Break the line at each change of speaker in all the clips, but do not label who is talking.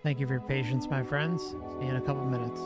Thank you for your patience, my friends. See you in a couple minutes.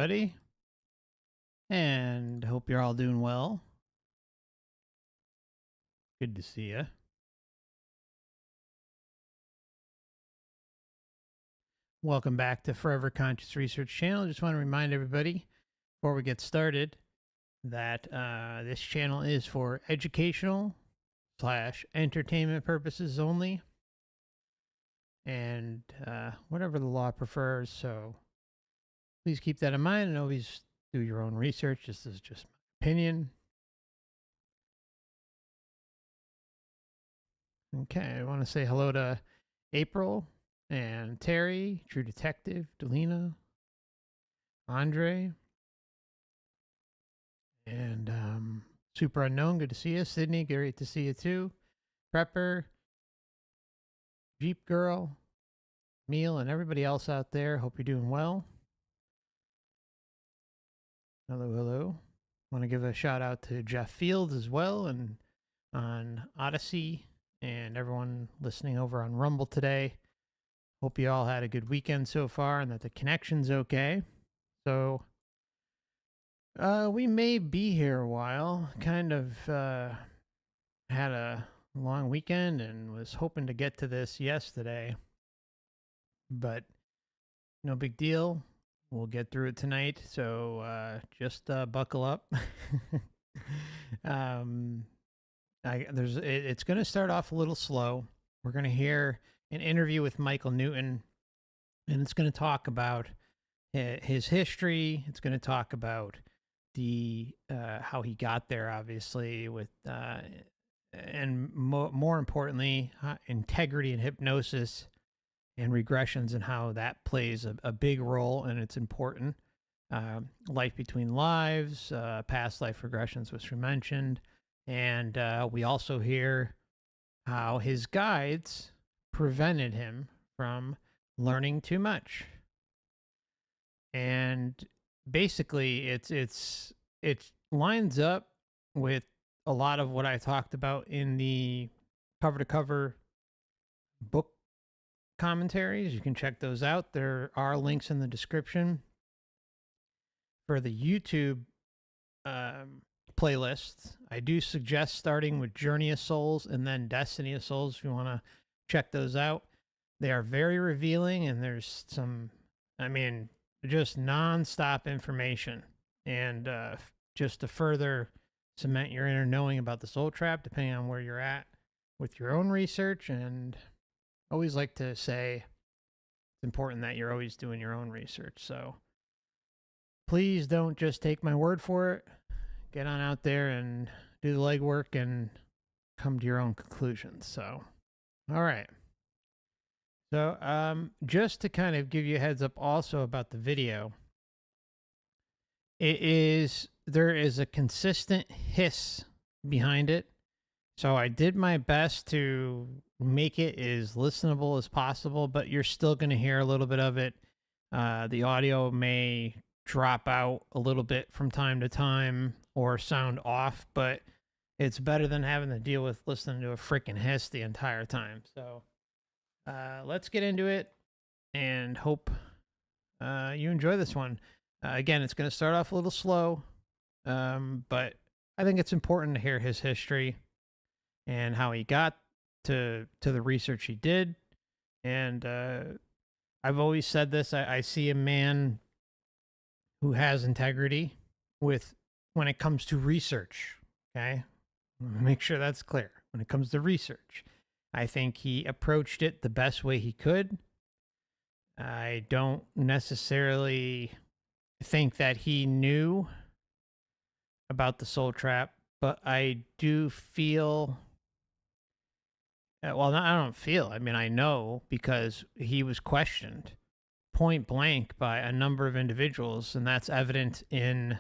everybody, and hope you're all doing well. Good to see you. Welcome back to Forever Conscious Research Channel. Just want to remind everybody before we get started that this channel is for educational / entertainment purposes only, and whatever the law prefers. So please keep that in mind and always do your own research. This is just my opinion. Okay, I want to say hello to April and Terry, True Detective, Delina, Andre, and Super Unknown. Good to see you. Sydney, great to see you too. Prepper, Jeep Girl, Meal, and everybody else out there. Hope you're doing well. Hello, hello. Want to give a shout out to Jeff Fields as well, and on Odysee, and everyone listening over on Rumble today. Hope you all had a good weekend so far and that the connection's okay. So we may be here a while. Kind of had a long weekend and was hoping to get to this yesterday, but no big deal. We'll get through it tonight, so just buckle up. It's going to start off a little slow. We're going to hear an interview with Michael Newton, and it's going to talk about his history. It's going to talk about the how he got there, obviously, with and more importantly, integrity and hypnosis and regressions, and how that plays a big role, and it's important. Life between lives, past life regressions, which we mentioned, and we also hear how his guides prevented him from learning too much. And basically it lines up with a lot of what I talked about in the cover to cover book commentaries. You can check those out. There are links in the description. For the YouTube playlists, I do suggest starting with Journey of Souls and then Destiny of Souls if you want to check those out. They are very revealing, and there's some, just non-stop information. And just to further cement your inner knowing about the soul trap, depending on where you're at with your own research. And I always like to say it's important that you're always doing your own research. So please don't just take my word for it. Get on out there and do the legwork and come to your own conclusions. So, all right. So, just to kind of give you a heads up also about the video, there is a consistent hiss behind it. So I did my best to make it as listenable as possible, but you're still going to hear a little bit of it. The audio may drop out a little bit from time to time or sound off, but it's better than having to deal with listening to a freaking hiss the entire time. So let's get into it and hope you enjoy this one. Again, it's going to start off a little slow, but I think it's important to hear his history and how he got to the research he did. And I've always said this, I see a man who has integrity when it comes to research. Okay, make sure that's clear. When it comes to research, I think he approached it the best way he could. I don't necessarily think that he knew about the soul trap, but I do feel, I don't feel, I know, because he was questioned point blank by a number of individuals, and that's evident in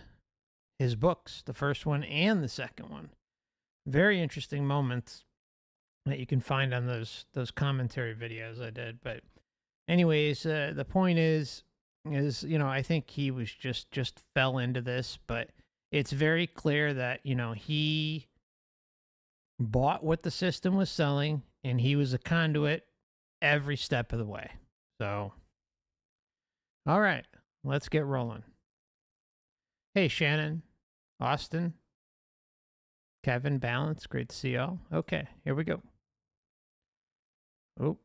his books, the first one and the second one. Very interesting moments that you can find on those commentary videos I did. But anyways, the point is I think he was just fell into this, but it's very clear that he bought what the system was selling, and he was a conduit every step of the way. So, all right, let's get rolling. Hey, Shannon, Austin, Kevin, Balance. Great to see y'all. Okay, here we go. Oh, of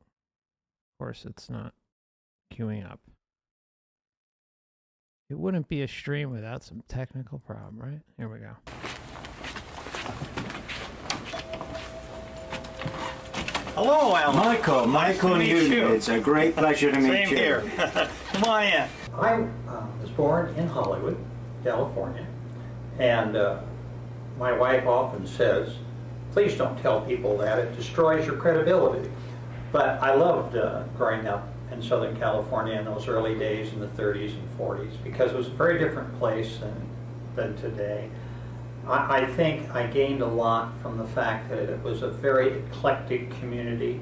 course it's not queuing up. It wouldn't be a stream without some technical problem, right? Here we go.
Hello, Alan.
Michael
Nice to meet
Newton.
you.
It's a great pleasure to meet
Same
you.
here. Come on in.
I was born in Hollywood, California, and my wife often says, please don't tell people that, it destroys your credibility. But I loved growing up in Southern California in those early days in the 30s and 40s because it was a very different place than today. I think I gained a lot from the fact that it was a very eclectic community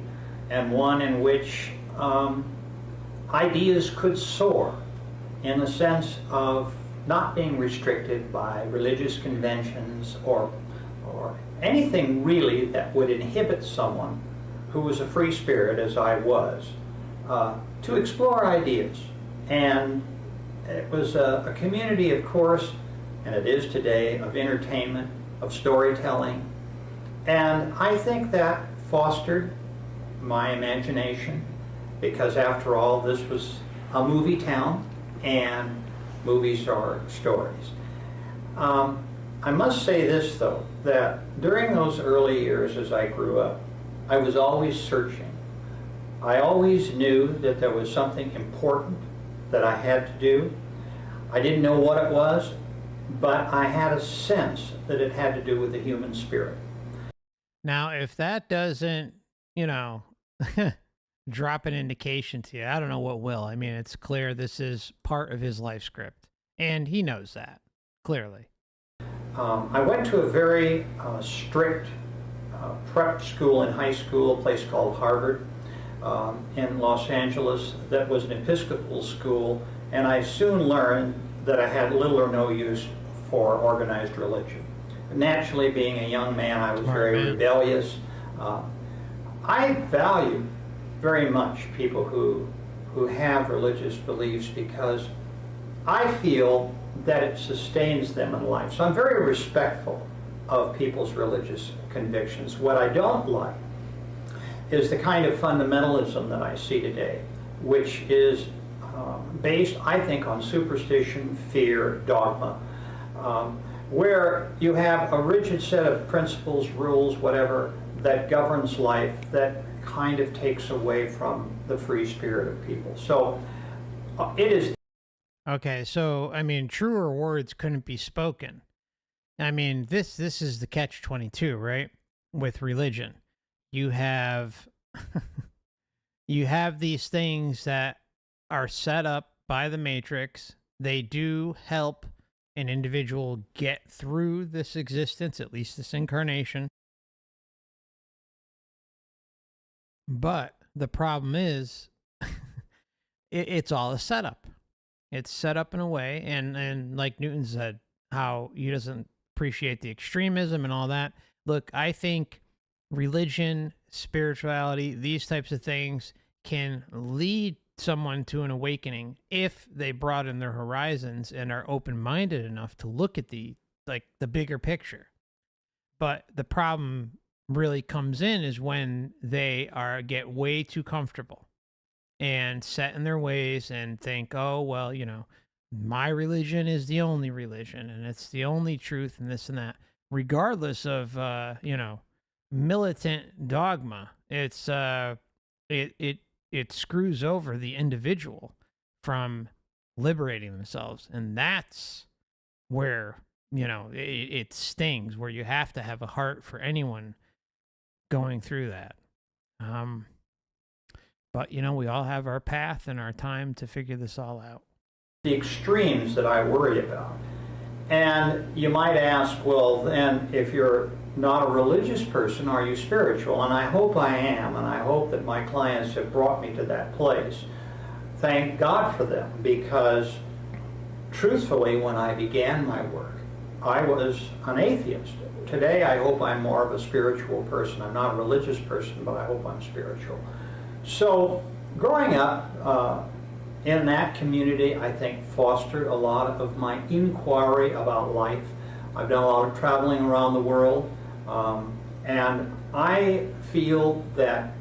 and one in which ideas could soar in the sense of not being restricted by religious conventions or anything really that would inhibit someone who was a free spirit, as I was, to explore ideas. And it was a community, of course, and it is today, of entertainment, of storytelling. And I think that fostered my imagination because, after all, this was a movie town and movies are stories. I must say this, though, that during those early years as I grew up, I was always searching. I always knew that there was something important that I had to do. I didn't know what it was, but I had a sense that it had to do with the human spirit.
Now, if that doesn't, drop an indication to you, I don't know what will. I mean, it's clear this is part of his life script, and he knows that, clearly.
I went to a very strict prep school in high school, a place called Harvard in Los Angeles that was an Episcopal school, and I soon learned that I had little or no use for organized religion. Naturally, being a young man, I was very rebellious. I value very much people who have religious beliefs because I feel that it sustains them in life. So I'm very respectful of people's religious convictions. What I don't like is the kind of fundamentalism that I see today, which is based, I think, on superstition, fear, dogma, where you have a rigid set of principles, rules, whatever, that governs life that kind of takes away from the free spirit of people. So it is.
Okay, so, I mean, truer words couldn't be spoken. I mean, this is the catch-22, right? With religion. You have you have these things that are set up by the Matrix. They do help an individual get through this existence, at least this incarnation. But the problem is it's all a setup. It's set up in a way, and like Newton said, how he doesn't appreciate the extremism and all that. Look, I think religion, spirituality, these types of things can lead someone to an awakening if they broaden their horizons and are open-minded enough to look at the bigger picture. But the problem really comes in is when they get way too comfortable and set in their ways and think, oh, well, my religion is the only religion and it's the only truth and this and that, regardless of, militant dogma. It's, it screws over the individual from liberating themselves. And that's where, it stings, where you have to have a heart for anyone going through that. But, we all have our path and our time to figure this all out.
The extremes that I worry about. And you might ask, well, then, if you're not a religious person, are you spiritual? And I hope I am, and I hope that my clients have brought me to that place. Thank God for them, because truthfully, when I began my work, I was an atheist. Today, I hope I'm more of a spiritual person. I'm not a religious person, but I hope I'm spiritual. So, growing up, in that community, I think, fostered a lot of my inquiry about life. I've done a lot of traveling around the world, and I feel that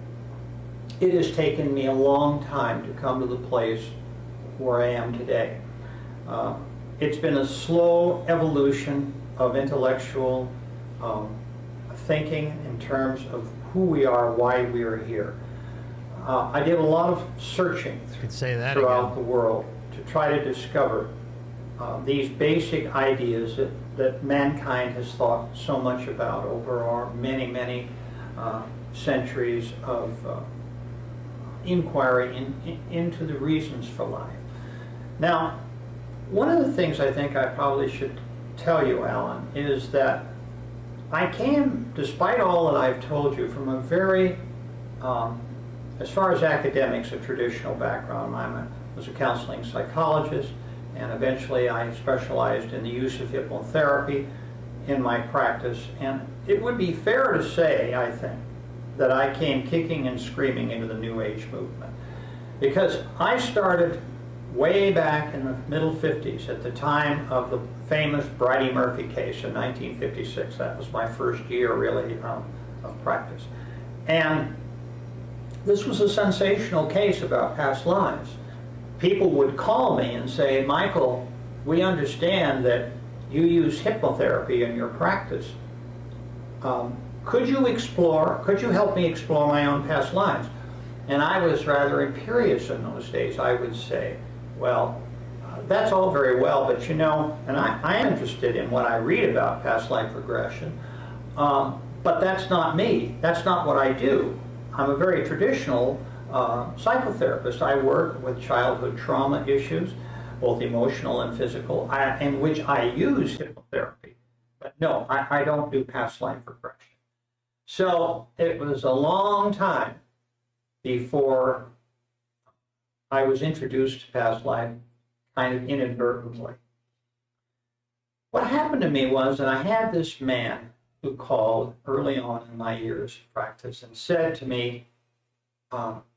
it has taken me a long time to come to the place where I am today. It's been a slow evolution of intellectual thinking in terms of who we are, why we are here. I did a lot of searching throughout the world to try to discover these basic ideas that mankind has thought so much about over our many, many centuries of inquiry into the reasons for life. Now, one of the things I think I probably should tell you, Alan, is that I came, despite all that I've told you, from a very, as far as academics, a traditional background. I was a counseling psychologist, and eventually I specialized in the use of hypnotherapy in my practice. And it would be fair to say, I think, that I came kicking and screaming into the New Age movement. Because I started way back in the middle 50s, at the time of the famous Bridey Murphy case in 1956. That was my first year, really, of practice. And this was a sensational case about past lives. People would call me and say, Michael, we understand that you use hypnotherapy in your practice. Could you help me explore my own past lives? And I was rather imperious in those days. I would say, well, that's all very well, but you know, and I am interested in what I read about past life regression, but that's not me. That's not what I do. I'm a very traditional psychotherapist. I work with childhood trauma issues, both emotional and physical, in which I use hypnotherapy. But no, I don't do past life regression. So it was a long time before I was introduced to past life, kind of inadvertently. What happened to me was that I had this man who called early on in my years of practice and said to me,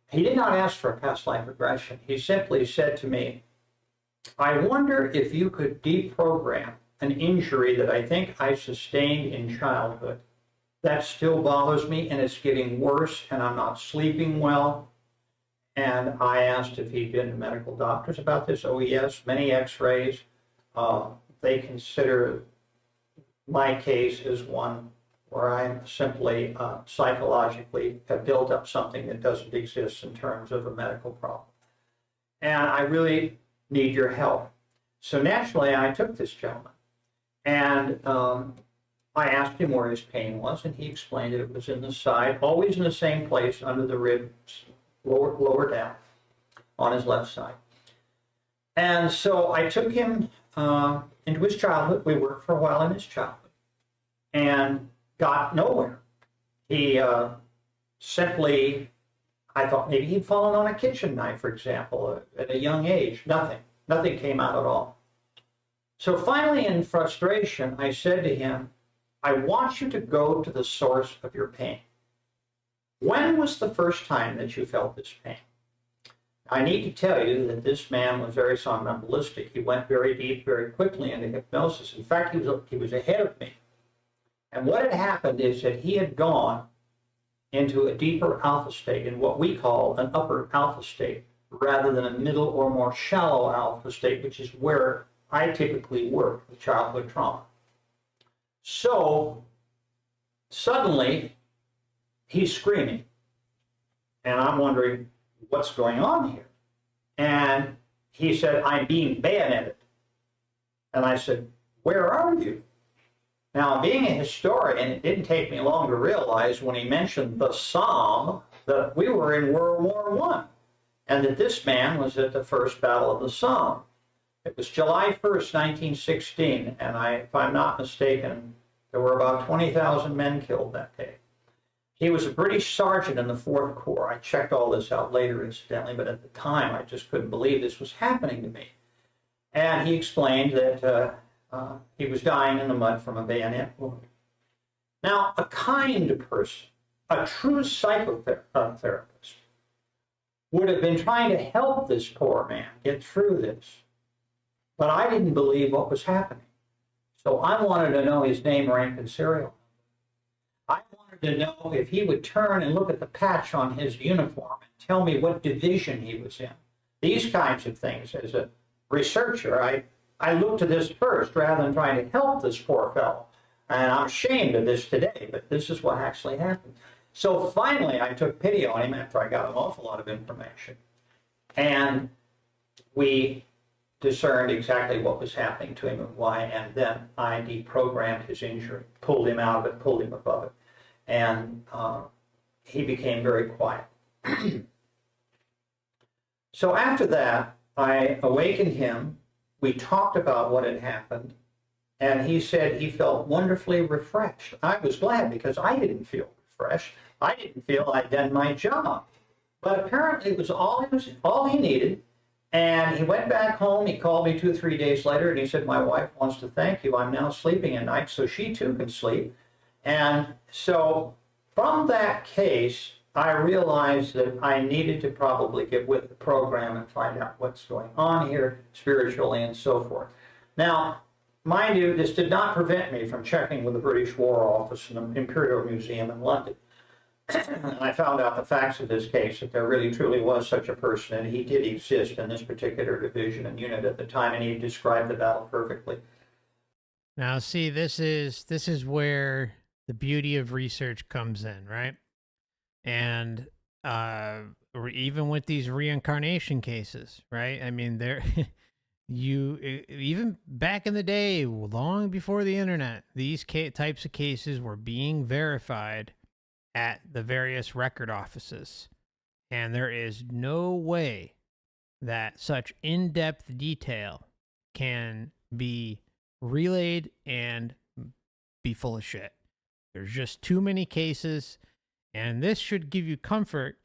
he did not ask for a past life regression. He simply said to me, I wonder if you could deprogram an injury that I think I sustained in childhood. That still bothers me, and it's getting worse, and I'm not sleeping well. And I asked if he'd been to medical doctors about this. Oh, yes, many x-rays. They consider my case as one where I'm simply psychologically have built up something that doesn't exist in terms of a medical problem. And I really need your help. So naturally, I took this gentleman. And I asked him where his pain was, and he explained it was in the side, always in the same place under the ribs, lower down on his left side. And so I took him into his childhood. We worked for a while in his childhood and got nowhere. He simply, I thought maybe he'd fallen on a kitchen knife, for example, at a young age. Nothing came out at all. So finally, in frustration, I said to him, I want you to go to the source of your pain. When was the first time that you felt this pain? I need to tell you that this man was very somnambulistic. He went very deep, very quickly into hypnosis. In fact, he was ahead of me. And what had happened is that he had gone into a deeper alpha state, in what we call an upper alpha state, rather than a middle or more shallow alpha state, which is where I typically work with childhood trauma. So suddenly he's screaming, and I'm wondering what's going on here. And he said, I'm being bayoneted. And I said, where are you? Now, being a historian, it didn't take me long to realize when he mentioned the Somme that we were in World War I, and that this man was at the first Battle of the Somme. It was July 1st, 1916, and if I'm not mistaken, there were about 20,000 men killed that day. He was a British sergeant in the 4th Corps. I checked all this out later, incidentally, but at the time I just couldn't believe this was happening to me. And he explained that he was dying in the mud from a bayonet wound. Now, a kind person, a true psychotherapist, would have been trying to help this poor man get through this. But I didn't believe what was happening. So I wanted to know his name, rank, and serial. I wanted to know if he would turn and look at the patch on his uniform and tell me what division he was in. These kinds of things. As a researcher, I looked to this first rather than trying to help this poor fellow. And I'm ashamed of this today, but this is what actually happened. So finally, I took pity on him after I got an awful lot of information. And we discerned exactly what was happening to him and why, and then I deprogrammed his injury, pulled him out of it, pulled him above it, and he became very quiet. So after that, I awakened him, we talked about what had happened, and he said he felt wonderfully refreshed. I was glad because I didn't feel refreshed. I didn't feel I'd done my job. But apparently it was all he needed. And he went back home. He called me 2 or 3 days later, and he said, my wife wants to thank you. I'm now sleeping at night, so she too can sleep. And so from that case, I realized that I needed to probably get with the program and find out what's going on here spiritually and so forth. Now, mind you, this did not prevent me from checking with the British War Office and the Imperial Museum in London. And I found out the facts of this case, that there really truly was such a person, and he did exist in this particular division and unit at the time, and he described the battle perfectly.
Now, see, this is where the beauty of research comes in, right? And even with these reincarnation cases, right? I mean, even back in the day, long before the internet, these types of cases were being verified at the various record offices. And there is no way that such in-depth detail can be relayed and be full of shit. There's just too many cases, and this should give you comfort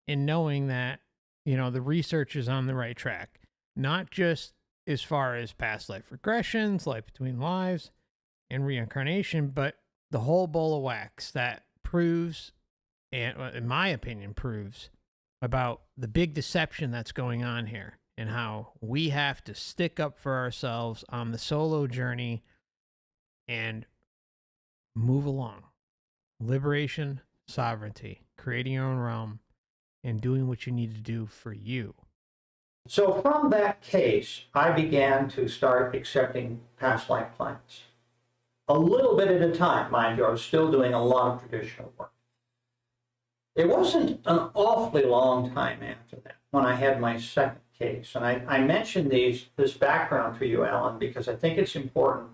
in knowing that, you know, the research is on the right track. Not just as far as past life regressions, life between lives, and reincarnation, but the whole bowl of wax that proves, and in my opinion, proves about the big deception that's going on here and how we have to stick up for ourselves on the solo journey and move along. Liberation, sovereignty, creating your own realm, and doing what you need to do for you.
So from that case, I began to start accepting past life clients. A little bit at a time, mind you. I was still doing a lot of traditional work. It wasn't an awfully long time after that when I had my second case. And I mentioned this background to you, Alan, because I think it's important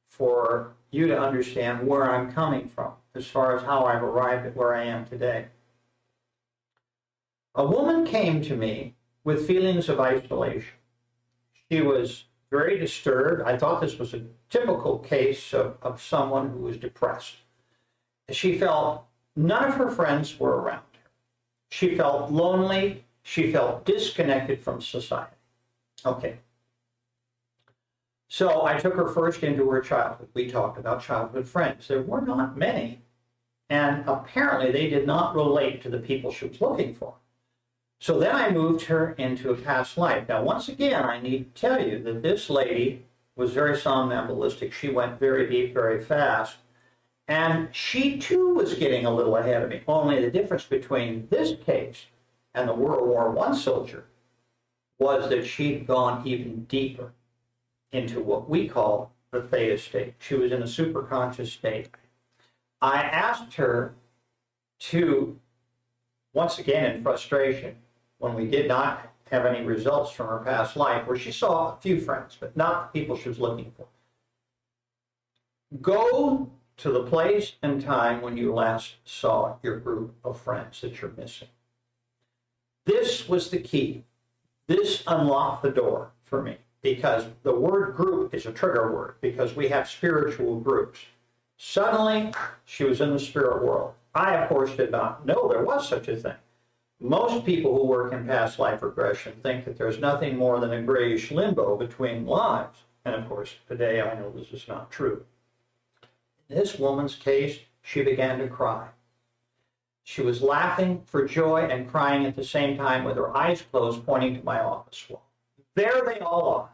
for you to understand where I'm coming from as far as how I've arrived at where I am today. A woman came to me with feelings of isolation. She was very disturbed. I thought this was a typical case of someone who was depressed. She felt none of her friends were around her. She felt lonely. She felt disconnected from society. Okay. So I took her first into her childhood. We talked about childhood friends. There were not many, and apparently they did not relate to the people she was looking for. So then I moved her into a past life. Now, once again, I need to tell you that this lady was very somnamblistic. She went very deep, very fast. And she, too, was getting a little ahead of me. Only the difference between this case and the World War I soldier was that she'd gone even deeper into what we call the theta state. She was in a superconscious state. I asked her to, once again in frustration, when we did not have any results from her past life, where she saw a few friends, but not the people she was looking for. Go to the place and time when you last saw your group of friends that you're missing. This was the key. This unlocked the door for me, because the word group is a trigger word, because we have spiritual groups. Suddenly, she was in the spirit world. I, of course, did not know there was such a thing. Most people who work in past life regression think that there's nothing more than a grayish limbo between lives. And of course, today I know this is not true. In this woman's case, she began to cry. She was laughing for joy and crying at the same time with her eyes closed, pointing to my office wall. There they all are.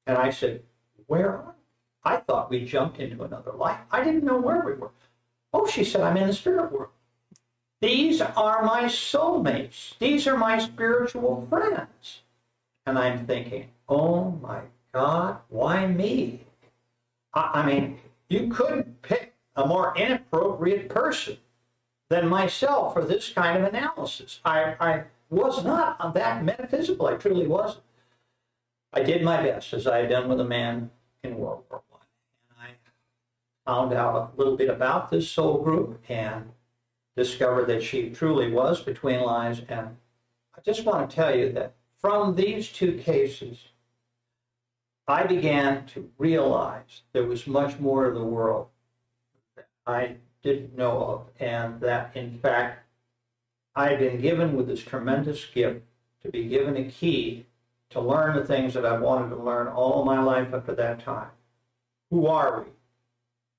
And I said, where are we? I thought we jumped into another life. I didn't know where we were. Oh, she said, I'm in the spirit world. These are my soulmates. These are my spiritual friends. And I'm thinking, oh my God, why me? I mean, you couldn't pick a more inappropriate person than myself for this kind of analysis. I was not that metaphysical. I truly wasn't. I did my best, as I had done with a man in World War I. And I found out a little bit about this soul group and discovered that she truly was between lives. And I just want to tell you that from these two cases, I began to realize there was much more to the world that I didn't know of, and that, in fact, I had been given with this tremendous gift to be given a key to learn the things that I wanted to learn all my life up to that time. Who are we?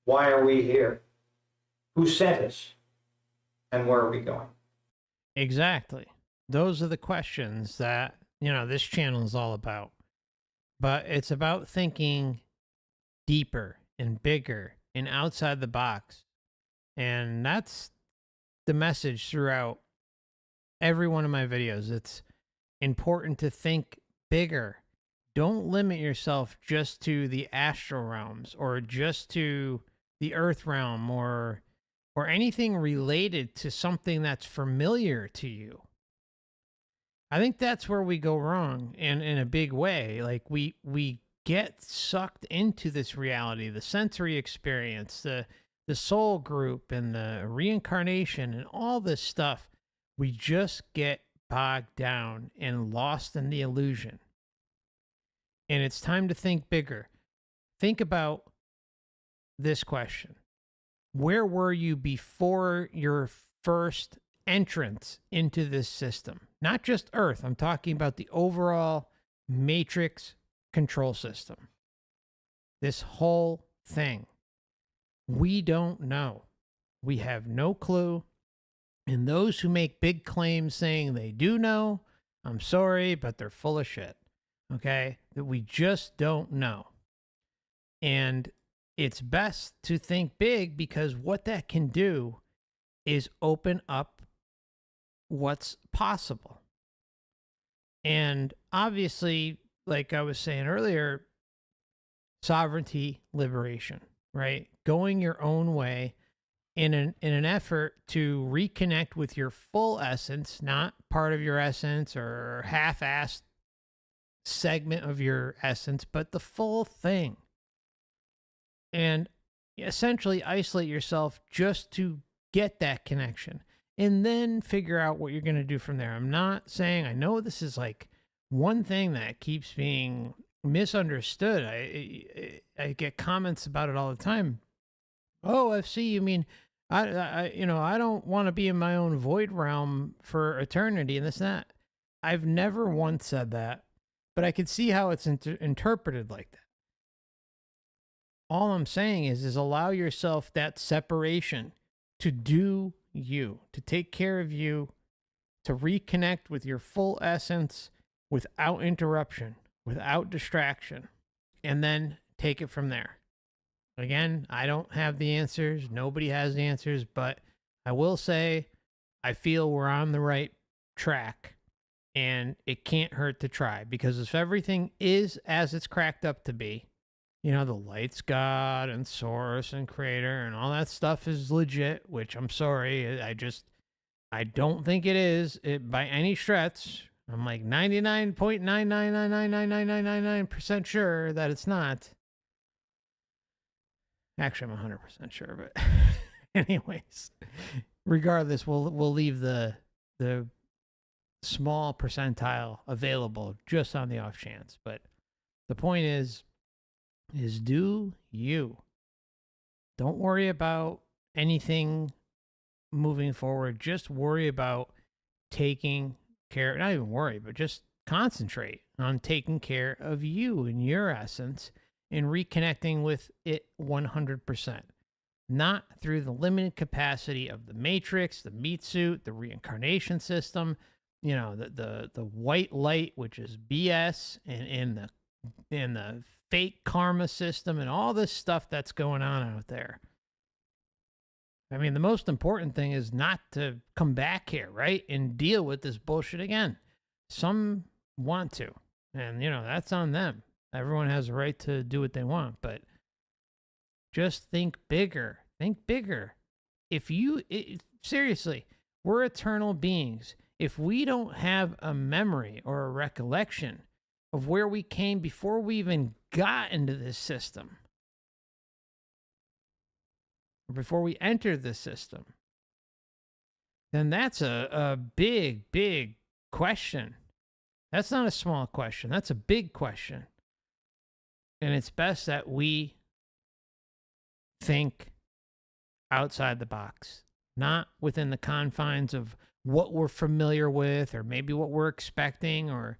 Why are we here? Who sent us? And where are we going?
Exactly. Those are the questions that, this channel is all about. But it's about thinking deeper and bigger and outside the box. And that's the message throughout every one of my videos. It's important to think bigger. Don't limit yourself just to the astral realms or just to the earth realm or anything related to something that's familiar to you. I think that's where we go wrong in a big way. Like we get sucked into this reality, the sensory experience, the soul group and the reincarnation and all this stuff. We just get bogged down and lost in the illusion. And it's time to think bigger. Think about this question. Where were you before your first entrance into this system? Not just Earth. I'm talking about the overall matrix control system. This whole thing. We don't know. We have no clue. And those who make big claims saying they do know, I'm sorry, but they're full of shit. Okay? That we just don't know. And it's best to think big, because what that can do is open up what's possible. And obviously, like I was saying earlier, sovereignty, liberation, right? Going your own way in an effort to reconnect with your full essence, not part of your essence or half-assed segment of your essence, but the full thing. And essentially isolate yourself just to get that connection and then figure out what you're going to do from there. I'm not saying, I know this is like one thing that keeps being misunderstood. I get comments about it all the time. Oh, FC, you mean I don't want to be in my own void realm for eternity and this and that. I've never once said that, but I could see how it's interpreted like that. All I'm saying is allow yourself that separation to do you, to take care of you, to reconnect with your full essence without interruption, without distraction, and then take it from there. Again, I don't have the answers. Nobody has the answers, but I will say I feel we're on the right track, and it can't hurt to try, because if everything is as it's cracked up to be, the lights God and source and creator and all that stuff is legit, which I'm sorry. I don't think it is by any stretch. I'm like 99.999999999% sure that it's not. Actually, I'm 100% sure, but anyways, regardless, we'll leave the small percentile available just on the off chance. But the point is do you. Don't worry about anything moving forward. Just worry about taking care, not even worry, but just concentrate on taking care of you and your essence and reconnecting with it 100%. not through the limited capacity of the matrix, the meat suit, the reincarnation system, the white light, which is BS, and the fake karma system, and all this stuff that's going on out there. I mean, the most important thing is not to come back here, right, and deal with this bullshit again. Some want to, and that's on them. Everyone has a right to do what they want, but just think bigger. Think bigger. Seriously, we're eternal beings. If we don't have a memory or a recollection of where we came before we even got into this system, or before we entered this system, then that's a big, big question. That's not a small question. That's a big question. And it's best that we think outside the box, not within the confines of what we're familiar with, or maybe what we're expecting, or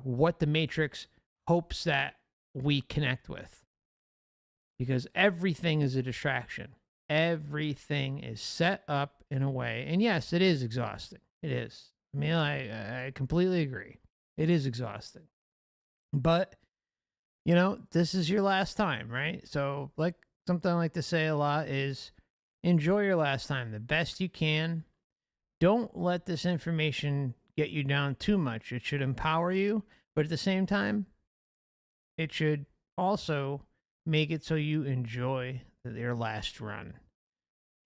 what the Matrix hopes that we connect with. Because everything is a distraction. Everything is set up in a way. And yes, it is exhausting. It is. I mean, I completely agree. It is exhausting. But, this is your last time, right? So, something I like to say a lot is enjoy your last time the best you can. Don't let this information get you down too much. It should empower you, but at the same time, it should also make it so you enjoy your last run.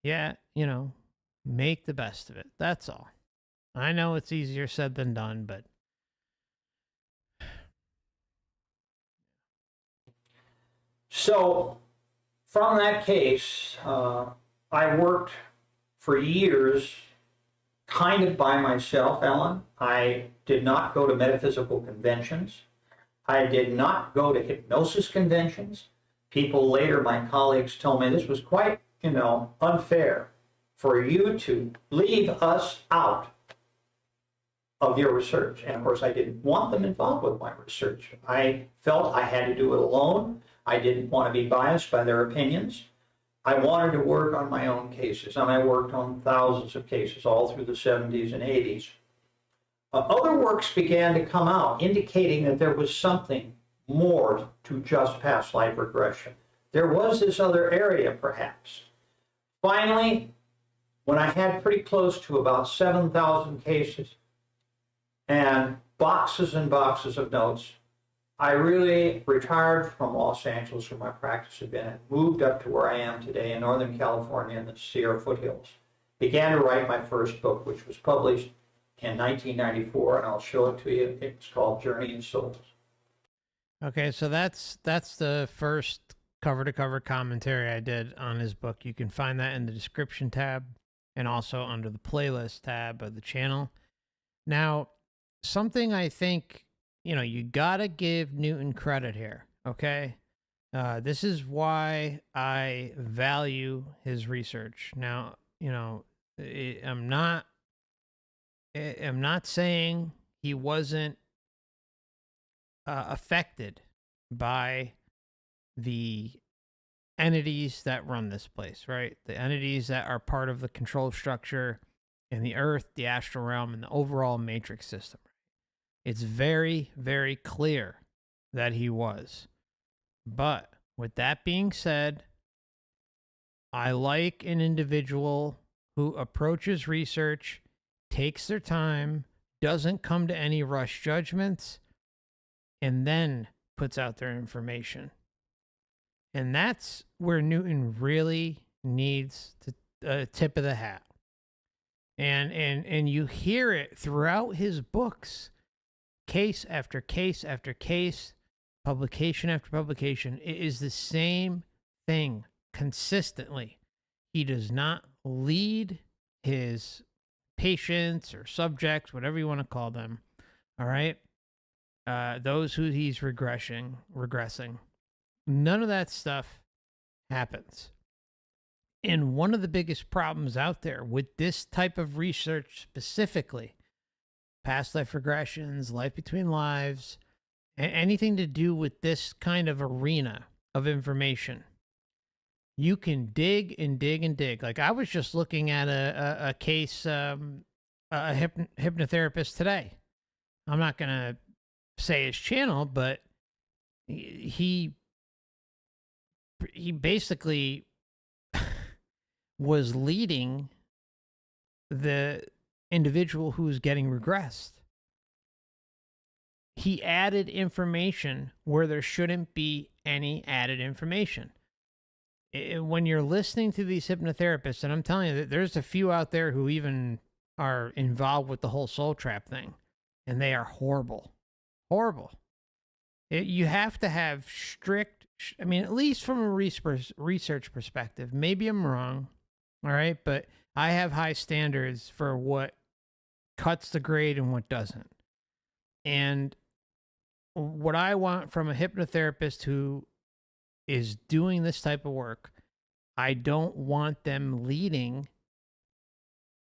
Yeah, make the best of it. That's all. I know it's easier said than done, but
So, from that case, I worked for years kind of by myself, Ellen. I did not go to metaphysical conventions. I did not go to hypnosis conventions. People later, my colleagues, told me this was quite, unfair for you to leave us out of your research. And of course, I didn't want them involved with my research. I felt I had to do it alone. I didn't want to be biased by their opinions. I wanted to work on my own cases, and I worked on thousands of cases all through the 70s and 80s. Other works began to come out indicating that there was something more to just past life regression. There was this other area, perhaps. Finally, when I had pretty close to about 7,000 cases and boxes of notes, I really retired from Los Angeles, where my practice had been, and moved up to where I am today in Northern California in the Sierra foothills. Began to write my first book, which was published in 1994, and I'll show it to you. It's called Journey in Souls.
Okay, so that's the first cover-to-cover commentary I did on his book. You can find that in the description tab and also under the playlist tab of the channel. Now, something I think, you gotta give Newton credit here, okay? This is why I value his research. Now, I'm not saying he wasn't affected by the entities that run this place, right? The entities that are part of the control structure in the earth, the astral realm, and the overall matrix system. It's very, very clear that he was. But with that being said, I like an individual who approaches research, takes their time, doesn't come to any rush judgments, and then puts out their information. And that's where Newton really needs a tip of the hat. And you hear it throughout his books, case after case after case, publication after publication. It is the same thing consistently. He does not lead his patients or subjects, whatever you want to call them, all right? Those who he's regressing. None of that stuff happens. And one of the biggest problems out there with this type of research specifically, past life regressions, life between lives, anything to do with this kind of arena of information, you can dig and dig and dig. Like I was just looking at a case, hypnotherapist today. I'm not gonna say his channel, but he basically was leading the individual who's getting regressed. He added information where there shouldn't be any added information. When you're listening to these hypnotherapists, and I'm telling you that there's a few out there who even are involved with the whole soul trap thing, and they are horrible. Horrible. You have to have strict, I mean, at least from a research perspective. Maybe I'm wrong, all right? But I have high standards for what cuts the grade and what doesn't. And what I want from a hypnotherapist who is doing this type of work, I don't want them leading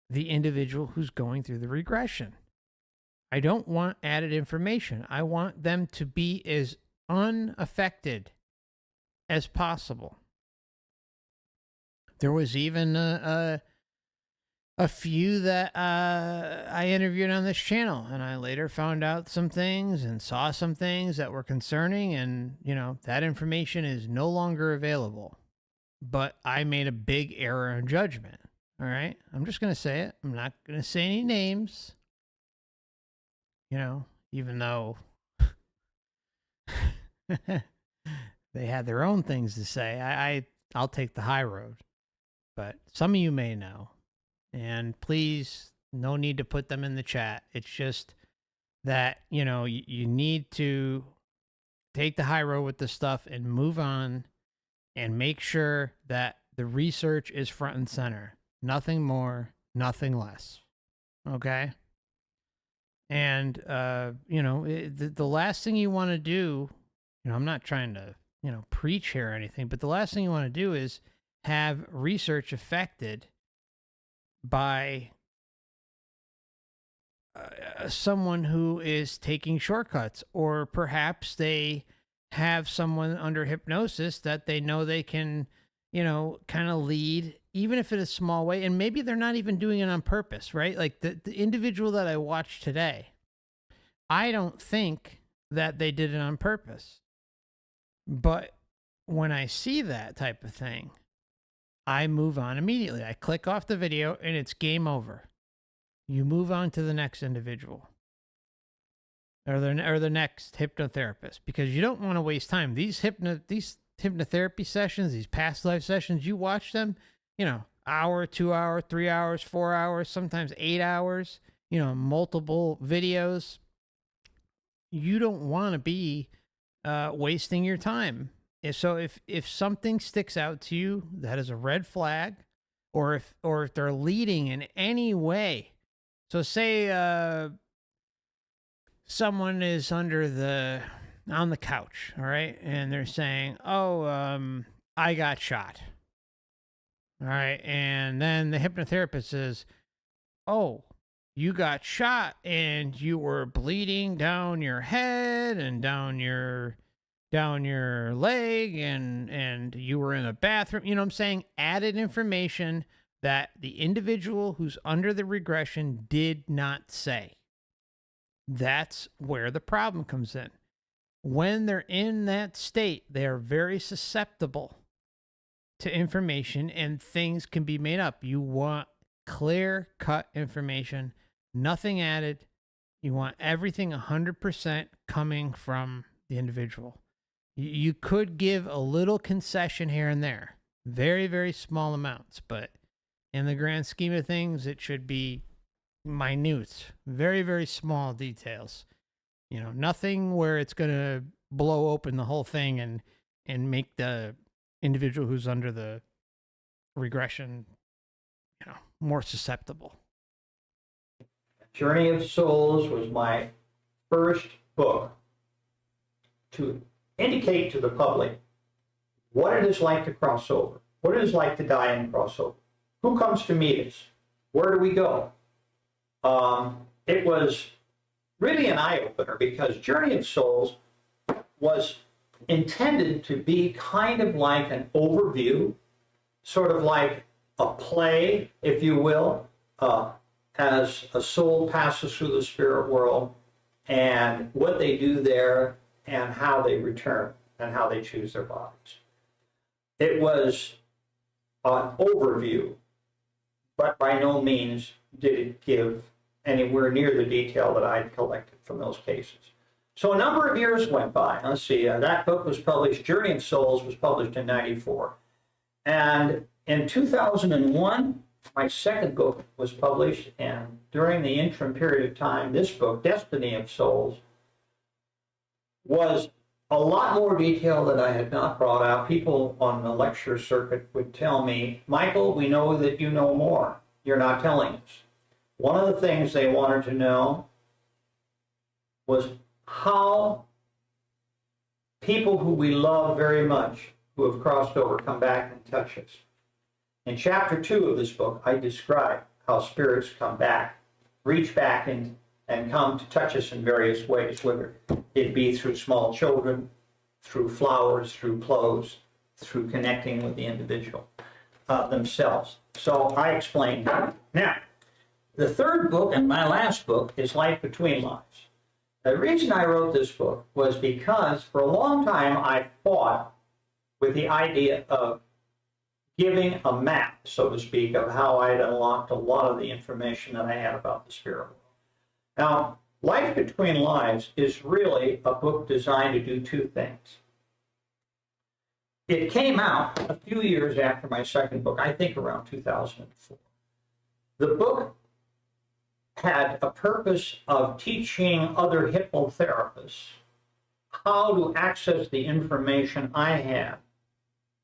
the individual who's going through the regression. I don't want added information. I want them to be as unaffected as possible. There was even a few that I interviewed on this channel, and I later found out some things and saw some things that were concerning, and that information is no longer available. But I made a big error in judgment. All right, I'm just gonna say it. I'm not gonna say any names. Even though they had their own things to say, I'll take the high road. But some of you may know. And please, no need to put them in the chat. It's just that, you need to take the high road with this stuff and move on and make sure that the research is front and center. Nothing more, nothing less. Okay? And, the last thing you want to do, I'm not trying to, preach here or anything, but the last thing you want to do is have research affected by someone who is taking shortcuts, or perhaps they have someone under hypnosis that they know they can, kind of lead, even if in a small way, and maybe they're not even doing it on purpose, right? Like the individual that I watched today, I don't think that they did it on purpose. But when I see that type of thing, I move on immediately. I click off the video and it's game over. You move on to the next individual or the next hypnotherapist, because you don't want to waste time. These hypnotherapy sessions, these past life sessions, you watch them, hour, 2 hour, 3 hours, 4 hours, sometimes 8 hours, multiple videos. You don't want to be wasting your time. So if something sticks out to you that is a red flag, or if they're leading in any way, so say someone is on the couch, all right, and they're saying, I got shot, all right, and then the hypnotherapist says, oh, you got shot and you were bleeding down your head and down your leg, and you were in a bathroom. You know what I'm saying? Added information that the individual who's under the regression did not say. That's where the problem comes in. When they're in that state, they are very susceptible to information, and things can be made up. You want clear-cut information, nothing added. You want everything 100% coming from the individual. You could give a little concession here and there, very, very small amounts, but in the grand scheme of things, it should be minute, very, very small details. Nothing where it's going to blow open the whole thing and make the individual who's under the regression, more susceptible.
Journey of Souls was my first book to indicate to the public what it is like to cross over, what it is like to die and cross over. Who comes to meet us? Where do we go? It was really an eye-opener, because Journey of Souls was intended to be kind of like an overview sort of like a play, if you will, as a soul passes through the spirit world and what they do there and how they return and how they choose their bodies. It was an overview, but by no means did it give anywhere near the detail that I'd collected from those cases. So a number of years went by. Let's see, that book was published, Journey of Souls was published in '94. And in 2001, my second book was published, and during the interim period of time, this book, Destiny of Souls, was a lot more detail that I had not brought out. People on the lecture circuit would tell me, Michael, we know that you know more. You're not telling us. One of the things they wanted to know was how people who we love very much, who have crossed over, come back and touch us. In chapter 2 of this book, I describe how spirits come back, reach back and come to touch us in various ways, whether it be through small children, through flowers, through clothes, through connecting with the individual themselves. So I explained that. Now, the third book and my last book is Life Between Lives. The reason I wrote this book was because for a long time I fought with the idea of giving a map, so to speak, of how I had unlocked a lot of the information that I had about the spirit world. Now, Life Between Lives is really a book designed to do two things. It came out a few years after my second book, I think around 2004. The book had a purpose of teaching other hypnotherapists how to access the information I had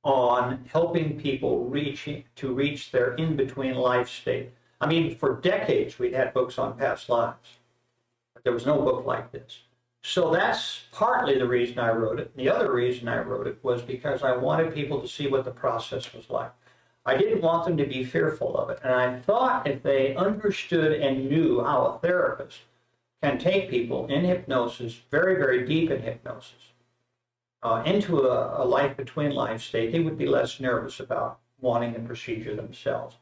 on helping people reach their in-between life state. I mean, for decades we'd had books on past lives, but there was no book like this. So that's partly the reason I wrote it. The other reason I wrote it was because I wanted people to see what the process was like. I didn't want them to be fearful of it. And I thought if they understood and knew how a therapist can take people in hypnosis, very, very deep in hypnosis, into a life between life state, they would be less nervous about wanting the procedure themselves.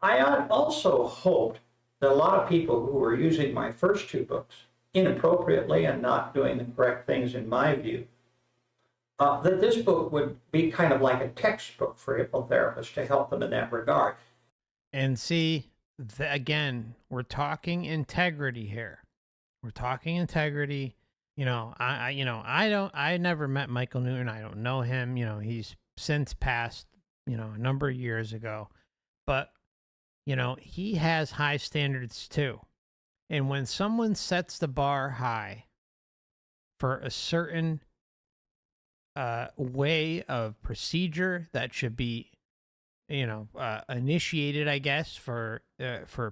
I also hoped that a lot of people who were using my first two books inappropriately and not doing the correct things in my view, that this book would be kind of like a textbook for hypnotherapists to help them in that regard.
And see, again, we're talking integrity here. We're talking integrity. I never met Michael Newton. I don't know him. He's since passed, a number of years ago. But, he has high standards too. And when someone sets the bar high for a certain way of procedure that should be, initiated, I guess, for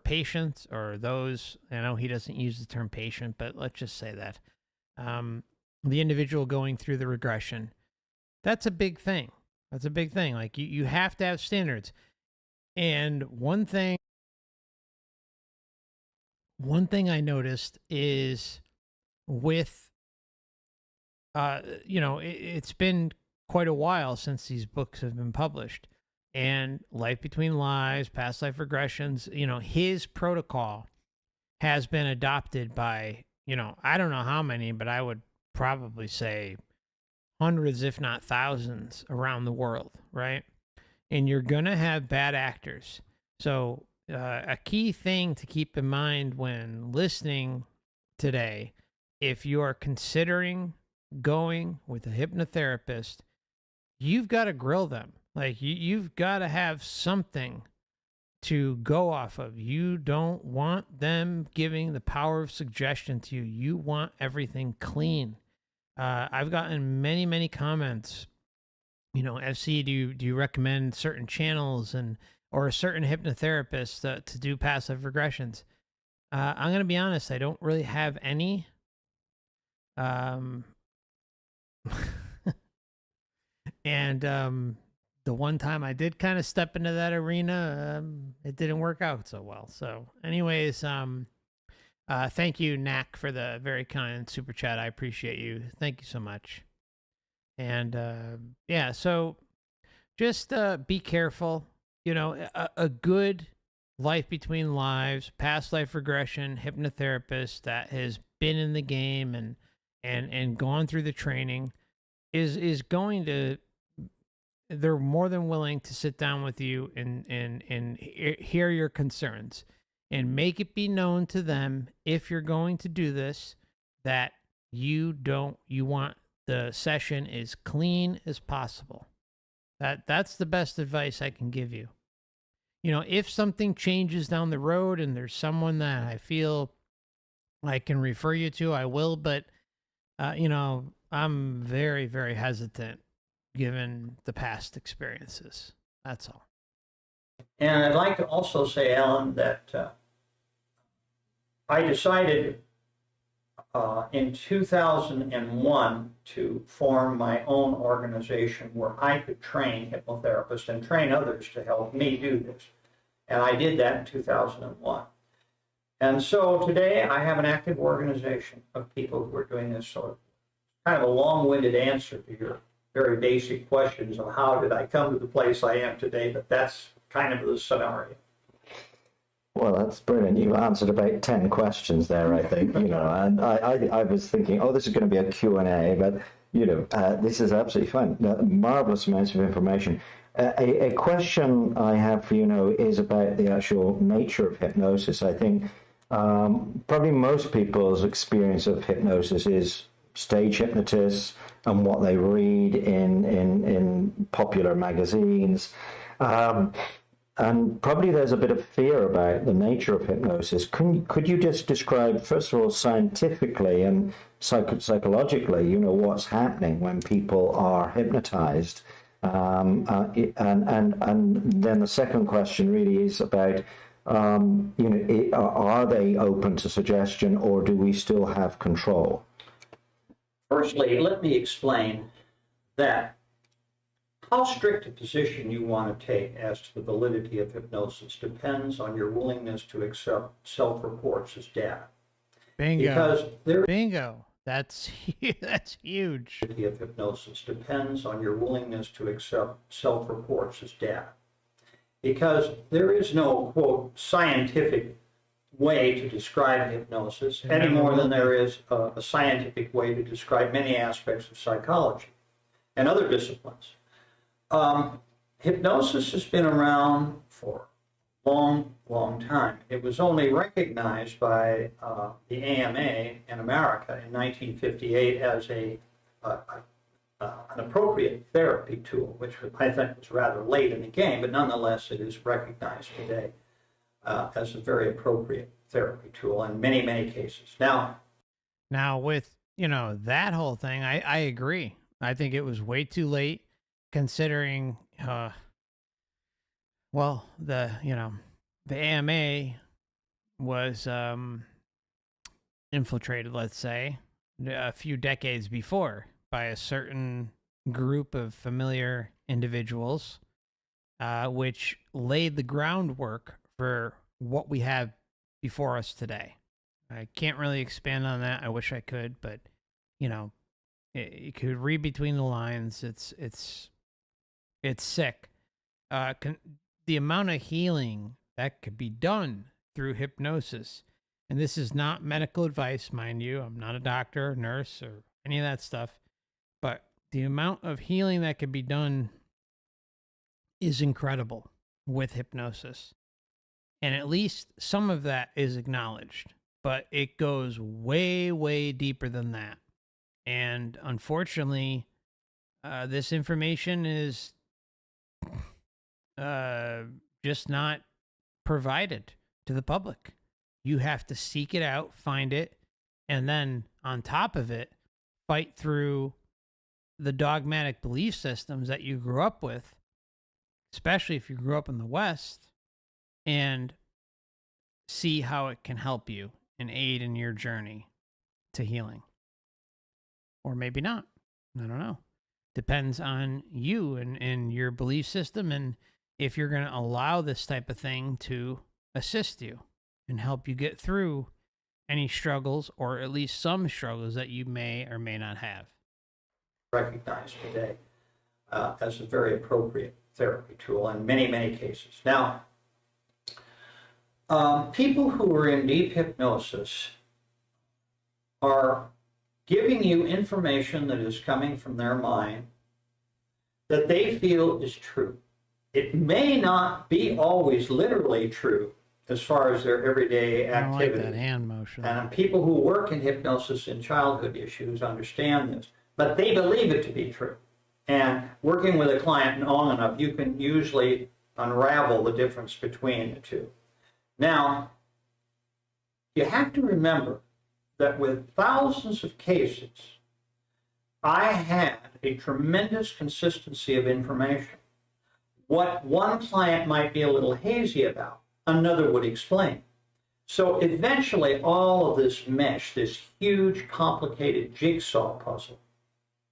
patients or those, I know he doesn't use the term patient, but let's just say that. The individual going through the regression, that's a big thing. That's a big thing. Like you have to have standards. And one thing I noticed is with, it's been quite a while since these books have been published, and Life Between Lives, Past Life Regressions, his protocol has been adopted by, I don't know how many, but I would probably say hundreds, if not thousands around the world, right? And you're going to have bad actors. So a key thing to keep in mind when listening today, if you are considering going with a hypnotherapist, you've got to grill them. Like you've got to have something to go off of. You don't want them giving the power of suggestion to you. You want everything clean. I've gotten many, many comments. FC, do you recommend certain channels or a certain hypnotherapist to do past life regressions? I'm going to be honest. I don't really have any. And the one time I did kind of step into that arena, it didn't work out so well. So anyways, thank you, Knack, for the very kind super chat. I appreciate you. Thank you so much. And yeah, so just be careful. You know, a good life between lives, past life regression hypnotherapist that has been in the game and gone through the training is going to, they're more than willing to sit down with you and hear your concerns and make it be known to them, if you're going to do this, that you want the session as clean as possible. That's the best advice I can give you. You know, if something changes down the road and there's someone that I feel I can refer you to, I will, but you know, I'm very, very hesitant given the past experiences. That's all.
And I'd like to also say, Alan, that I decided in 2001 to form my own organization where I could train hypnotherapists and train others to help me do this. And I did that in 2001. And so today I have an active organization of people who are doing this. So kind of a long-winded answer to your very basic questions of how did I come to the place I am today, but that's kind of the scenario.
Well, that's brilliant. You've answered about 10 questions there, I think, you know, and I was thinking, oh, this is going to be a Q&A, but, you know, this is absolutely fine. Marvelous amounts of information. A question I have for you now is about the actual nature of hypnosis. I think probably most people's experience of hypnosis is stage hypnotists and what they read in popular magazines. And probably there's a bit of fear about the nature of hypnosis. Could you just describe, first of all, scientifically and psychologically, you know, what's happening when people are hypnotized? And then the second question really is about, you know, are they open to suggestion, or do we still have control?
Firstly, let me explain that how strict a position you want to take as to the validity of hypnosis depends on your willingness to accept self-reports as data.
Bingo.
Because
Bingo. That's that's huge.
The validity of hypnosis depends on your willingness to accept self-reports as data. Because there is no, quote, scientific way to describe hypnosis any more than there is a scientific way to describe many aspects of psychology and other disciplines. Hypnosis has been around for a long, long time. It was only recognized by the AMA in America in 1958 as an appropriate therapy tool, which I think was rather late in the game, but nonetheless it is recognized today as a very appropriate therapy tool in many, many cases.
Now with, you know, that whole thing, I agree. I think it was way too late, considering well, the AMA was infiltrated, let's say, a few decades before by a certain group of familiar individuals, which laid the groundwork for what we have before us today. I can't really expand on that. I wish I could, but you know, you could read between the lines. It's sick. The amount of healing that could be done through hypnosis, and this is not medical advice, mind you. I'm not a doctor, nurse, or any of that stuff, but the amount of healing that could be done is incredible with hypnosis. And at least some of that is acknowledged, but it goes way, way deeper than that. And unfortunately, this information is just not provided to the public. You have to seek it out, find it, and then on top of it, fight through the dogmatic belief systems that you grew up with, especially if you grew up in the West, and see how it can help you and aid in your journey to healing. Or maybe not. I don't know. Depends on you and your belief system, and if you're going to allow this type of thing to assist you and help you get through any struggles, or at least some struggles that you may or may not have.
Recognized today as a very appropriate therapy tool in many, many cases. Now, people who are in deep hypnosis are giving you information that is coming from their mind that they feel is true. It may not be always literally true as far as their everyday
I don't like
activity.
that hand motion.
And people who work in hypnosis in childhood issues understand this, but they believe it to be true. And working with a client long enough, you can usually unravel the difference between the two. Now, you have to remember that with thousands of cases, I had a tremendous consistency of information. What one client might be a little hazy about, another would explain. So eventually all of this mesh, this huge complicated jigsaw puzzle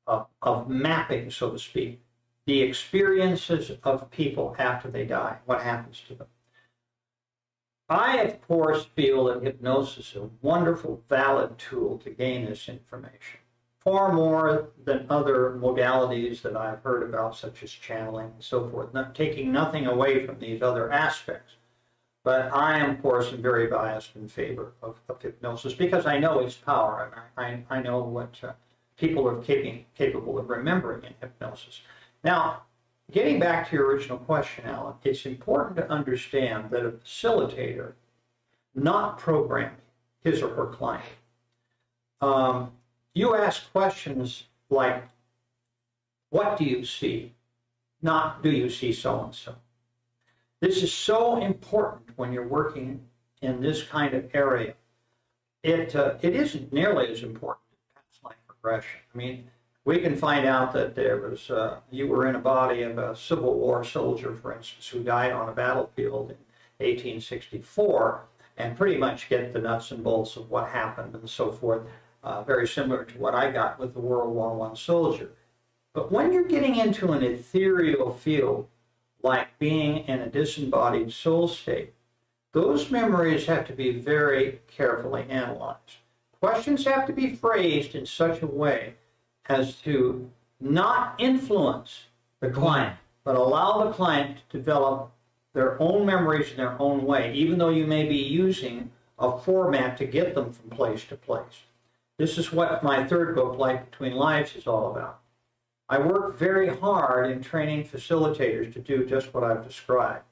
of mapping, so to speak, the experiences of people after they die, what happens to them. I, of course, feel that hypnosis is a wonderful, valid tool to gain this information, far more than other modalities that I've heard about, such as channeling and so forth, taking nothing away from these other aspects. But I am, of course, very biased in favor of hypnosis because I know its power and I know what people are capable of remembering in hypnosis. Now, getting back to your original question, Alan, it's important to understand that a facilitator, not programming his or her client, you ask questions like, what do you see? Not, do you see so-and-so? This is so important when you're working in this kind of area. It isn't nearly as important in past life regression. I mean, we can find out that there was, you were in a body of a Civil War soldier, for instance, who died on a battlefield in 1864, and pretty much get the nuts and bolts of what happened and so forth, very similar to what I got with the World War I soldier. But when you're getting into an ethereal field, like being in a disembodied soul state, those memories have to be very carefully analyzed. Questions have to be phrased in such a way as to not influence the client, but allow the client to develop their own memories in their own way, even though you may be using a format to get them from place to place. This is what my third book, Life Between Lives, is all about. I work very hard in training facilitators to do just what I've described,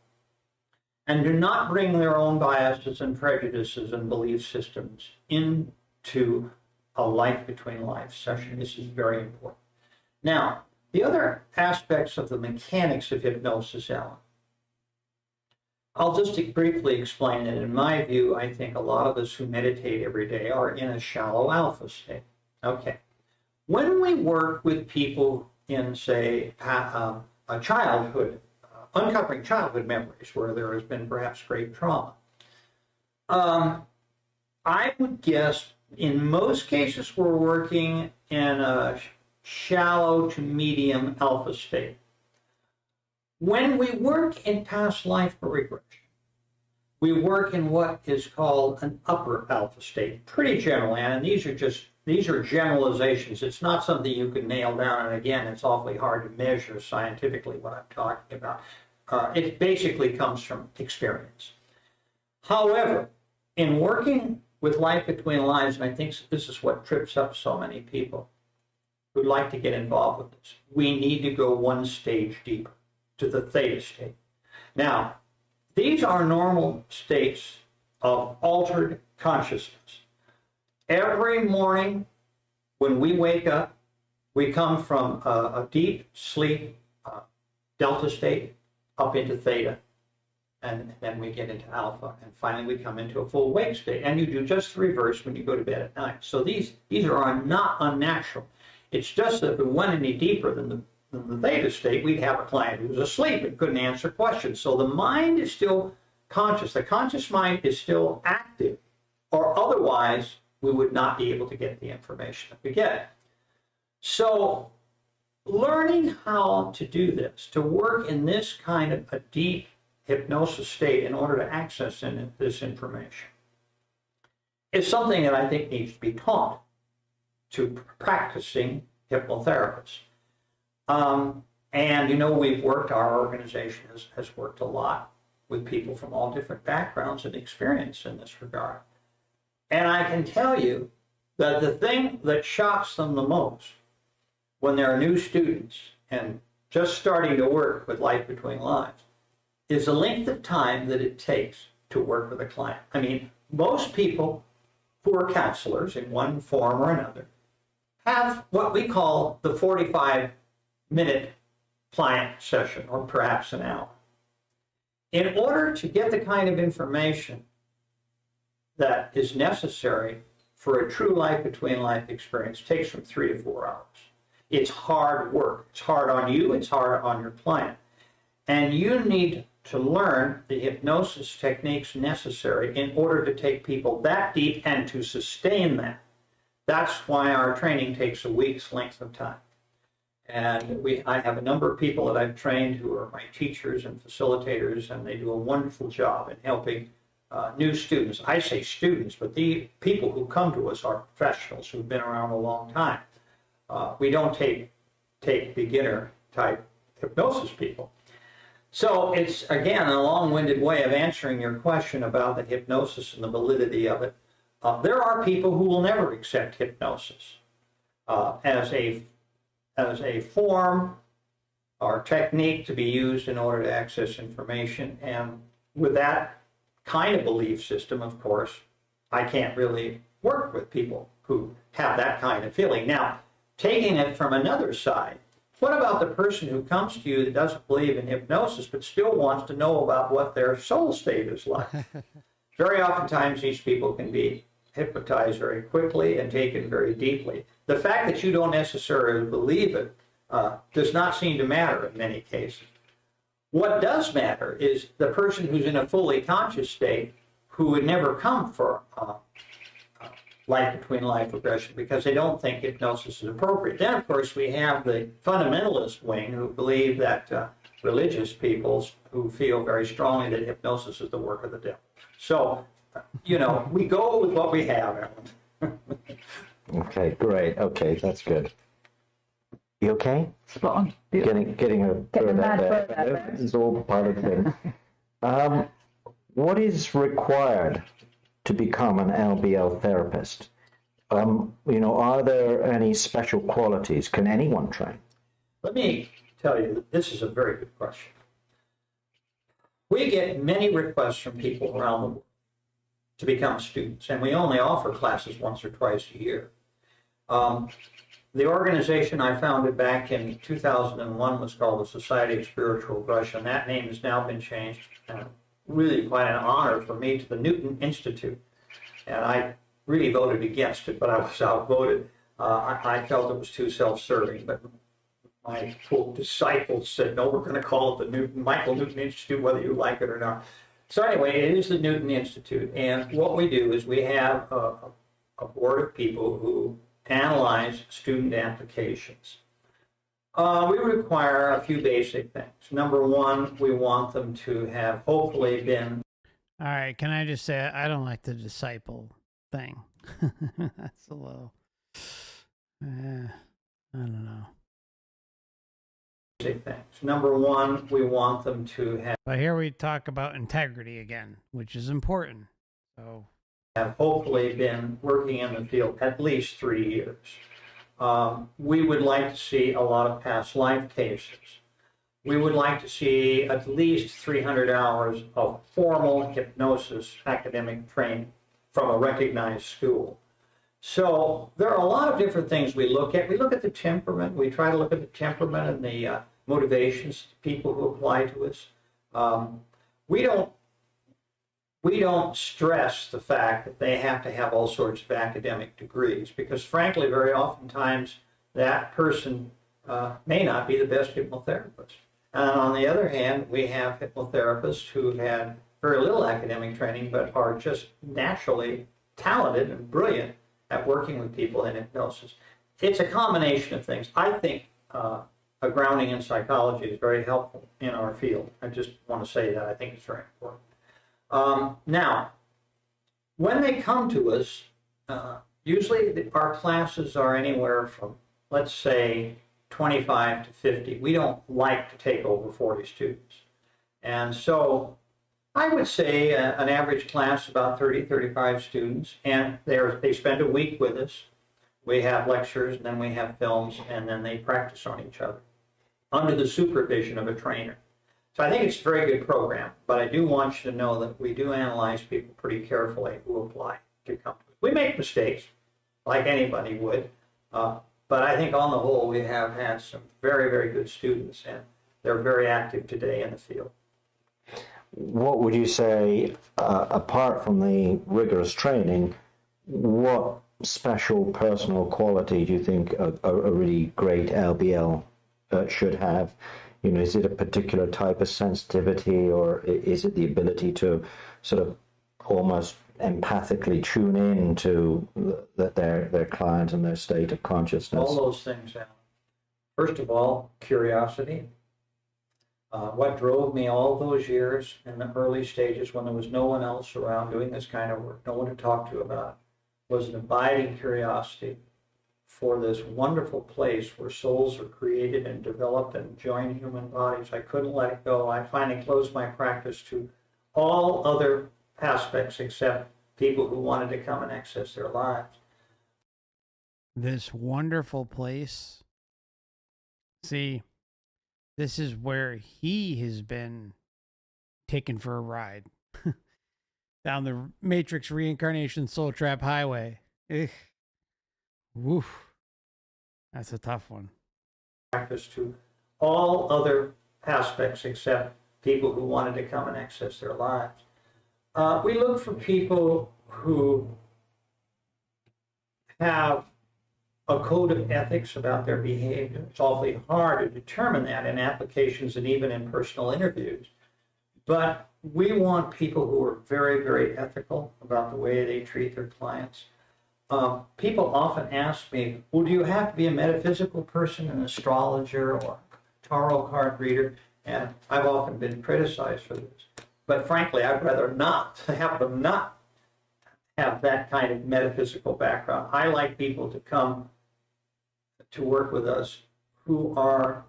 and do not bring their own biases and prejudices and belief systems into a Life Between Lives session. This is very important. Now, the other aspects of the mechanics of hypnosis, Alan, I'll just briefly explain that in my view, I think a lot of us who meditate every day are in a shallow alpha state. Okay. When we work with people in, say, a childhood, uncovering childhood memories where there has been perhaps great trauma, I would guess in most cases we're working in a shallow to medium alpha state. When we work in past life regression, we work in what is called an upper alpha state, pretty generally, and these are generalizations. It's not something you can nail down, and again, it's awfully hard to measure scientifically what I'm talking about. It basically comes from experience. However, in working with Life Between Lives, and I think this is what trips up so many people who'd like to get involved with this, we need to go one stage deeper to the theta state. Now, these are normal states of altered consciousness. Every morning when we wake up, we come from a deep sleep delta state up into theta, and then we get into alpha, and finally we come into a full wake state. And you do just the reverse when you go to bed at night. So these are not unnatural. It's just that if we went any deeper than the theta state, we'd have a client who was asleep and couldn't answer questions. So the mind is still conscious. The conscious mind is still active, or otherwise we would not be able to get the information that we get. So learning how to do this, to work in this kind of a deep hypnosis state in order to access this information, is something that I think needs to be taught to practicing hypnotherapists. And our organization has worked a lot with people from all different backgrounds and experience in this regard. And I can tell you that the thing that shocks them the most when they're new students and just starting to work with Life Between Lives is the length of time that it takes to work with a client. I mean, most people who are counselors in one form or another have what we call the 45-minute client session, or perhaps an hour. In order to get the kind of information that is necessary for a true Life Between Life experience, takes from 3 to 4 hours. It's hard work. It's hard on you. It's hard on your client. And you need to learn the hypnosis techniques necessary in order to take people that deep and to sustain that. That's why our training takes a week's length of time. And I have a number of people that I've trained who are my teachers and facilitators, and they do a wonderful job in helping new students. I say students, but the people who come to us are professionals who've been around a long time. We don't take beginner type hypnosis people. So it's, again, a long-winded way of answering your question about the hypnosis and the validity of it. There are people who will never accept hypnosis as a form or technique to be used in order to access information. And with that kind of belief system, of course, I can't really work with people who have that kind of feeling. Now, taking it from another side, what about the person who comes to you that doesn't believe in hypnosis but still wants to know about what their soul state is like? Very oftentimes these people can be hypnotized very quickly and taken very deeply. The fact that you don't necessarily believe it does not seem to matter in many cases. What does matter is the person who's in a fully conscious state who would never come for Life Between Life regression because they don't think hypnosis is appropriate. Then, of course, we have the fundamentalist wing who believe that religious peoples who feel very strongly that hypnosis is the work of the devil. So, we go with what we have, Alan.
Okay, great. Okay, that's good. You okay?
Spot on.
Getting a
Get the
bird
mad
out
bird
there.
out there.
It's all part of the thing. What is required to become an LBL therapist? Are there any special qualities? Can anyone train?
Let me tell you that this is a very good question. We get many requests from people around the world to become students, and we only offer classes once or twice a year. The organization I founded back in 2001 was called the Society of Spiritual Regression. That name has now been changed, really quite an honor for me, to the Newton Institute. And I really voted against it, but I was outvoted. I felt it was too self-serving, but my quote disciples said, no, we're going to call it the Michael Newton Institute, whether you like it or not. So anyway, it is the Newton Institute, and what we do is we have a board of people who analyze student applications. We require a few basic things. Number one, we want them to have hopefully been...
All right, can I just say I don't like the disciple thing. That's a little... I don't know.
Basic things. Number one, we want them to have...
But here we talk about integrity again, which is important. So...
have hopefully been working in the field at least 3 years. We would like to see a lot of past life cases. We would like to see at least 300 hours of formal hypnosis academic training from a recognized school. So there are a lot of different things we look at. We look at the temperament. We try to look at the temperament and the motivations of people who apply to us. We don't stress the fact that they have to have all sorts of academic degrees because, frankly, very oftentimes that person may not be the best hypnotherapist. And on the other hand, we have hypnotherapists who've had very little academic training but are just naturally talented and brilliant at working with people in hypnosis. It's a combination of things. I think a grounding in psychology is very helpful in our field. I just want to say that. I think it's very important. Now, when they come to us, usually our classes are anywhere from, let's say, 25 to 50. We don't like to take over 40 students. And so I would say an average class about 30, 35 students, and they spend a week with us. We have lectures, and then we have films, and then they practice on each other under the supervision of a trainer. So I think it's a very good program, but I do want you to know that we do analyze people pretty carefully who apply to come. We make mistakes, like anybody would, but I think on the whole we have had some very, very good students, and they're very active today in the field.
What would you say, apart from the rigorous training, what special personal quality do you think a really great LBL should have? You know, is it a particular type of sensitivity, or is it the ability to sort of almost empathically tune in to their client and their state of consciousness?
All those things, Alan. First of all, curiosity. What drove me all those years in the early stages when there was no one else around doing this kind of work, no one to talk to about it, was an abiding curiosity for this wonderful place where souls are created and developed and join human bodies. I couldn't let it go. I finally closed my practice to all other aspects except people who wanted to come and access their lives.
This wonderful place. See, this is where he has been taken for a ride down the Matrix Reincarnation Soul Trap Highway. Ugh. Woof. That's a tough one.
Practice to all other aspects except people who wanted to come and access their lives. We look for people who have a code of ethics about their behavior. It's awfully hard to determine that in applications and even in personal interviews. But we want people who are very, very ethical about the way they treat their clients. People often ask me, well, do you have to be a metaphysical person, an astrologer, or tarot card reader? And I've often been criticized for this. But frankly, I'd rather not have them not have that kind of metaphysical background. I like people to come to work with us who are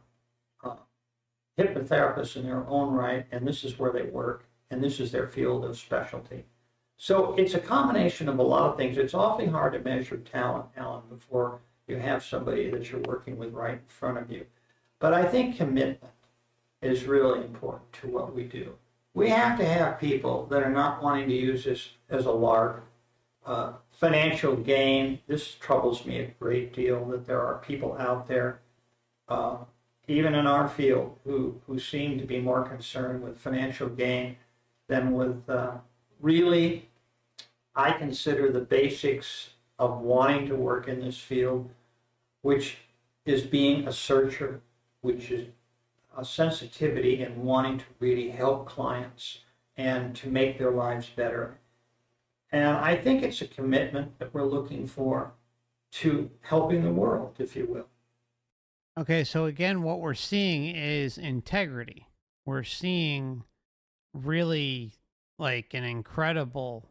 hypnotherapists in their own right, and this is where they work, and this is their field of specialty. So it's a combination of a lot of things. It's awfully hard to measure talent, Alan, before you have somebody that you're working with right in front of you. But I think commitment is really important to what we do. We have to have people that are not wanting to use this as a lark. Financial gain, this troubles me a great deal, that there are people out there, even in our field, who seem to be more concerned with financial gain than with really, I consider the basics of wanting to work in this field, which is being a searcher, which is a sensitivity and wanting to really help clients and to make their lives better. And I think it's a commitment that we're looking for to helping the world, if you will.
Okay, so again, what we're seeing is integrity. We're seeing really like an incredible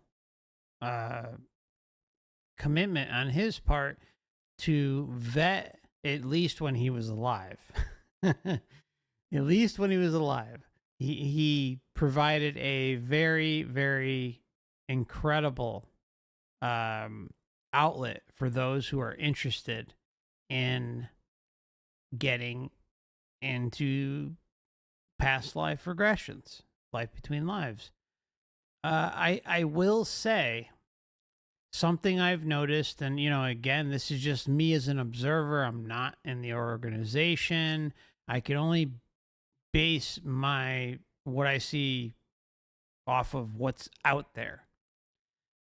commitment on his part to vet, at least when he was alive. At least when he was alive. He provided a very, very incredible outlet for those who are interested in getting into past life regressions, life between lives. I will say something I've noticed, and again, this is just me as an observer. I'm not in the organization. I can only base what I see off of what's out there.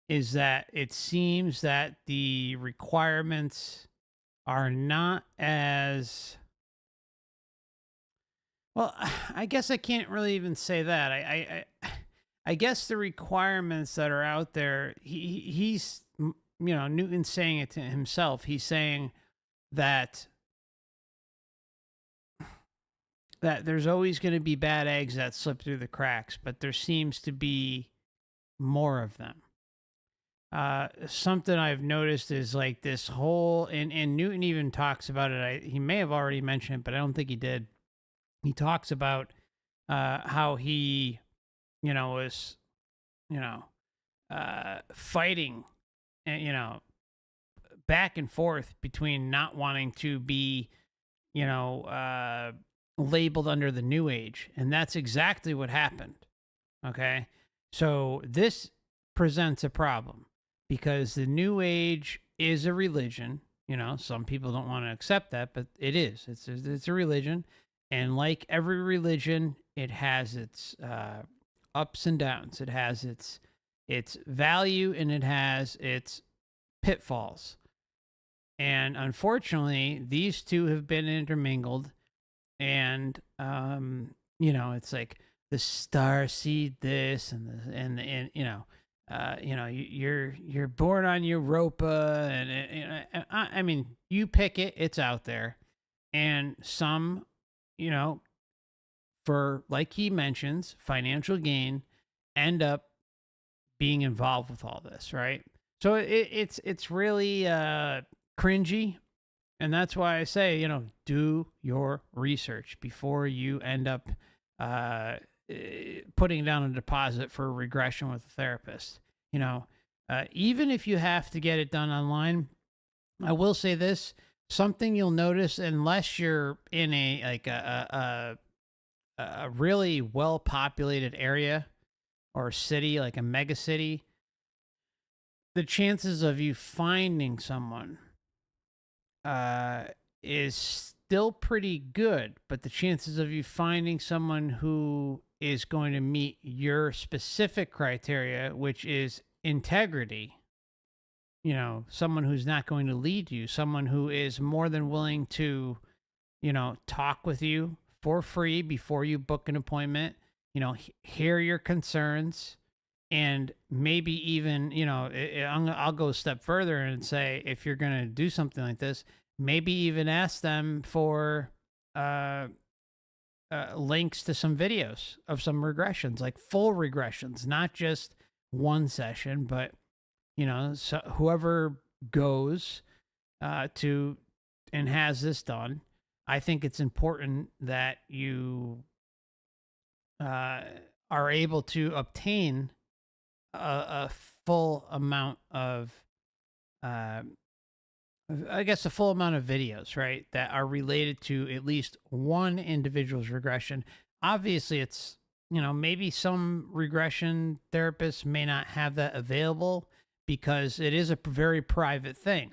Is that it seems that the requirements are not as well. I guess I can't really even say that. I guess the requirements that are out there, he's Newton's saying it to himself. He's saying that there's always going to be bad eggs that slip through the cracks, but there seems to be more of them. something I've noticed is like this whole, and Newton even talks about it. He may have already mentioned it, but I don't think he did. He talks about how he, was, fighting, back and forth between not wanting to be, labeled under the new age. And that's exactly what happened. Okay. So this presents a problem because the new age is a religion. Some people don't want to accept that, but it is. It's a religion. And like every religion, it has its ups and downs. It has its value and it has its pitfalls. And unfortunately, these two have been intermingled. And it's like the star seed this and you're born on Europa and I mean, you pick it, it's out there. And some, for, like he mentions, financial gain, end up being involved with all this, right? So it's really cringy, and that's why I say, do your research before you end up putting down a deposit for a regression with a therapist. Even if you have to get it done online, I will say this: something you'll notice, unless you're in a really well populated area or city, like a mega city, the chances of you finding someone is still pretty good, but the chances of you finding someone who is going to meet your specific criteria, which is integrity, someone who's not going to lead you, someone who is more than willing to, talk with you for free before you book an appointment, hear your concerns, and maybe even, I'll go a step further and say, if you're going to do something like this, maybe even ask them for links to some videos of some regressions, like full regressions, not just one session, but, so whoever goes to and has this done, I think it's important that you are able to obtain a full amount of, a full amount of videos, right, that are related to at least one individual's regression. Obviously, it's, maybe some regression therapists may not have that available because it is a very private thing.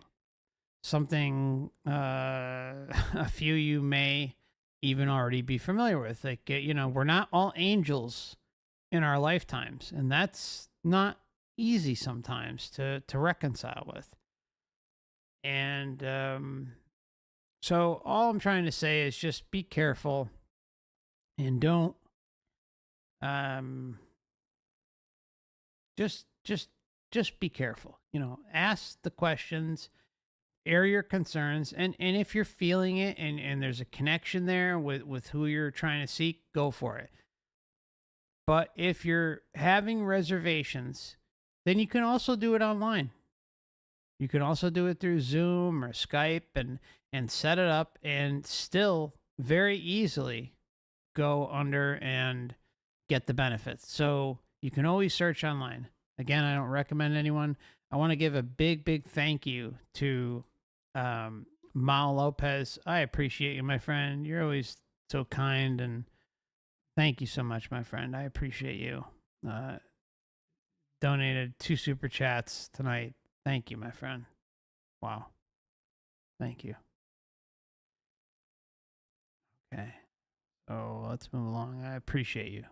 Something a few you may even already be familiar with. Like, we're not all angels in our lifetimes, and that's not easy sometimes to reconcile with. And so all I'm trying to say is just be careful and don't just be careful. Ask the questions, air your concerns, and if you're feeling it and there's a connection there with who you're trying to seek, go for it. But if you're having reservations, then you can also do it online. You can also do it through Zoom or Skype and set it up and still very easily go under and get the benefits. So you can always search online. Again, I don't recommend anyone. I want to give a big thank you to Mal Lopez. I appreciate you, my friend. You're always so kind, and thank you so much, my friend. I appreciate you. Donated 2 super chats tonight. Thank you, my friend. Wow. Thank you. Okay. So let's move along. I appreciate you.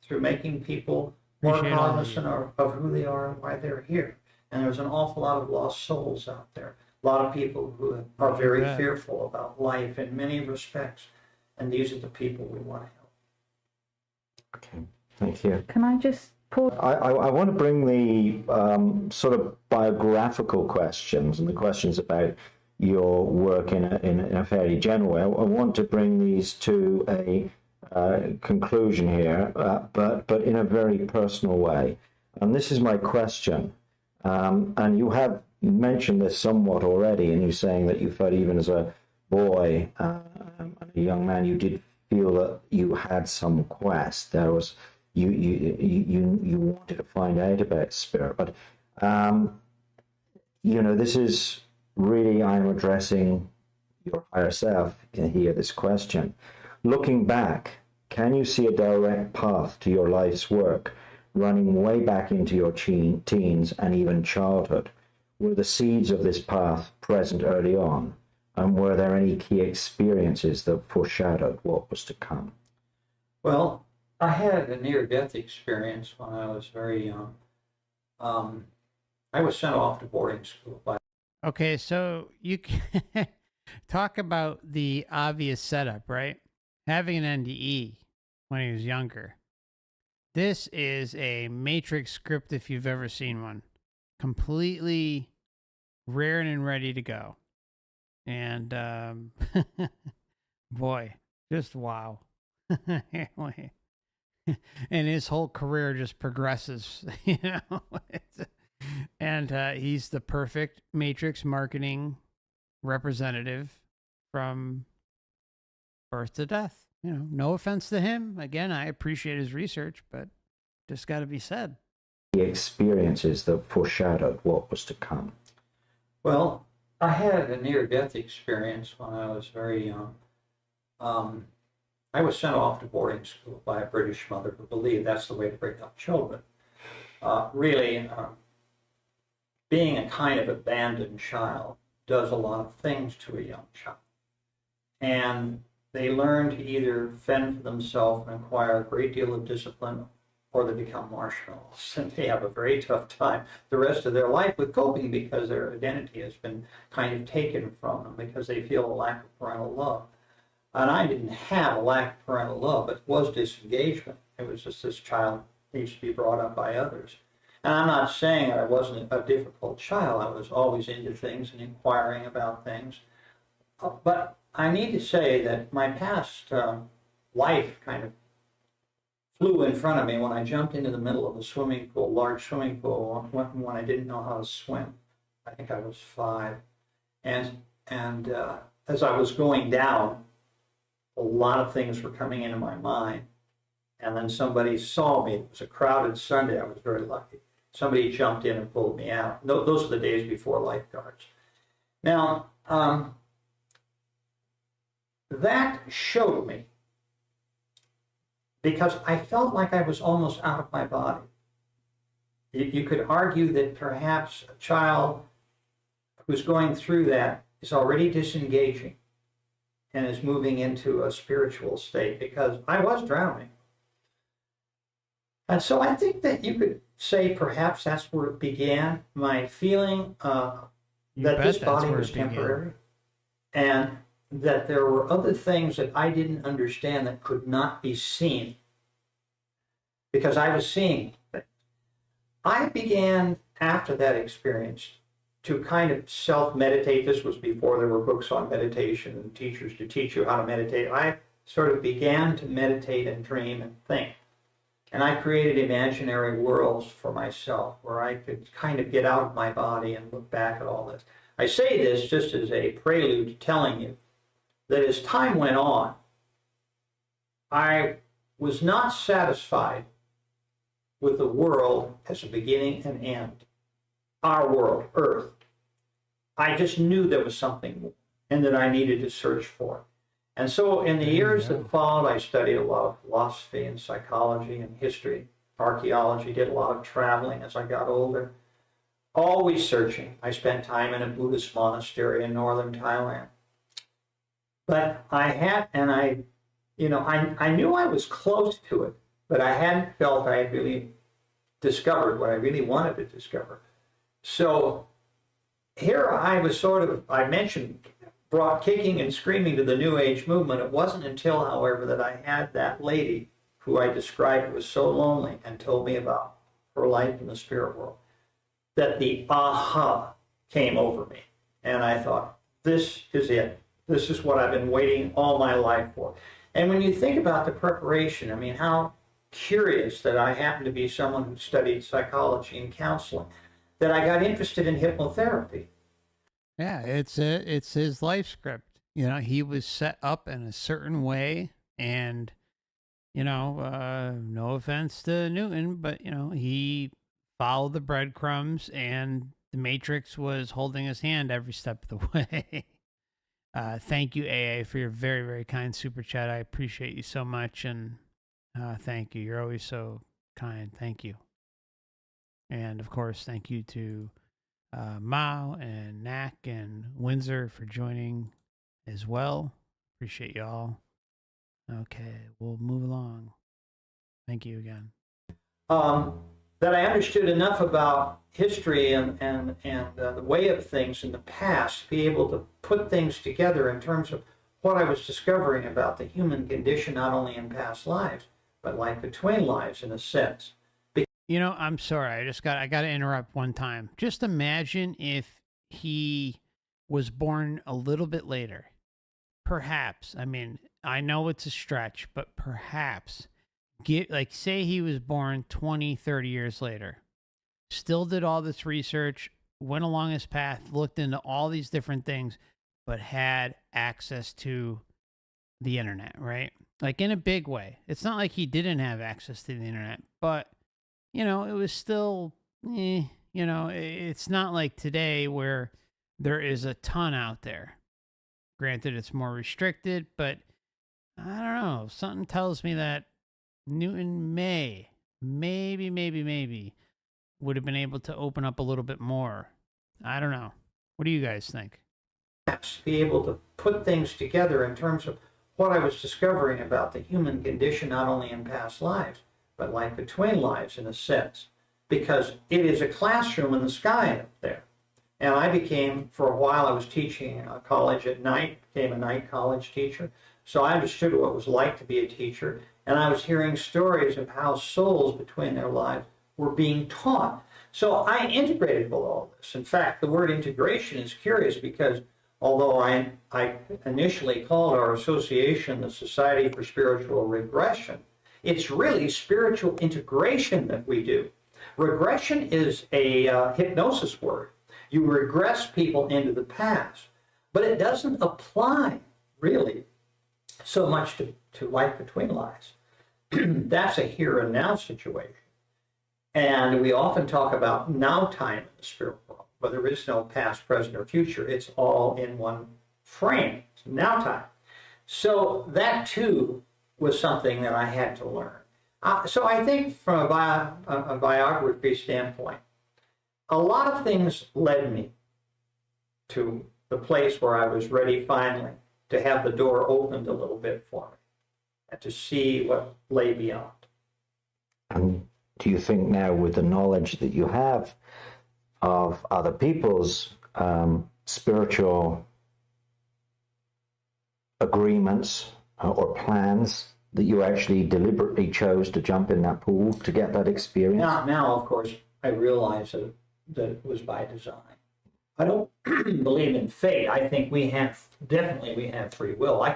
Through making people more
Appreciate all of
cognizant of who they are and why they're here. And there's an awful lot of lost souls out there. A lot of people who are very fearful about life in many respects. And these are the people we want to help.
Okay, thank you.
Can I just pause?
I want to bring the sort of biographical questions and the questions about your work in a fairly general way. I want to bring these to a conclusion here, but in a very personal way. And this is my question. And you have mentioned this somewhat already, and you're saying that you felt even as a boy, a young man, you did feel that you had some quest. There was you wanted to find out about spirit, but this is really, I'm addressing your higher self here. This question, looking back, can you see a direct path to your life's work, running way back into your teens and even childhood? Were the seeds of this path present early on? And were there any key experiences that foreshadowed what was to come?
Well, I had a near-death experience when I was very young. I was sent off to boarding school by...
Okay, so you can talk about the obvious setup, right? Having an NDE when he was younger. This is a Matrix script if you've ever seen one. Completely raring and ready to go. And boy, just wow. And his whole career just progresses, and he's the perfect Matrix marketing representative from birth to death. No offense to him. Again, I appreciate his research, but just got to be said.
The experiences that foreshadowed what was to come.
Well, I had a near-death experience when I was very young. I was sent off to boarding school by a British mother who believed that's the way to bring up children. Being a kind of abandoned child does a lot of things to a young child. And they learn to either fend for themselves and acquire a great deal of discipline, or they become marshmallows. And they have a very tough time the rest of their life with coping, because their identity has been kind of taken from them because they feel a lack of parental love. And I didn't have a lack of parental love, it was disengagement. It was just this child needs to be brought up by others. And I'm not saying I wasn't a difficult child. I was always into things and inquiring about things. But I need to say that my past life kind of flew in front of me when I jumped into the middle of a swimming pool, large swimming pool, when I didn't know how to swim. I think I was 5. And as I was going down, a lot of things were coming into my mind. And then somebody saw me. It was a crowded Sunday. I was very lucky. Somebody jumped in and pulled me out. Those are the days before lifeguards. Now, that showed me, because I felt like I was almost out of my body. You could argue that perhaps a child who's going through that is already disengaging and is moving into a spiritual state, because I was drowning. And so I think that you could say perhaps that's where it began, my feeling that this body was temporary, and that there were other things that I didn't understand that could not be seen, because I was seeing things. I began, after that experience, to kind of self-meditate. This was before there were books on meditation and teachers to teach you how to meditate. I sort of began to meditate and dream and think. And I created imaginary worlds for myself where I could kind of get out of my body and look back at all this. I say this just as a prelude to telling you that as time went on, I was not satisfied with the world as a beginning and end. Our world, Earth. I just knew there was something more and that I needed to search for. And so in the years that followed, I studied a lot of philosophy and psychology and history, archaeology, did a lot of traveling as I got older, always searching. I spent time in a Buddhist monastery in northern Thailand. But I knew I was close to it, but I hadn't felt I had really discovered what I really wanted to discover. So here I was I mentioned, brought kicking and screaming to the New Age movement. It wasn't until, however, that I had that lady who I described was so lonely and told me about her life in the spirit world, that the aha came over me. And I thought, this is it. This is what I've been waiting all my life for. And when you think about the preparation, I mean, how curious that I happen to be someone who studied psychology and counseling. that I got interested in hypnotherapy.
Yeah, it's his life script. You know, he was set up in a certain way, and no offense to Newton, but he followed the breadcrumbs, and the Matrix was holding his hand every step of the way. Thank you, AA, for your very, very kind super chat. I appreciate you so much, and thank you. You're always so kind. Thank you. And of course, thank you to Mao and Knack and Windsor for joining as well. Appreciate y'all. Okay, we'll move along. Thank you again.
That I understood enough about history and the way of things in the past to be able to put things together in terms of what I was discovering about the human condition, not only in past lives, but like between lives in a sense.
I'm sorry. I got to interrupt one time. Just imagine if he was born a little bit later. Perhaps. I mean, I know it's a stretch, but perhaps say he was born 20, 30 years later, still did all this research, went along his path, looked into all these different things, but had access to the internet, right? Like in a big way. It's not like he didn't have access to the internet, but it was still, it's not like today where there is a ton out there. Granted, it's more restricted, but I don't know. Something tells me that Newton maybe would have been able to open up a little bit more. I don't know. What do you guys think?
Be able to put things together in terms of what I was discovering about the human condition, not only in past lives, but like between lives in a sense, because it is a classroom in the sky up there. And I became, for a while, I was teaching college at night, became a night college teacher. So I understood what it was like to be a teacher. And I was hearing stories of how souls between their lives were being taught. So I integrated with all this. In fact, the word integration is curious because although I initially called our association the Society for Spiritual Regression, it's really spiritual integration that we do. Regression is a hypnosis word. You regress people into the past, but it doesn't apply really so much to life between lives. That's a here and now situation. And we often talk about now time in the spirit world, but there is no past, present, or future. It's all in one frame, it's now time. So that too was something that I had to learn. So I think from a biography standpoint, a lot of things led me to the place where I was ready finally to have the door opened a little bit for me and to see what lay beyond.
And do you think now, with the knowledge that you have of other people's spiritual agreements or plans, that you actually deliberately chose to jump in that pool to get that experience?
Now, of course, I realize that it was by design. I don't believe in fate. I think we have free will. I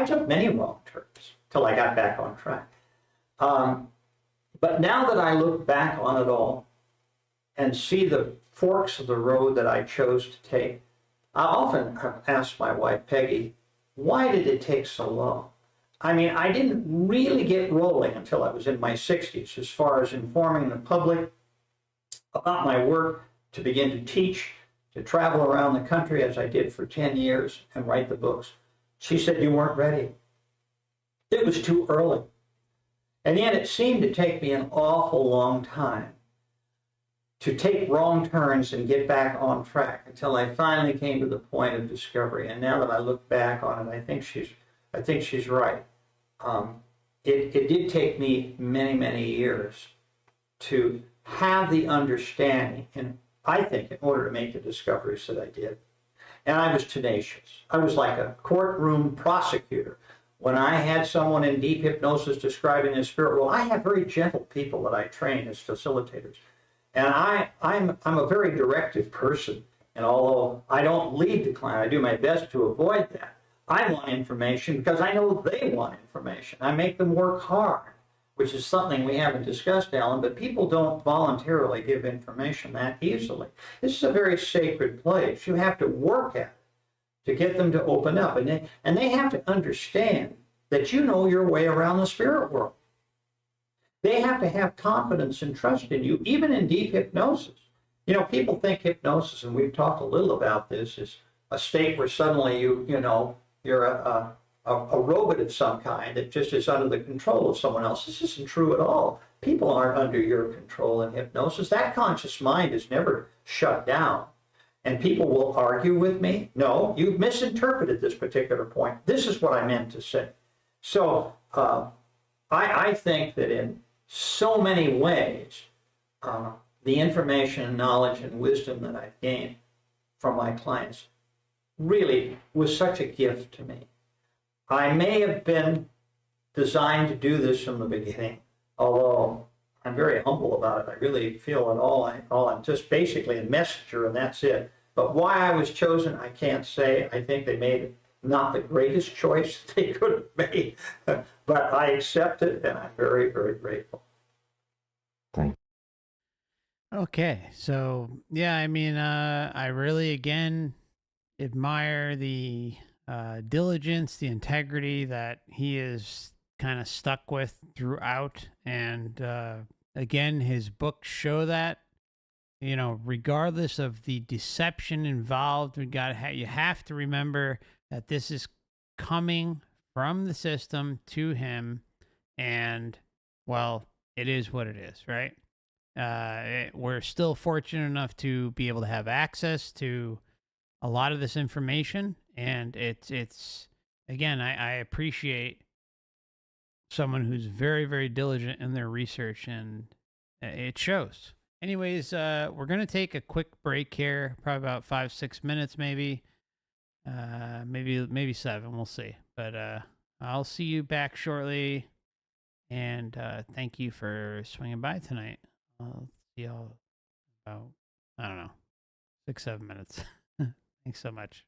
took many wrong turns till I got back on track. But now that I look back on it all and see the forks of the road that I chose to take, I often ask my wife, Peggy, why did it take so long? I mean, I didn't really get rolling until I was in my 60s as far as informing the public about my work, to begin to teach, to travel around the country as I did for 10 years and write the books. She said, you weren't ready. It was too early. And yet it seemed to take me an awful long time to take wrong turns and get back on track until I finally came to the point of discovery. And now that I look back on it, I think she's right. It did take me many, many years to have the understanding, and I think in order to make the discoveries that I did. And I was tenacious. I was like a courtroom prosecutor. When I had someone in deep hypnosis describing the spirit world, I have very gentle people that I train as facilitators. And I'm a very directive person. And although I don't lead the client, I do my best to avoid that. I want information because I know they want information. I make them work hard which is something we haven't discussed, Alan, but people don't voluntarily give information that easily. This is a very sacred place. You have to work at it to get them to open up. And they have to understand that you know your way around the spirit world. They have to have confidence and trust in you, even in deep hypnosis. You know, people think hypnosis, and we've talked a little about this, is a state where suddenly you're a robot of some kind that just is under the control of someone else. This isn't true at all. People aren't under your control in hypnosis. That conscious mind is never shut down. And people will argue with me. No, you've misinterpreted this particular point. This is what I meant to say. So I think that in so many ways, the information, knowledge, and wisdom that I've gained from my clients really was such a gift to me. I may have been designed to do this from the beginning, although I'm very humble about it. I really feel that I'm just basically a messenger, and that's it. But why I was chosen, I can't say. I think they made not the greatest choice they could have made, but I accept it, and I'm very, very grateful.
Thank you.
Okay, so yeah, I mean, I really again admire the diligence, the integrity that he is kind of stuck with throughout, and again, his books show that. You know, regardless of the deception involved, you have to remember that this is coming from the system to him, and well, it is what it is, right? We're still fortunate enough to be able to have access to a lot of this information, and it's again, I appreciate someone who's very, very diligent in their research, and it shows. Anyways, we're going to take a quick break here, probably about 5-6 minutes, maybe 7, we'll see. But I'll see you back shortly, and thank you for swinging by tonight. I'll see y'all about, I don't know, 6-7 minutes. Thanks so much.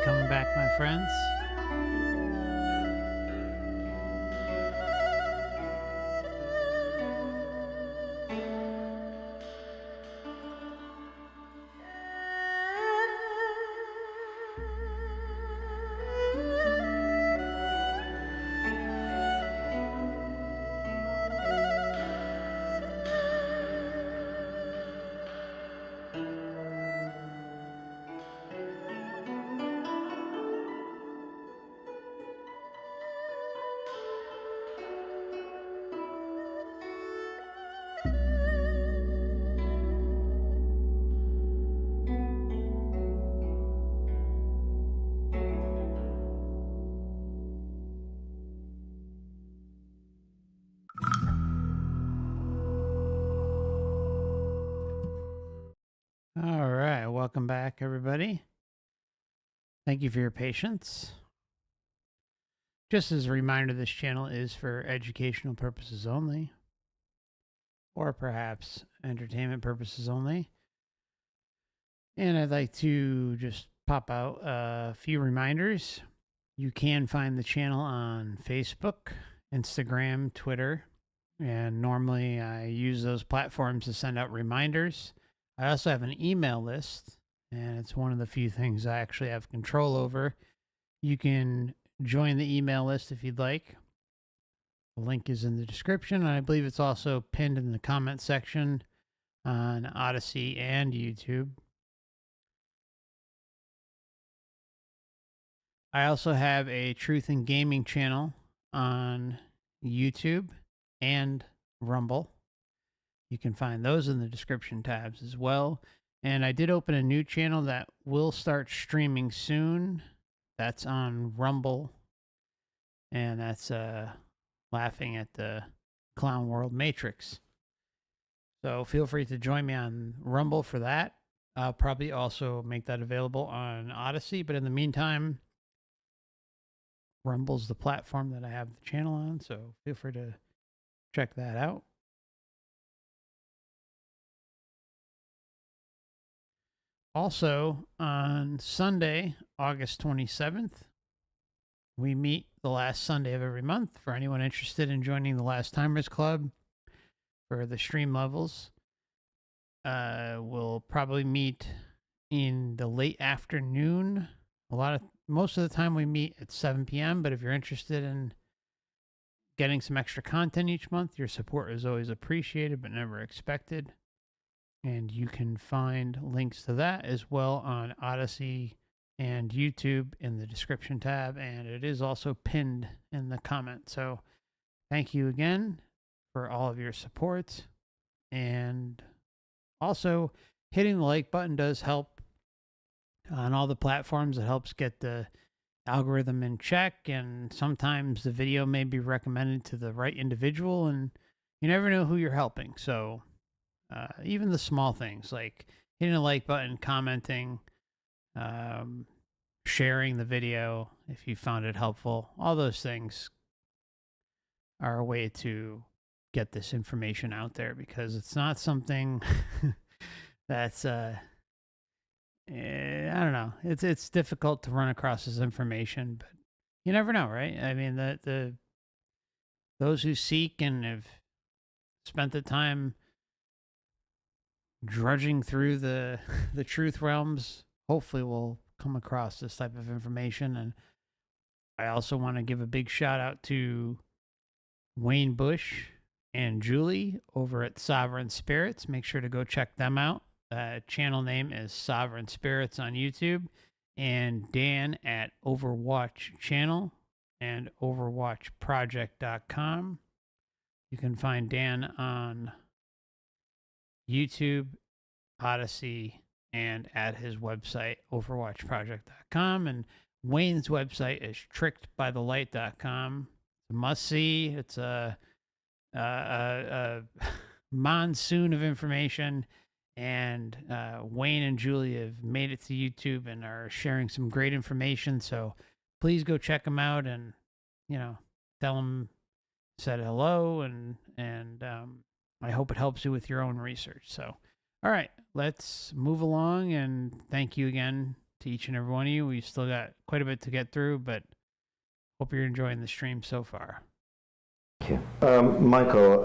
coming back, my friends. All right, welcome back, everybody. Thank you for your patience. Just as a reminder, this channel is for educational purposes only, or perhaps entertainment purposes only. And I'd like to just pop out a few reminders. You can find the channel on Facebook, Instagram, Twitter, and normally I use those platforms to send out reminders. I also have an email list, and it's one of the few things I actually have control over. You can join the email list if you'd like. The link is in the description, and I believe it's also pinned in the comment section on Odysee and YouTube. I also have a Truth in Gaming channel on YouTube and Rumble. You can find those in the description tabs as well. And I did open a new channel that will start streaming soon. That's on Rumble. And that's laughing at the Clown World Matrix. So feel free to join me on Rumble for that. I'll probably also make that available on Odysee. But in the meantime, Rumble's the platform that I have the channel on. So feel free to check that out. Also, on Sunday, August 27th, we meet the last Sunday of every month. For anyone interested in joining the Last Timers Club for the stream levels, we'll probably meet in the late afternoon. Most of the time we meet at 7 p.m., but if you're interested in getting some extra content each month, your support is always appreciated but never expected. And you can find links to that as well on Odysee and YouTube in the description tab. And it is also pinned in the comment. So thank you again for all of your support. And also, hitting the like button does help on all the platforms. It helps get the algorithm in check. And sometimes the video may be recommended to the right individual. And you never know who you're helping. So even the small things like hitting a like button, commenting, sharing the video if you found it helpful, all those things are a way to get this information out there, because it's not something that's I don't know. It's difficult to run across this information, but you never know, right? I mean, the those who seek and have spent the time drudging through the truth realms hopefully will come across this type of information. And I also want to give a big shout out to Wayne Bush and Julie over at Sovereign Spirits. Make sure to go check them out. Channel name is Sovereign Spirits on YouTube, and Dan at Overwatch Channel and overwatchproject.com. You can find Dan on YouTube, Odysee, and at his website, overwatchproject.com. And Wayne's website is trickedbythelight.com. It's a must-see. It's a monsoon of information. And Wayne and Julie have made it to YouTube and are sharing some great information. So please go check them out and, tell them said hello. And I hope it helps you with your own research. So, all right, let's move along. And thank you again to each and every one of you. We've still got quite a bit to get through, but hope you're enjoying the stream so far.
Thank you. Michael,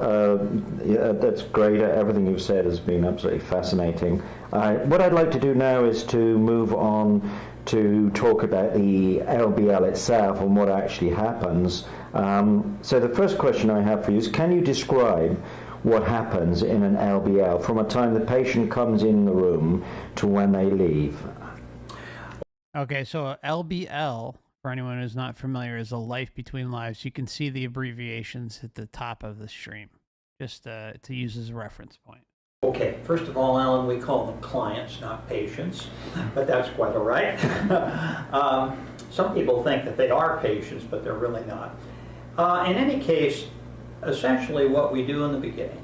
yeah, that's great. Everything you've said has been absolutely fascinating. What I'd like to do now is to move on to talk about the LBL itself and what actually happens. So the first question I have for you is, can you describe what happens in an LBL from a time the patient comes in the room to when they leave?
Okay, so LBL, for anyone who's not familiar, is a life between lives. You can see the abbreviations at the top of the stream, just to use as a reference point.
Okay, first of all, Alan, we call them clients, not patients, but that's quite all right. Some people think that they are patients, but they're really not. In any case, essentially what we do in the beginning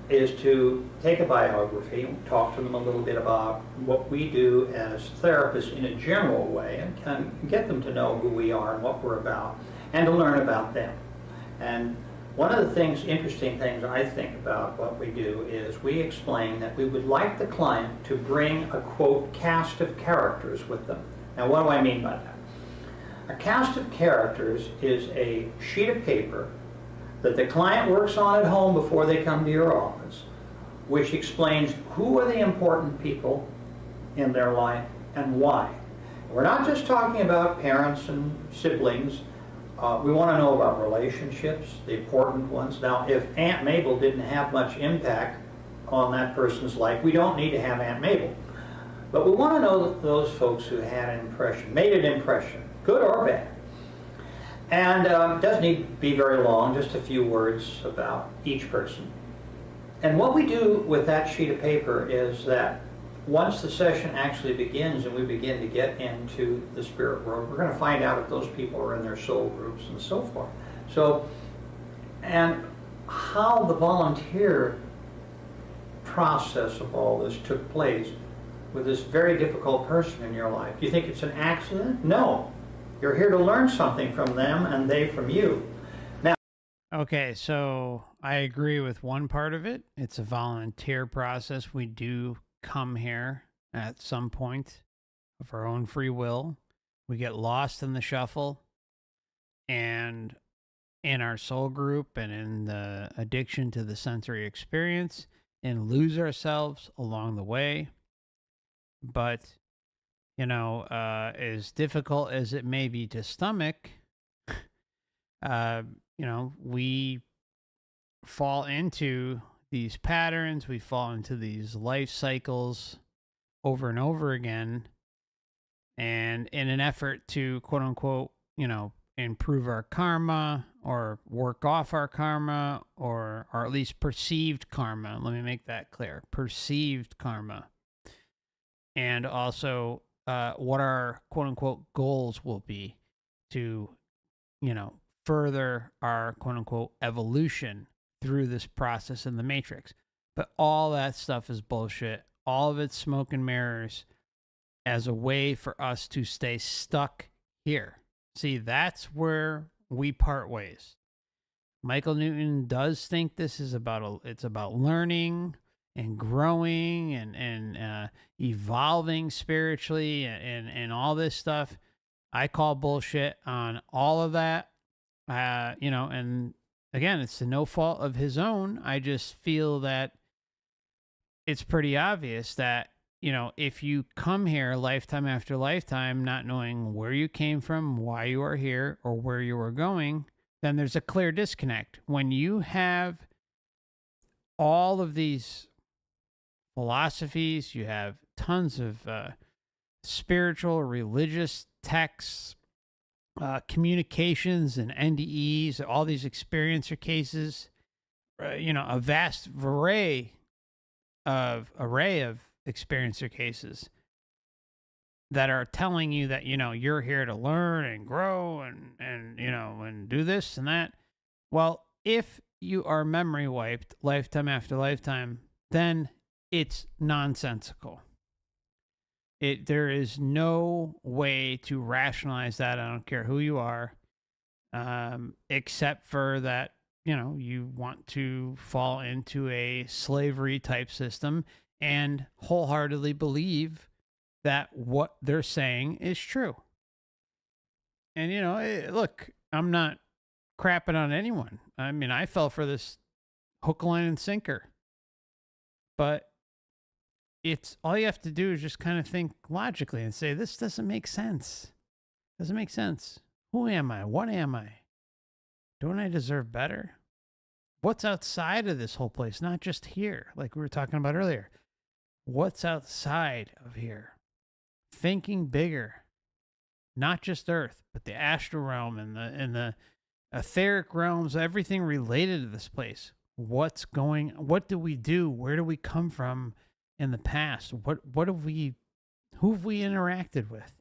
is to take a biography, talk to them a little bit about what we do as therapists in a general way, and kind of get them to know who we are and what we're about, and to learn about them. And one of the things, interesting things I think about what we do is we explain that we would like the client to bring a, quote, cast of characters with them. Now, what do I mean by that? A cast of characters is a sheet of paper that the client works on at home before they come to your office, which explains who are the important people in their life and why. We're not just talking about parents and siblings. We want to know about relationships, the important ones. Now, if Aunt Mabel didn't have much impact on that person's life, we don't need to have Aunt Mabel. But we want to know those folks who had an impression, made an impression, good or bad. And it doesn't need to be very long, just a few words about each person. And what we do with that sheet of paper is that once the session actually begins and we begin to get into the spirit world, we're going to find out if those people are in their soul groups and so forth. So, and how the volunteer process of all this took place with this very difficult person in your life. Do you think it's an accident? No. You're here to learn something from them and they from you. Now,
Okay, so I agree with one part of it. It's a volunteer process. We do come here at some point of our own free will. We get lost in the shuffle and in our soul group and in the addiction to the sensory experience and lose ourselves along the way. But, as difficult as it may be to stomach, we fall into these patterns, we fall into these life cycles over and over again. And in an effort to, quote unquote, improve our karma or work off our karma or at least perceived karma. Let me make that clear. Perceived karma. And also what our, quote unquote, goals will be to, further our, quote unquote, evolution through this process in the matrix. But all that stuff is bullshit. All of it's smoke and mirrors as a way for us to stay stuck here. See, that's where we part ways. Michael Newton does think this is it's about learning and growing and evolving spiritually and all this stuff. I call bullshit on all of that. And again, it's to no fault of his own. I just feel that it's pretty obvious that, if you come here lifetime after lifetime, not knowing where you came from, why you are here, or where you are going, then there's a clear disconnect. When you have all of these philosophies, you have tons of spiritual, religious texts, communications and NDEs, all these experiencer cases, a vast array of experiencer cases that are telling you that, you're here to learn and grow and do this and that. Well, if you are memory wiped lifetime after lifetime, then it's nonsensical. There is no way to rationalize that. I don't care who you are, except for that, you want to fall into a slavery type system and wholeheartedly believe that what they're saying is true. And, look, I'm not crapping on anyone. I mean, I fell for this hook, line, and sinker. But it's all you have to do is just kind of think logically and say, this doesn't make sense. Doesn't make sense. Who am I? What am I? Don't I deserve better? What's outside of this whole place? Not just here, like we were talking about earlier. What's outside of here? Thinking bigger. Not just Earth, but the astral realm and the etheric realms, everything related to this place. What do we do? Where do we come from in the past? Who have we interacted with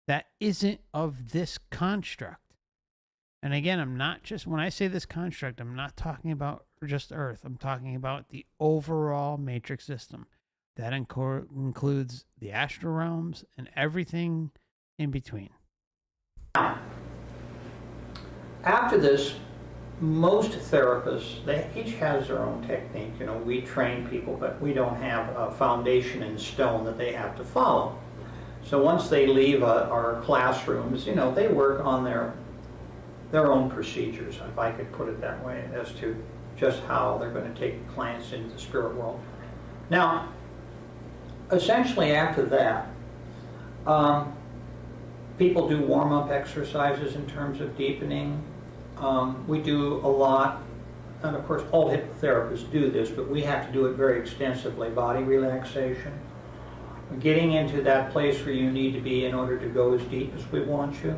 that isn't of this construct? And again, when I say this construct, I'm not talking about just Earth. I'm talking about the overall matrix system. That includes the astral realms and everything in between.
Now, after this, most therapists, they each has their own technique. We train people, but we don't have a foundation in stone that they have to follow. So once they leave our classrooms, they work on their own procedures, if I could put it that way, as to just how they're going to take clients into the spirit world. Now, essentially after that, people do warm-up exercises in terms of deepening. We do a lot, and of course all hypnotherapists do this, but we have to do it very extensively. Body relaxation, getting into that place where you need to be in order to go as deep as we want you.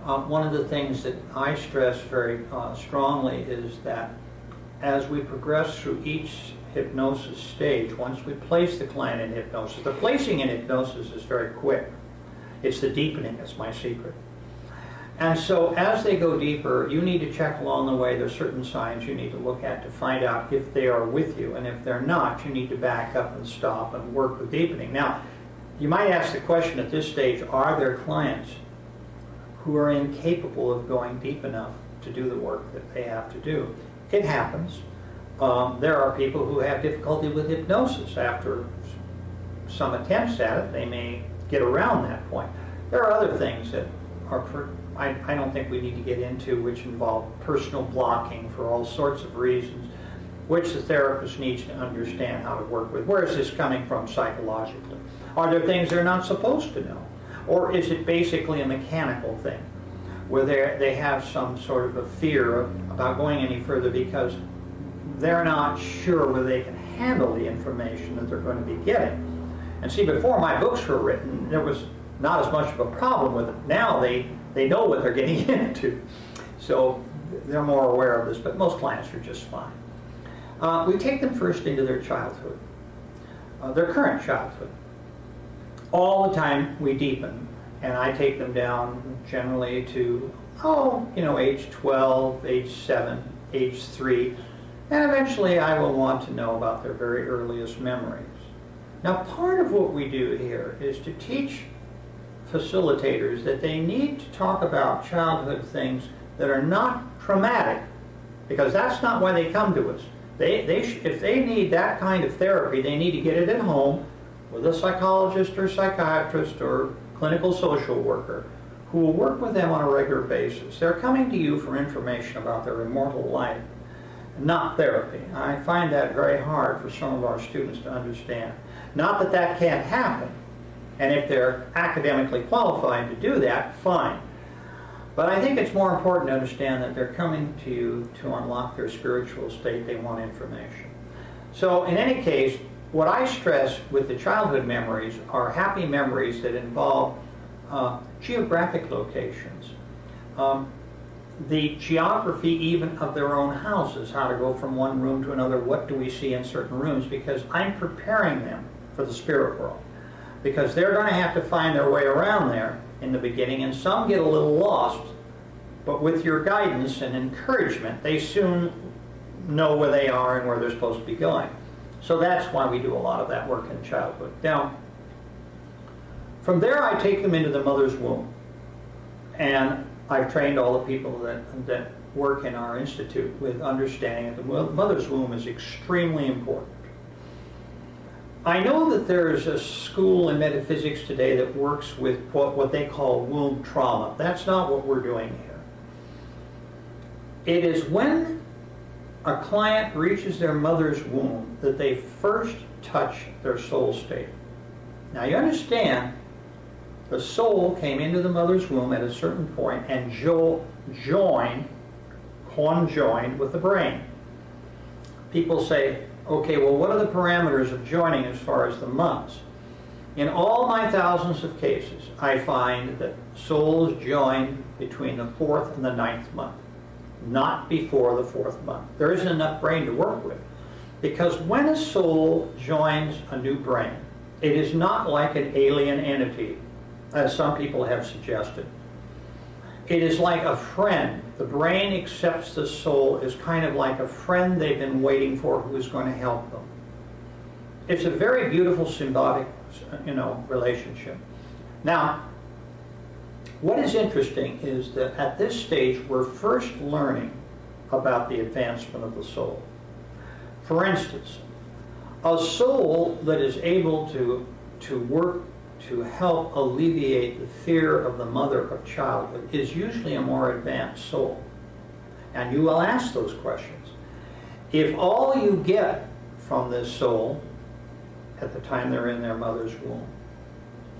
One of the things that I stress very strongly is that as we progress through each hypnosis stage, once we place the client in hypnosis, the placing in hypnosis is very quick. It's the deepening that's my secret. And so as they go deeper, you need to check along the way. There's certain signs you need to look at to find out if they are with you. And if they're not, you need to back up and stop and work with deepening. Now, you might ask the question at this stage, are there clients who are incapable of going deep enough to do the work that they have to do? It happens. There are people who have difficulty with hypnosis. After some attempts at it, they may get around that point. There are other things that I don't think we need to get into, which involve personal blocking for all sorts of reasons, which the therapist needs to understand how to work with. Where is this coming from psychologically? Are there things they're not supposed to know? Or is it basically a mechanical thing, where they have some sort of a fear about going any further because they're not sure whether they can handle the information that they're going to be getting? And see, before my books were written, there was not as much of a problem with it. Now they know what they're getting into. So they're more aware of this, but most clients are just fine. We take them first into their childhood, their current childhood. All the time we deepen, and I take them down generally to, age 12, age 7, age 3, and eventually I will want to know about their very earliest memories. Now, part of what we do here is to teach facilitators that they need to talk about childhood things that are not traumatic, because that's not why they come to us. If they need that kind of therapy, they need to get it at home with a psychologist or psychiatrist or clinical social worker who will work with them on a regular basis. They're coming to you for information about their immortal life, not therapy. I find that very hard for some of our students to understand. Not that that can't happen, and if they're academically qualified to do that, fine. But I think it's more important to understand that they're coming to you to unlock their spiritual state. They want information. So in any case, what I stress with the childhood memories are happy memories that involve geographic locations. The geography even of their own houses, how to go from one room to another, what do we see in certain rooms, because I'm preparing them for the spirit world. Because they're going to have to find their way around there in the beginning, and some get a little lost, but with your guidance and encouragement, they soon know where they are and where they're supposed to be going. So that's why we do a lot of that work in childhood. Now, from there I take them into the mother's womb, and I've trained all the people that work in our institute with understanding that the mother's womb is extremely important. I know that there's a school in metaphysics today that works with what they call womb trauma. That's not what we're doing here. It is when a client reaches their mother's womb that they first touch their soul state. Now you understand, the soul came into the mother's womb at a certain point and conjoined with the brain. People say, okay, well, what are the parameters of joining as far as the months? In all my thousands of cases, I find that souls join between the 4th and the 9th month, not before the 4th month. There isn't enough brain to work with. Because when a soul joins a new brain, it is not like an alien entity, as some people have suggested. It is like a friend. The brain accepts the soul as kind of like a friend they've been waiting for who is going to help them. It's a very beautiful symbiotic, relationship. Now, what is interesting is that at this stage, we're first learning about the advancement of the soul. For instance, a soul that is able to work to help alleviate the fear of the mother of childhood is usually a more advanced soul. And you will ask those questions. If all you get from this soul at the time they're in their mother's womb,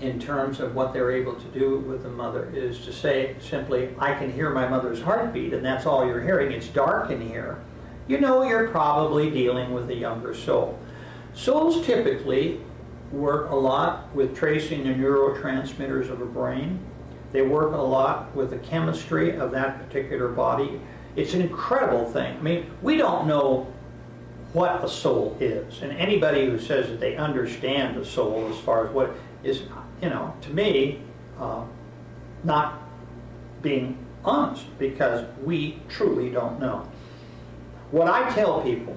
in terms of what they're able to do with the mother, is to say simply, I can hear my mother's heartbeat, and that's all you're hearing, it's dark in here, you know you're probably dealing with a younger soul. Souls typically work a lot with tracing the neurotransmitters of a brain. They work a lot with the chemistry of that particular body. It's an incredible thing. I mean, we don't know what a soul is, and anybody who says that they understand the soul as far as what is, to me, not being honest, because we truly don't know. What I tell people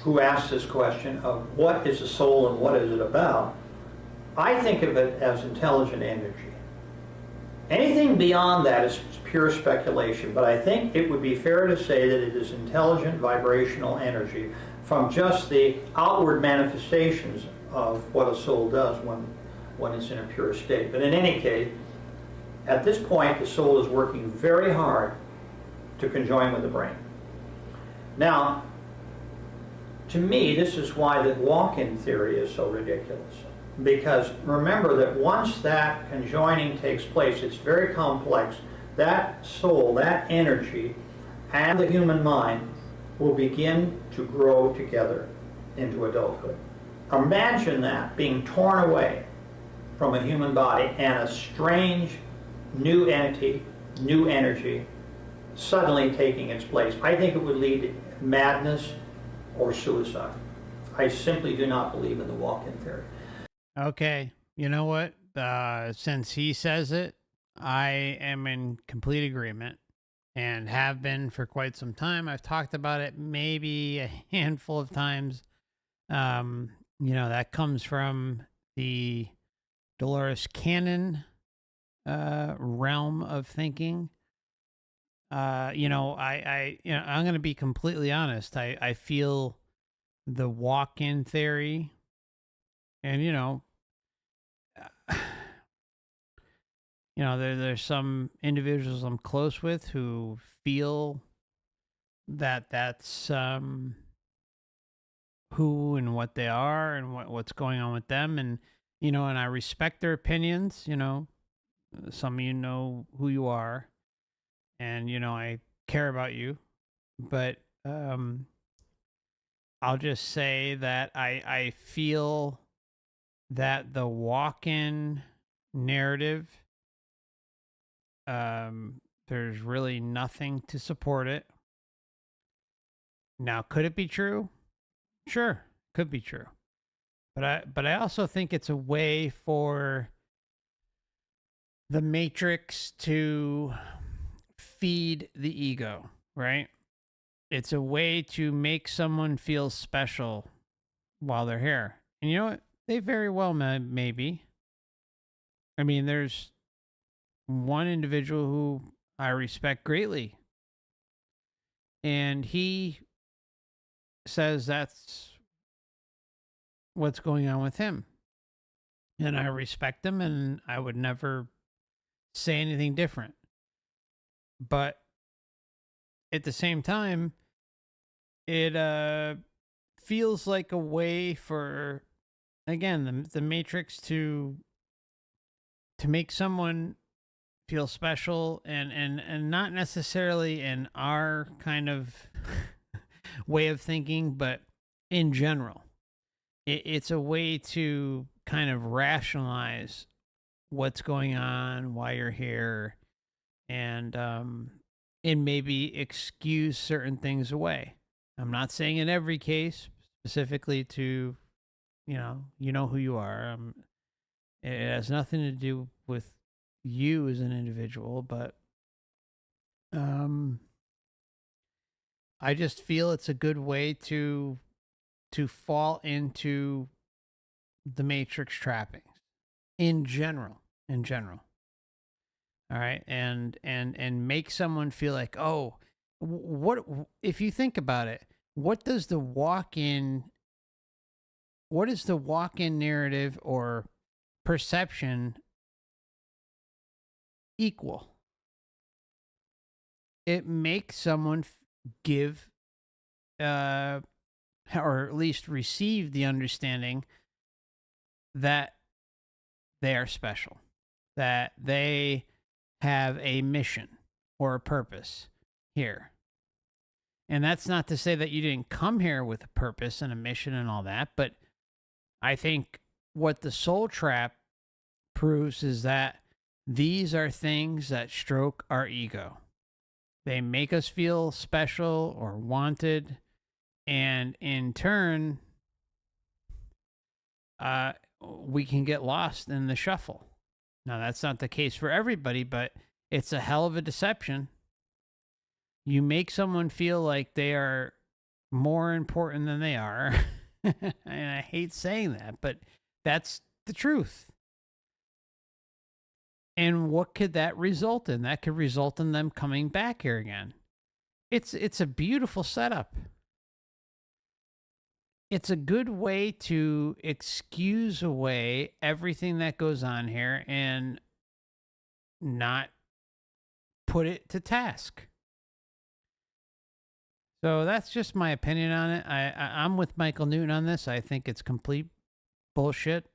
who ask this question of what is a soul and what is it about, I think of it as intelligent energy. Anything beyond that is pure speculation, but I think it would be fair to say that it is intelligent vibrational energy from just the outward manifestations of what a soul does when it's in a pure state. But in any case, at this point, the soul is working very hard to conjoin with the brain. Now, to me, this is why the walk-in theory is so ridiculous. Because remember that once that conjoining takes place, it's very complex. That soul, that energy, and the human mind will begin to grow together into adulthood. Imagine that being torn away from a human body and a strange new entity, new energy, suddenly taking its place. I think it would lead to madness or suicide. I simply do not believe in the walk-in theory.
Okay, you know what? Since he says it, I am in complete agreement and have been for quite some time. I've talked about it maybe a handful of times. That comes from the Dolores Cannon realm of thinking. I'm going to be completely honest. I feel the walk-in theory, and there's some individuals I'm close with who feel that that's who and what they are and what's going on with them, and and I respect their opinions. Some of you know who you are, and I care about you, but I'll just say that I feel that the walk-in narrative, there's really nothing to support it. Now, could it be true? Sure, could be true. But I also think it's a way for the Matrix to feed the ego, right? It's a way to make someone feel special while they're here. And you know what? They very well maybe. I mean, there's one individual who I respect greatly, and he says that's what's going on with him. And I respect him, and I would never say anything different. But at the same time, it feels like a way for, again, the Matrix to make someone feel special, and not necessarily in our kind of way of thinking, but in general. It's a way to kind of rationalize what's going on, why you're here, and maybe excuse certain things away. I'm not saying in every case, specifically to, you know who you are. It has nothing to do with you as an individual, but I just feel it's a good way to fall into the Matrix trappings in general. All right, and make someone feel like, oh, what if you think about it? What is the walk-in narrative or perception equal? It makes someone give, or at least receive the understanding that they are special, that they have a mission or a purpose here. And that's not to say that you didn't come here with a purpose and a mission and all that, but I think what the soul trap proves is that these are things that stroke our ego. They make us feel special or wanted, and in turn, we can get lost in the shuffle. Now, that's not the case for everybody, but it's a hell of a deception. You make someone feel like they are more important than they are. And I hate saying that, but that's the truth. And what could that result in? That could result in them coming back here again. It's a beautiful setup. It's a good way to excuse away everything that goes on here and not put it to task. So that's just my opinion on it. I'm with Michael Newton on this. I think it's complete bullshit,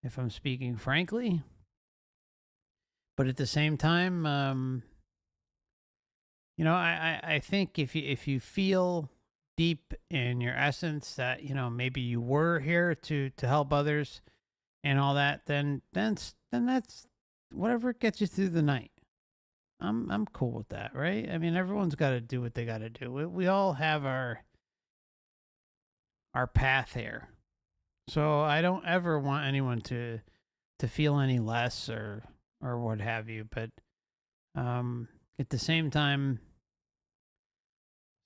if I'm speaking frankly. But at the same time, I think if you feel deep in your essence that, maybe you were here to help others and all that, then that's whatever gets you through the night. I'm cool with that, right? I mean, everyone's got to do what they got to do. We all have our path here. So I don't ever want anyone to feel any less or what have you, but at the same time,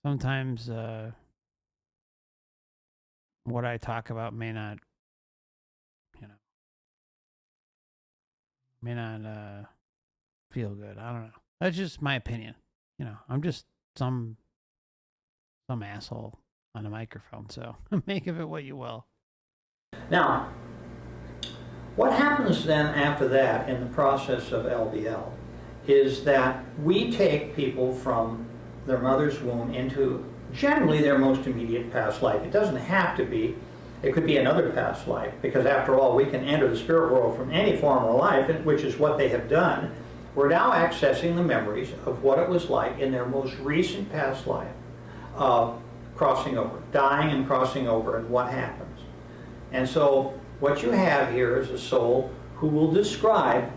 sometimes what I talk about may not feel good. I don't know. That's just my opinion. I'm just some asshole on a microphone, so make of it what you will.
Now, what happens then after that in the process of LBL is that we take people from their mother's womb into generally their most immediate past life. It doesn't have to be. It could be another past life, because after all, we can enter the spirit world from any form of life, which is what they have done. We're now accessing the memories of what it was like in their most recent past life of crossing over, dying and crossing over, and what happens. And so what you have here is a soul who will describe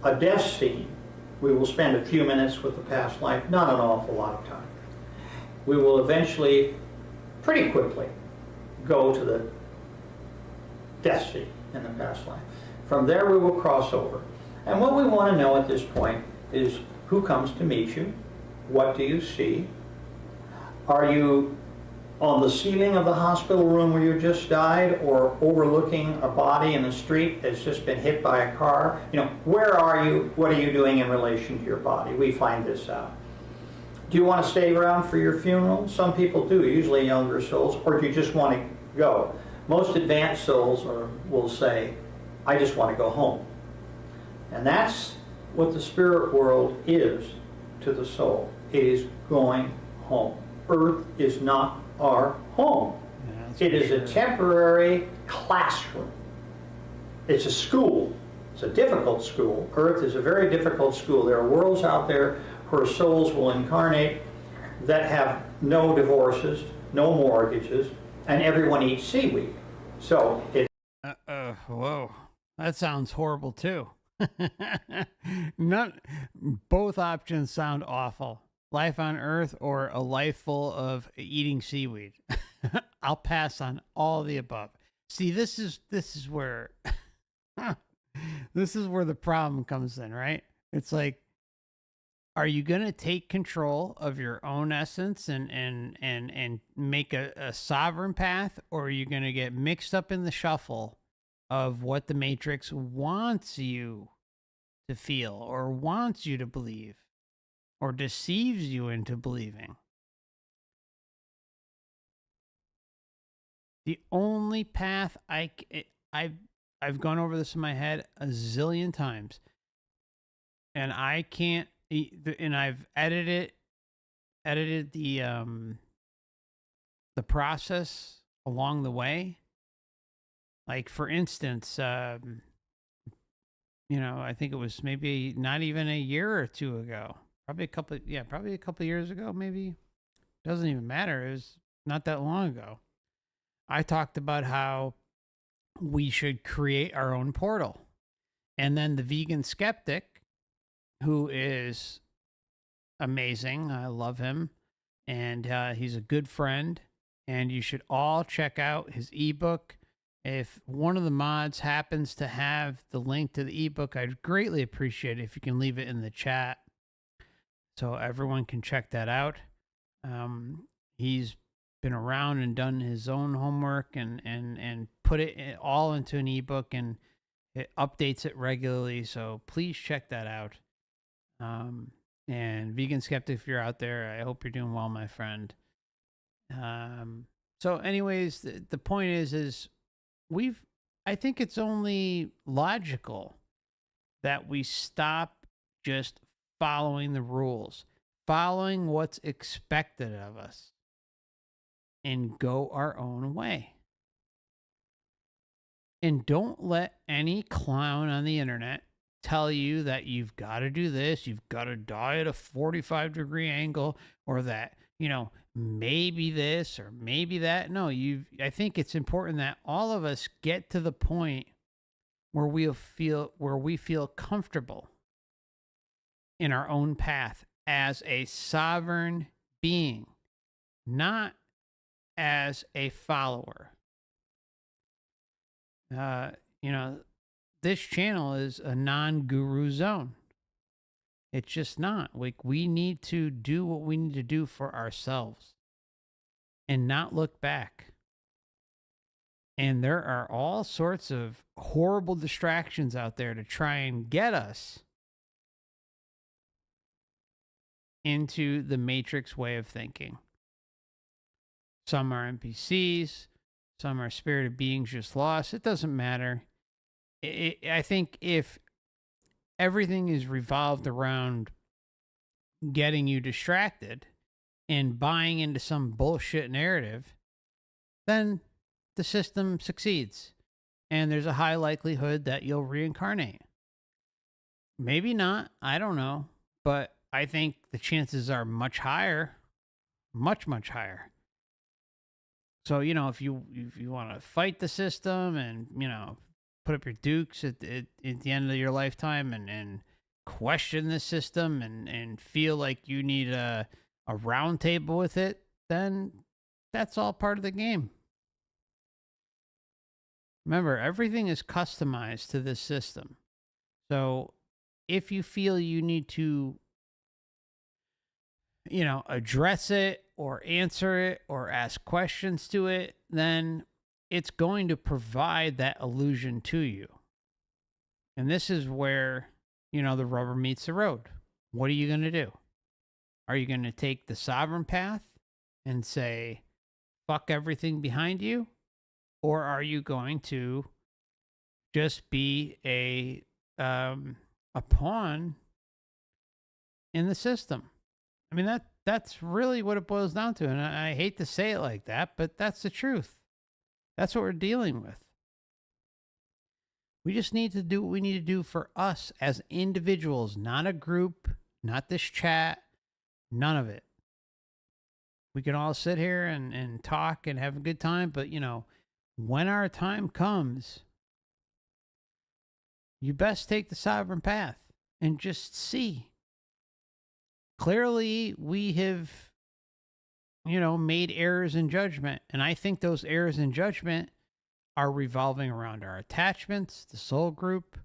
a death scene. We will spend a few minutes with the past life, not an awful lot of time. We will eventually, pretty quickly, go to the death scene in the past life. From there we will cross over. And what we want to know at this point is who comes to meet you, what do you see, are you on the ceiling of the hospital room where you just died, or overlooking a body in the street that's just been hit by a car? Where are you? What are you doing in relation to your body? We find this out. Do you want to stay around for your funeral? Some people do, usually younger souls. Or do you just want to go? most advanced souls will say, I just want to go home. And that's what the spirit world is to the soul. It is going home. Earth is not our home.
Yeah,
it is a temporary classroom. It's a school. It's a difficult school. Earth is a very difficult school. There are worlds out there where souls will incarnate that have no divorces, no mortgages, and everyone eats seaweed. So it.
Whoa, that sounds horrible too. None, both options sound awful. Life on Earth or a life full of eating seaweed. I'll pass on all the above. See, this is where this is where the problem comes in, right? It's like, are you going to take control of your own essence and make a sovereign path, or are you going to get mixed up in the shuffle of what the Matrix wants you to feel or wants you to believe or deceives you into believing? The only path I've gone over this in my head a zillion times, and I can't, and I've edited the process along the way. Like, for instance, I think it was maybe not even a year or two ago, probably a couple of years ago, maybe. Doesn't even matter. It was not that long ago. I talked about how we should create our own portal. And then the vegan skeptic, who is amazing, I love him, and he's a good friend, and you should all check out his ebook. If one of the mods happens to have the link to the ebook, I'd greatly appreciate it if you can leave it in the chat so everyone can check that out. He's been around and done his own homework and put it all into an ebook, and it updates it regularly. So please check that out. And Vegan Skeptic, if you're out there, I hope you're doing well, my friend. So anyways, the point is I think it's only logical that we stop just following the rules, following what's expected of us, and go our own way. And don't let any clown on the internet tell you that you've got to do this, you've got to die at a 45-degree angle, or that, maybe this or maybe that. No, I think it's important that all of us get to the point where we feel comfortable in our own path as a sovereign being, not as a follower. This channel is a non-guru zone. It's just not. Like, we need to do what we need to do for ourselves and not look back. And there are all sorts of horrible distractions out there to try and get us into the Matrix way of thinking. Some are NPCs, some are spirited beings just lost. It doesn't matter. I think if everything is revolved around getting you distracted and buying into some bullshit narrative, then the system succeeds. And there's a high likelihood that you'll reincarnate. Maybe not. I don't know. But I think the chances are much higher. Much, much higher. So, if you want to fight the system and, put up your dukes at the end of your lifetime and question the system and feel like you need a round table with it, then that's all part of the game. Remember, everything is customized to this system. So if you feel you need to, address it or answer it or ask questions to it, then it's going to provide that illusion to you. And this is where, the rubber meets the road. What are you going to do? Are you going to take the sovereign path and say, fuck everything behind you? Or are you going to just be a pawn in the system? I mean, that's really what it boils down to. And I hate to say it like that, but that's the truth. That's what we're dealing with. We just need to do what we need to do for us as individuals, not a group, not this chat, none of it. We can all sit here and talk and have a good time, but when our time comes, you best take the sovereign path and just see. Clearly, we have, made errors in judgment. And I think those errors in judgment are revolving around our attachments, the soul group,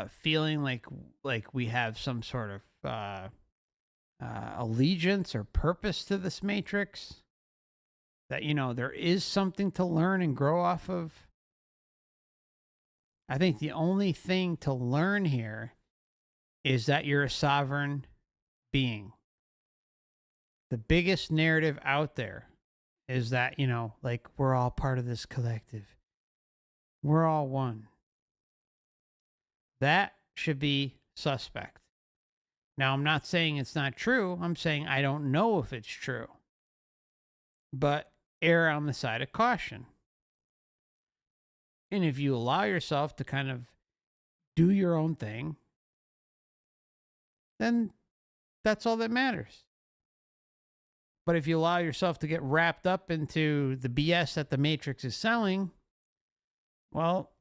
feeling like we have some sort of allegiance or purpose to this matrix, that there is something to learn and grow off of. I think the only thing to learn here is that you're a sovereign being. The biggest narrative out there is that, like, we're all part of this collective. We're all one. That should be suspect. Now, I'm not saying it's not true. I'm saying I don't know if it's true. But err on the side of caution. And if you allow yourself to kind of do your own thing, then that's all that matters. But if you allow yourself to get wrapped up into the BS that the Matrix is selling, well,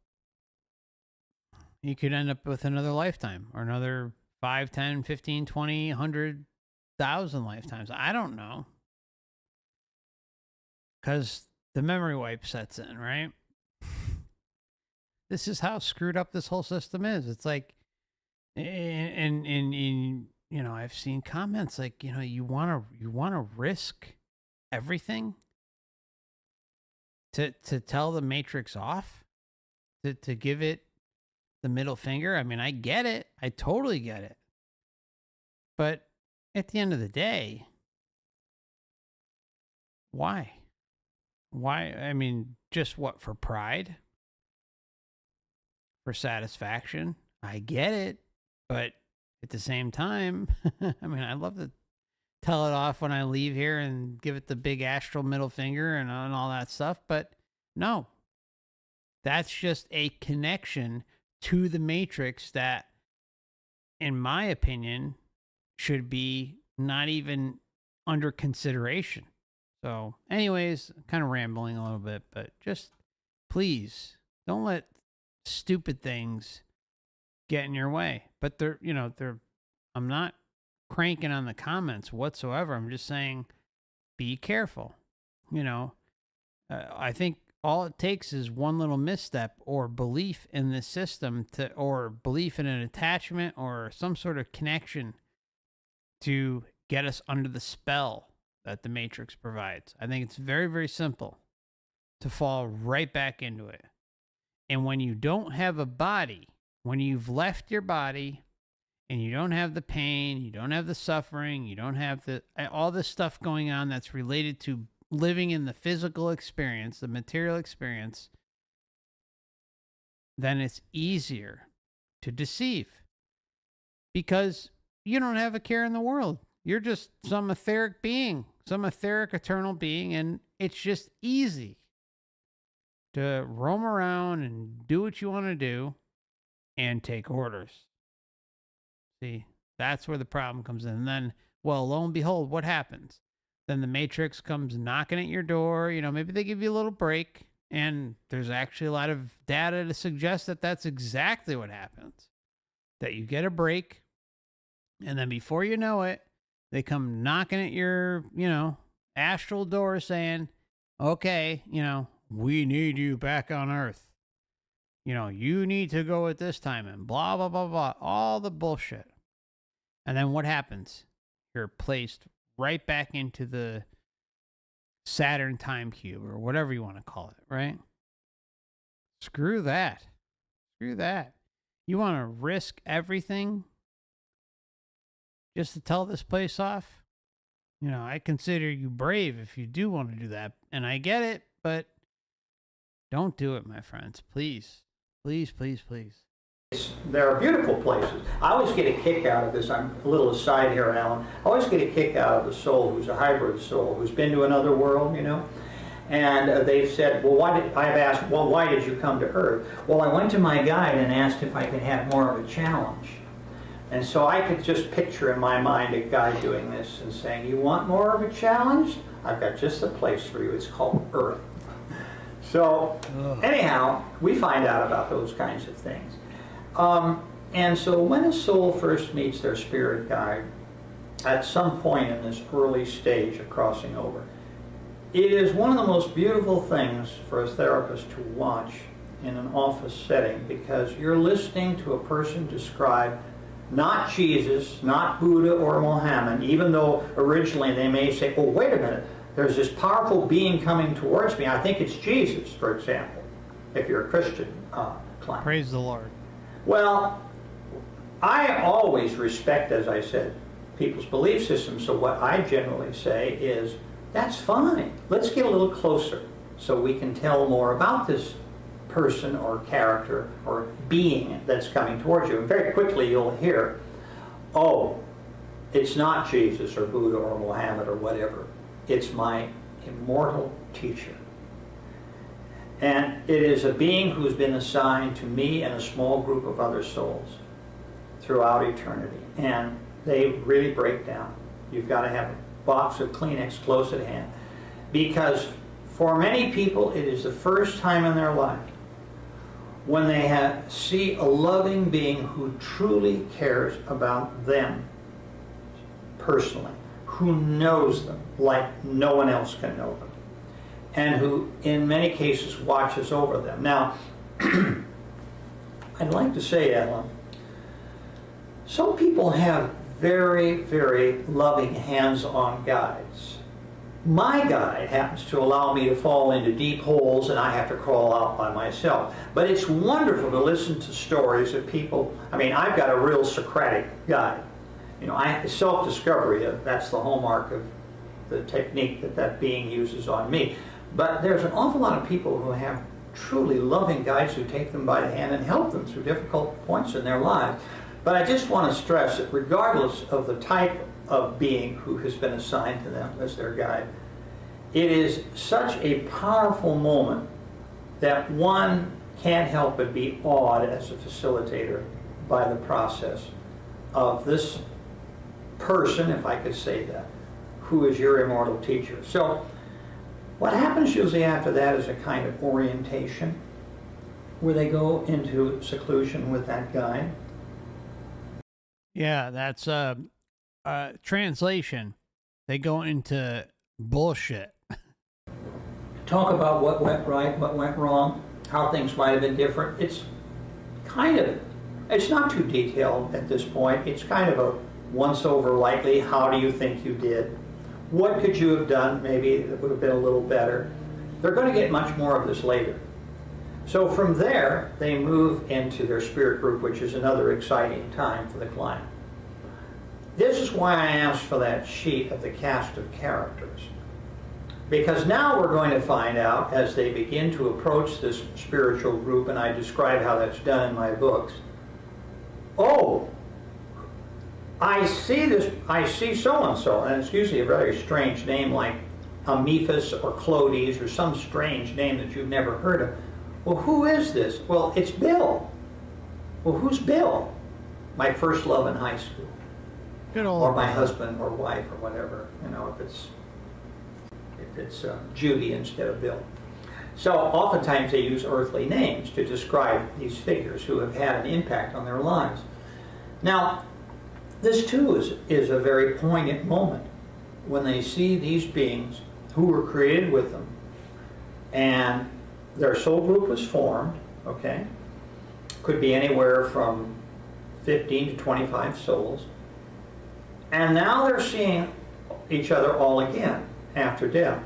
you could end up with another lifetime or another 5, 10, 15, 20, 100,000 lifetimes. I don't know. Because the memory wipe sets in, right? This is how screwed up this whole system is. It's like, and I've seen comments like, you want to risk everything to tell the Matrix off, to give it the middle finger. I mean, I get it. I totally get it. But at the end of the day, why? Why? I mean, just what, for pride? For satisfaction? I get it. But at the same time, I mean, I'd love to tell it off when I leave here and give it the big astral middle finger and all that stuff. But no, that's just a connection to the Matrix that, in my opinion, should be not even under consideration. So, anyways, kind of rambling a little bit, but just please don't let stupid things get in your way. But I'm not cranking on the comments whatsoever. I'm just saying, be careful. I think all it takes is one little misstep or belief in this system or belief in an attachment or some sort of connection to get us under the spell that the Matrix provides. I think it's very, very simple to fall right back into it. And when you don't have a body, when you've left your body and you don't have the pain, you don't have the suffering, you don't have all this stuff going on that's related to living in the physical experience, the material experience, then it's easier to deceive because you don't have a care in the world. You're just some etheric being, some etheric eternal being, and it's just easy to roam around and do what you want to do and take orders. See, that's where the problem comes in. And then, well, lo and behold, what happens? Then the Matrix comes knocking at your door. Maybe they give you a little break. And there's actually a lot of data to suggest that that's exactly what happens. That you get a break. And then before you know it, they come knocking at your, astral door saying, okay, we need you back on Earth. You need to go at this time and blah, blah, blah, blah. All the bullshit. And then what happens? You're placed right back into the Saturn time cube or whatever you want to call it, right? Screw that. Screw that. You want to risk everything just to tell this place off? I consider you brave if you do want to do that. And I get it. but don't do it, my friends. Please. Please, please, please.
There are beautiful places. I always get a kick out of this. I'm a little aside here, Alan. I always get a kick out of the soul who's a hybrid soul, who's been to another world, you know. And they've said, well, I've asked, well, why did you come to Earth? Well, I went to my guide and asked if I could have more of a challenge. And so I could just picture in my mind a guy doing this and saying, you want more of a challenge? I've got just the place for you. It's called Earth. So anyhow, we find out about those kinds of things. And so when a soul first meets their spirit guide, at some point in this early stage of crossing over, it is one of the most beautiful things for a therapist to watch in an office setting, because you're listening to a person describe not Jesus, not Buddha or Mohammed, even though originally they may say, oh, wait a minute, there's this powerful being coming towards me. I think it's Jesus, for example, if you're a Christian client.
Praise the Lord.
Well, I always respect, as I said, people's belief systems, so what I generally say is, that's fine. Let's get a little closer so we can tell more about this person or character or being that's coming towards you. And very quickly you'll hear, oh, it's not Jesus or Buddha or Mohammed or whatever. It's my immortal teacher. And it is a being who's been assigned to me and a small group of other souls throughout eternity. And they really break down. You've got to have a box of Kleenex close at hand. Because for many people, it is the first time in their life when they see a loving being who truly cares about them personally, who knows them like no one else can know them, and who in many cases watches over them. Now, I'd like to say, Alan, some people have very, very loving hands-on guides. My guide happens to allow me to fall into deep holes and I have to crawl out by myself. But it's wonderful to listen to stories of people. I mean, I've got a real Socratic guide. You know, self-discovery, that's the hallmark of the technique that being uses on me. But there's an awful lot of people who have truly loving guides who take them by the hand and help them through difficult points in their lives. But I just want to stress that regardless of the type of being who has been assigned to them as their guide, it is such a powerful moment that one can't help but be awed as a facilitator by the process of this person, if I could say that, who is your immortal teacher. So what happens usually after that is a kind of orientation where they go into seclusion with that guide.
Yeah, that's translation. They go into bullshit.
Talk about what went right, what went wrong, how things might have been different. It's not too detailed at this point. It's kind of a once over likely, how do you think you did? What could you have done maybe that would have been a little better? They're going to get much more of this later. So from there, they move into their spirit group, which is another exciting time for the client. This is why I asked for that sheet of the cast of characters. Because now we're going to find out, as they begin to approach this spiritual group, and I describe how that's done in my books, oh, I see so-and-so, and it's usually a very strange name like Amephis or Clodes or some strange name that you've never heard of. Well, who is this? Well, it's Bill. Well, who's Bill? My first love in high school.
Good old
or my husband or wife or whatever, you know, if it's Judy instead of Bill. So oftentimes they use earthly names to describe these figures who have had an impact on their lives. Now, this too is a very poignant moment when they see these beings who were created with them, and their soul group was formed, okay? Could be anywhere from 15 to 25 souls. And now they're seeing each other all again after death.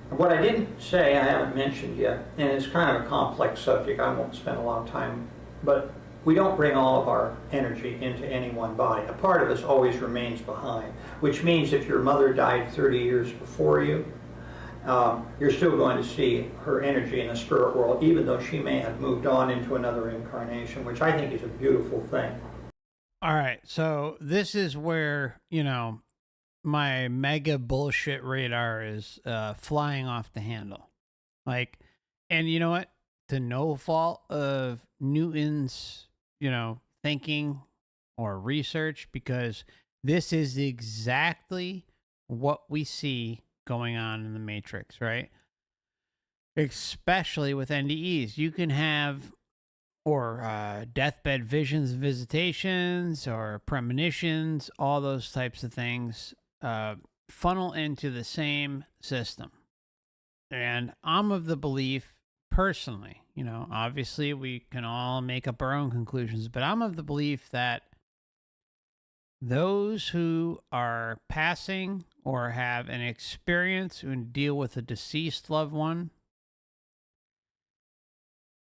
What I didn't say, I haven't mentioned yet, and it's kind of a complex subject, I won't spend a long time, but we don't bring all of our energy into any one body. A part of us always remains behind, which means if your mother died 30 years before you, you're still going to see her energy in the spirit world, even though she may have moved on into another incarnation, which I think is a beautiful thing.
All right, so this is where, you know, my mega bullshit radar is flying off the handle. Like, and you know what? To no fault of Newton's, you know, thinking or research, because this is exactly what we see going on in the Matrix, right? Especially with NDEs. You can have, or deathbed visions, visitations, or premonitions, all those types of things funnel into the same system. And I'm of the belief, personally, you know, obviously we can all make up our own conclusions, but I'm of the belief that those who are passing or have an experience and deal with a deceased loved one,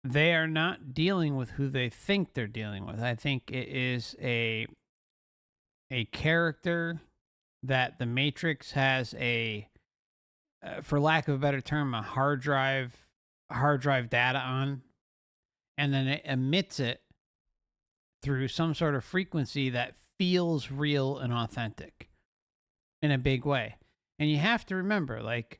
they are not dealing with who they think they're dealing with. I think it is a character that the Matrix has a, for lack of a better term, a hard drive data on, and then it emits it through some sort of frequency that feels real and authentic in a big way. And you have to remember, like,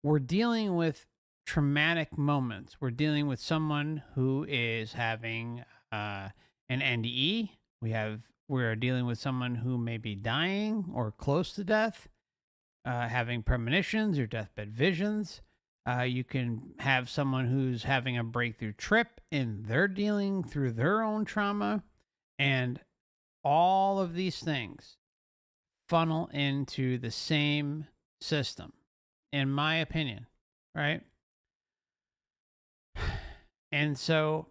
we're dealing with traumatic moments. We're dealing with someone who is having an NDE. We're dealing with someone who may be dying or close to death, having premonitions or deathbed visions. You can have someone who's having a breakthrough trip and they're dealing through their own trauma. And all of these things funnel into the same system, in my opinion, right? And so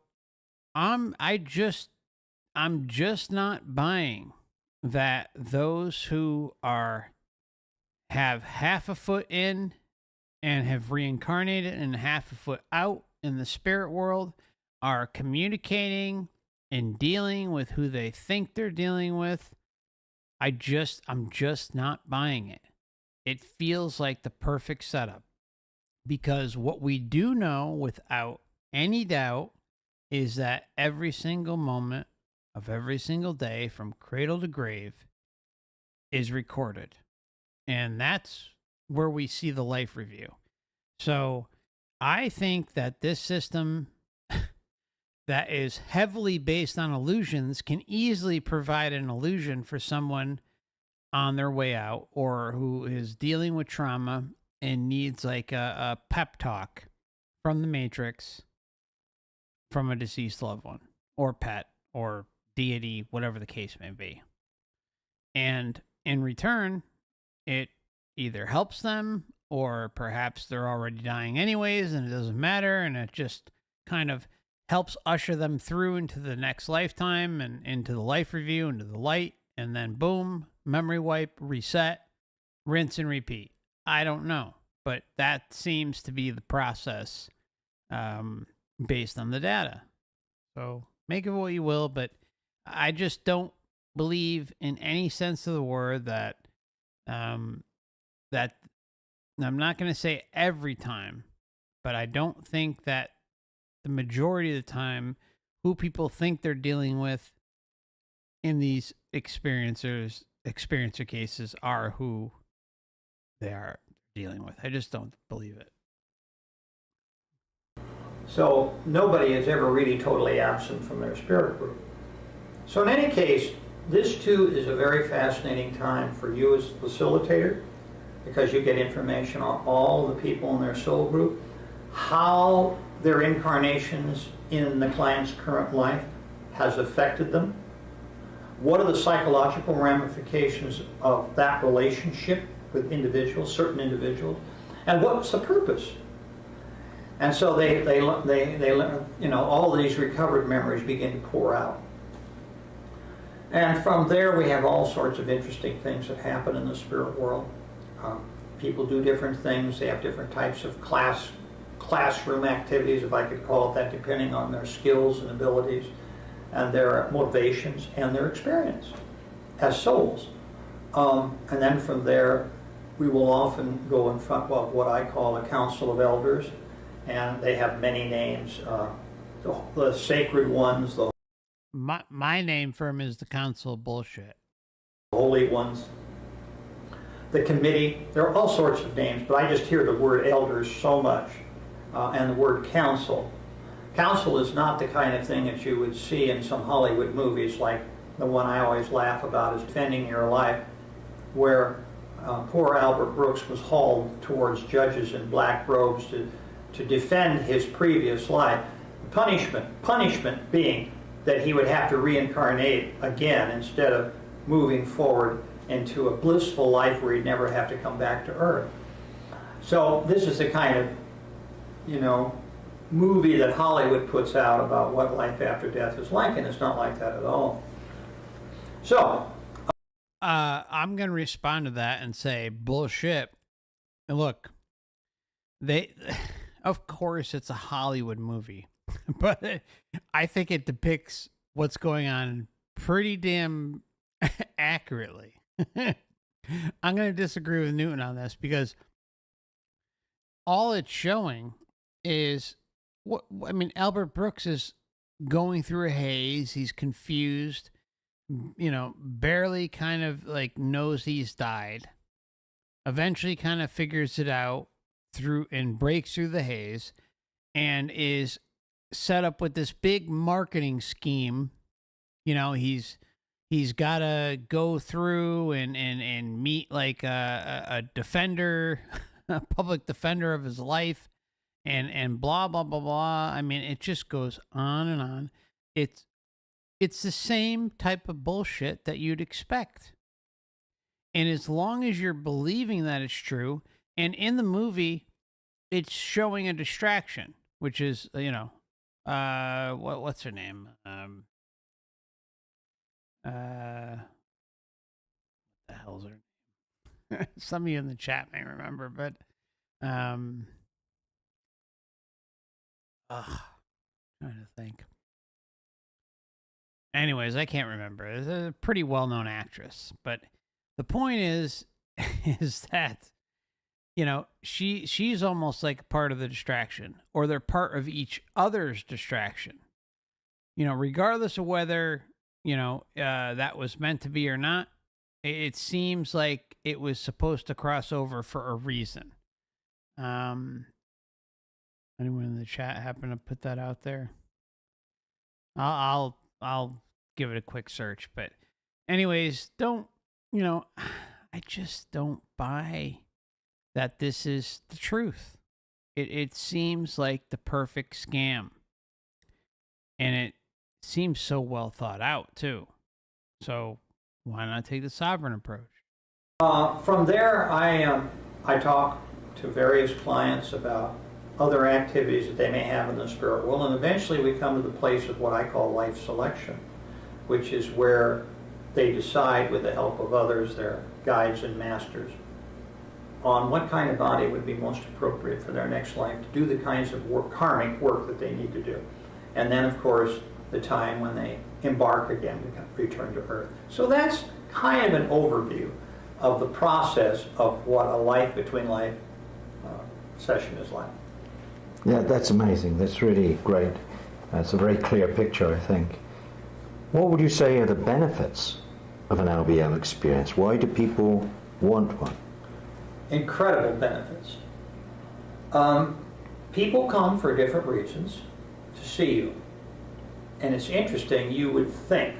I'm just not buying that those who have half a foot in and have reincarnated and half a foot out in the spirit world are communicating and dealing with who they think they're dealing with. I'm just not buying it. It feels like the perfect setup, because what we do know without any doubt is that every single moment of every single day from cradle to grave is recorded. And that's where we see the life review. So I think that this system that is heavily based on illusions can easily provide an illusion for someone on their way out, or who is dealing with trauma and needs like a pep talk from the Matrix from a deceased loved one or pet or deity, whatever the case may be. And in return, it either helps them, or perhaps they're already dying anyways and it doesn't matter, and it just kind of helps usher them through into the next lifetime and into the life review, into the light, and then boom, memory wipe, reset, rinse and repeat. I don't know, but that seems to be the process based on the data. So make of what you will, but I just don't believe in any sense of the word that that I'm not going to say every time, but I don't think that the majority of the time who people think they're dealing with in these experiencer cases are who they are dealing with. I just don't believe it.
So nobody is ever really totally absent from their spirit group. So in any case, this too is a very fascinating time for you as a facilitator, because you get information on all the people in their soul group, how their incarnations in the client's current life has affected them. What are the psychological ramifications of that relationship with individuals, certain individuals, and what's the purpose? And so they you know, all these recovered memories begin to pour out. And from there we have all sorts of interesting things that happen in the spirit world. People do different things. They have different types of classroom activities, if I could call it that, depending on their skills and abilities and their motivations and their experience as souls. And then from there, we will often go in front of what I call a council of elders, and they have many names. The sacred ones, the
My name for him is the Council of Bullshit.
holy ones, the committee. There are all sorts of names, but I just hear the word elders so much, and the word council. Council is not the kind of thing that you would see in some Hollywood movies, like the one I always laugh about is Defending Your Life, where poor Albert Brooks was hauled towards judges in black robes to defend his previous life. Punishment being that he would have to reincarnate again instead of moving forward into a blissful life where he'd never have to come back to Earth. So this is the kind of, movie that Hollywood puts out about what life after death is like, and it's not like that at all. So,
I'm going to respond to that and say, bullshit. And look, of course, it's a Hollywood movie, but I think it depicts what's going on pretty damn accurately. I'm going to disagree with Newton on this because all it's showing is Albert Brooks is going through a haze. He's confused, barely kind of like knows he's died. Eventually kind of figures it out and breaks through the haze and is set up with this big marketing scheme. He's got to go through and meet like a defender, a public defender of his life. And blah, blah, blah, blah. I mean, it just goes on and on. It's the same type of bullshit that you'd expect. And as long as you're believing that it's true, and in the movie, it's showing a distraction, which is, what's her name? What the hell's her name? Some of you in the chat may remember, but, trying to think. Anyways, I can't remember. It's a pretty well-known actress, but the point is that she's almost like part of the distraction, or they're part of each other's distraction. Regardless of whether that was meant to be or not, it seems like it was supposed to cross over for a reason. Anyone in the chat happen to put that out there? I'll give it a quick search, but anyways, I just don't buy that this is the truth. It seems like the perfect scam, and it seems so well thought out too. So why not take the sovereign approach?
from there, I talk to various clients about other activities that they may have in the spirit world, and eventually we come to the place of what I call life selection, which is where they decide, with the help of others, their guides and masters, on what kind of body would be most appropriate for their next life to do the kinds of work, karmic work that they need to do. And then, of course, the time when they embark again to return to Earth. So that's kind of an overview of the process of what a life between life session is like.
Yeah, that's amazing. That's really great. It's a very clear picture, I think. What would you say are the benefits of an LBL experience? Why do people want one?
Incredible benefits. People come for different reasons to see you. And it's interesting, you would think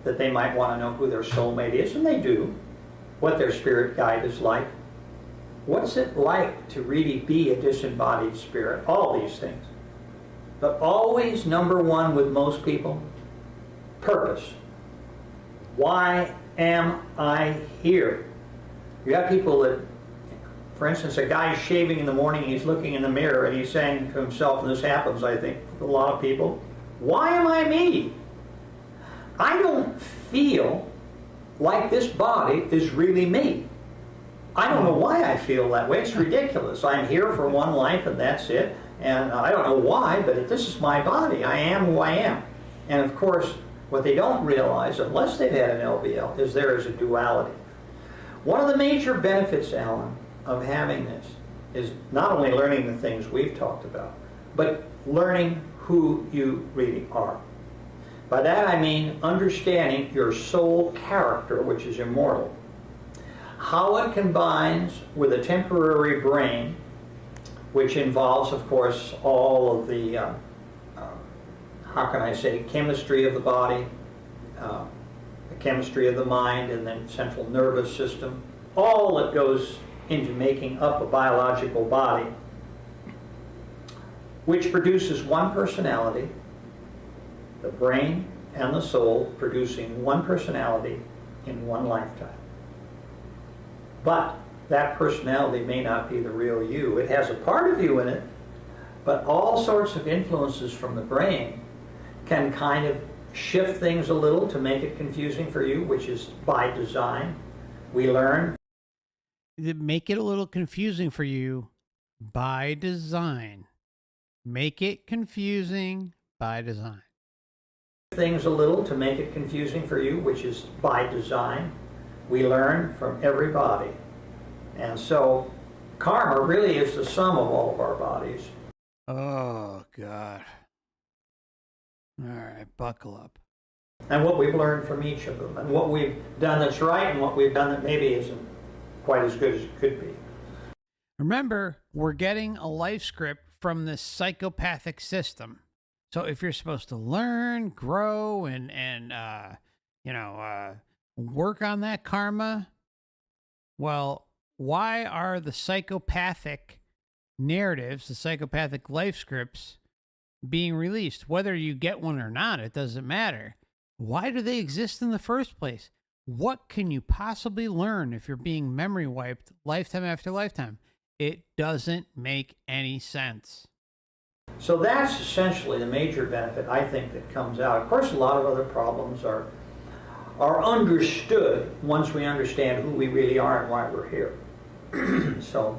that they might want to know who their soulmate is, and they do, what their spirit guide is like. What's it like to really be a disembodied spirit? All these things. But always number one with most people, purpose. Why am I here? You have people that, for instance, a guy's shaving in the morning, he's looking in the mirror and he's saying to himself, and this happens, I think, for a lot of people, why am I me? I don't feel like this body is really me. I don't know why I feel that way. It's ridiculous. I'm here for one life and that's it. And I don't know why, but this is my body. I am who I am. And of course, what they don't realize, unless they've had an LBL, is there is a duality. One of the major benefits, Alan, of having this is not only learning the things we've talked about, but learning who you really are. By that I mean understanding your soul character, which is immortal, how it combines with a temporary brain, which involves, of course, all of the, how can I say, chemistry of the body, the chemistry of the mind, and then central nervous system, all that goes into making up a biological body, which produces one personality, the brain and the soul producing one personality in one lifetime. But that personality may not be the real you. It has a part of you in it, but all sorts of influences from the brain can kind of shift things a little to make it confusing for you, which is by design. We learn.
Make it a little confusing for you by design. Make it confusing by design.
Things a little to make it confusing for you, which is by design. We learn from every body. And so karma really is the sum of all of our bodies.
Oh, God. All right, buckle up.
And what we've learned from each of them, and what we've done that's right, and what we've done that maybe isn't quite as good as it could be.
Remember, we're getting a life script from this psychopathic system. So if you're supposed to learn, grow, and work on that karma, well, why are the psychopathic narratives, the psychopathic life scripts being released? Whether you get one or not, it doesn't matter. Why do they exist in the first place? What can you possibly learn if you're being memory wiped lifetime after lifetime? It doesn't make any sense.
So that's essentially the major benefit, I think, that comes out. Of course, a lot of other problems are understood once we understand who we really are and why we're here. So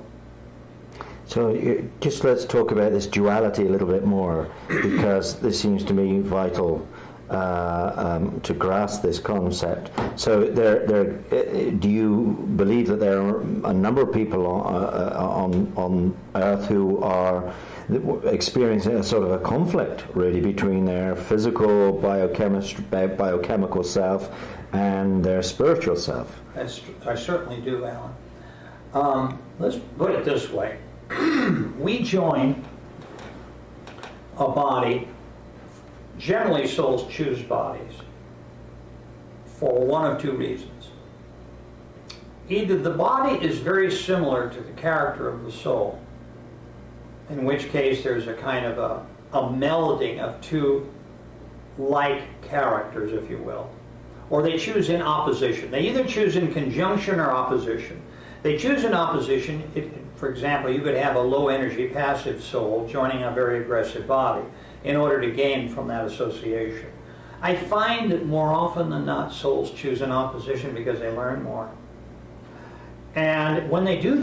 just let's talk about this duality a little bit more, because this seems to me vital to grasp this concept. So, do you believe that there are a number of people on Earth who are experiencing a sort of a conflict, really, between their physical biochemical self and their spiritual self?
I certainly do, Alan. Let's put it this way. We join a body. Generally, souls choose bodies for one of two reasons. Either the body is very similar to the character of the soul, in which case there's a kind of a melding of two like characters, if you will, or they choose in opposition. They either choose in conjunction or opposition. They choose in opposition. For example, you could have a low energy passive soul joining a very aggressive body in order to gain from that association. I find that more often than not, souls choose in opposition because they learn more. And when they do...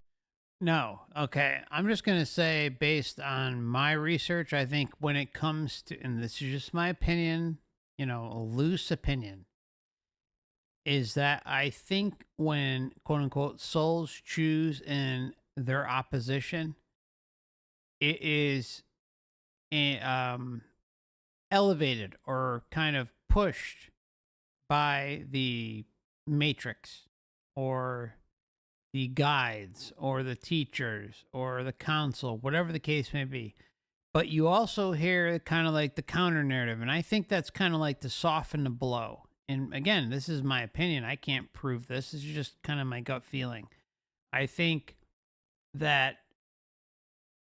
No, okay. I'm just going to say, based on my research, I think when it comes to, and this is just my opinion, a loose opinion, is that I think when, quote unquote, souls choose in their opposition, it is elevated or kind of pushed by the matrix or the guides or the teachers or the council, whatever the case may be. But you also hear kind of like the counter narrative, and I think that's kind of like to soften the blow. And again, this is my opinion. I can't prove this. This is just kind of my gut feeling. I think that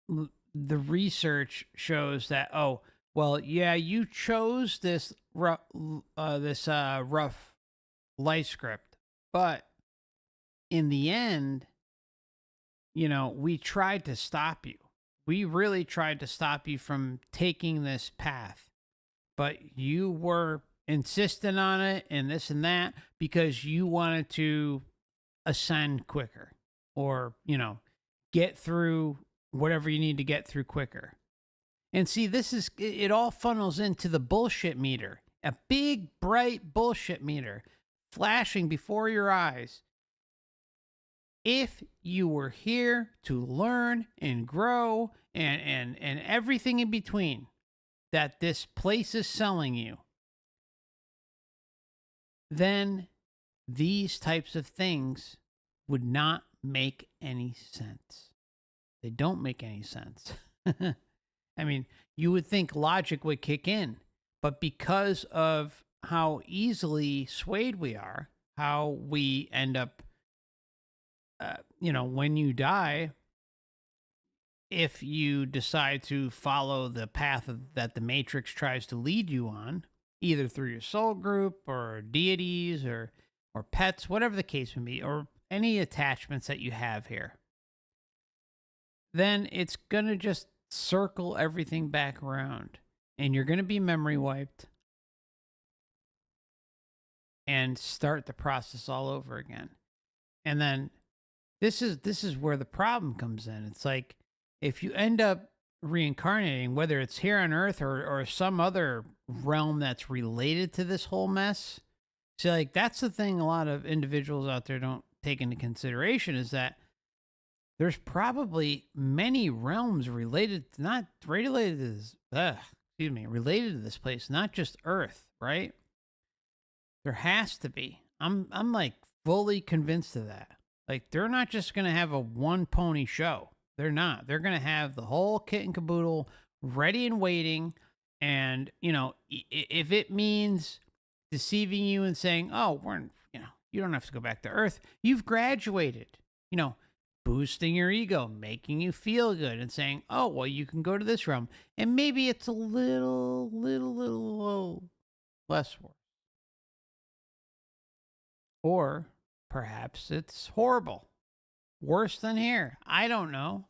the research shows that, oh, well, yeah, you chose this rough life script, but in the end, we tried to stop you. We really tried to stop you from taking this path, but you were insistent on it and this and that because you wanted to ascend quicker or, get through whatever you need to get through quicker. And see, it all funnels into the bullshit meter, a big, bright bullshit meter flashing before your eyes. if you were here to learn and grow and everything in between that this place is selling you, then these types of things would not make any sense. They don't make any sense. I mean, you would think logic would kick in, but because of how easily swayed we are, how we end up, when you die, if you decide to follow the path that the Matrix tries to lead you on, either through your soul group or deities or pets, whatever the case may be, or any attachments that you have here, then it's going to just circle everything back around and you're going to be memory wiped and start the process all over again. And then this is where the problem comes in. It's like, if you end up reincarnating, whether it's here on Earth or some other realm that's related to this whole mess, see, like, that's the thing a lot of individuals out there don't take into consideration, is that there's probably many realms related to this place, not just Earth, right? There has to be. I'm like fully convinced of that. Like, they're not just going to have a one pony show. They're not. They're going to have the whole kit and caboodle ready and waiting. And, if it means deceiving you and saying, oh, you don't have to go back to Earth. You've graduated, boosting your ego, making you feel good and saying, oh, well, you can go to this realm. And maybe it's a little less worse. Or perhaps it's horrible. Worse than here. I don't know.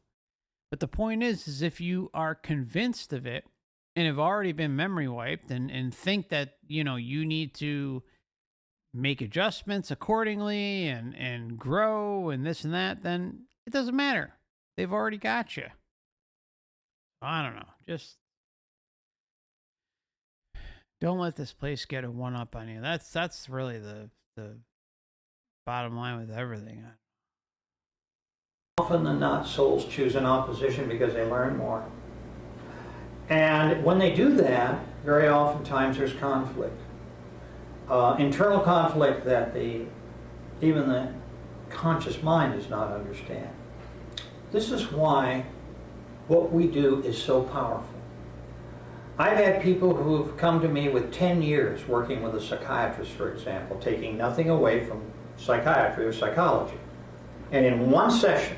But the point is if you are convinced of it and have already been memory wiped and think that, you need to make adjustments accordingly and grow and this and that, then it doesn't matter. They've already got you. I don't know. Just don't let this place get a one up on you. That's really the bottom line with everything.
Often than not, souls choose an opposition because they learn more. And when they do that, very oftentimes there's conflict. Internal conflict that even the conscious mind does not understand. This is why what we do is so powerful. I've had people who've come to me with 10 years working with a psychiatrist, for example, taking nothing away from psychiatry or psychology. And in one session,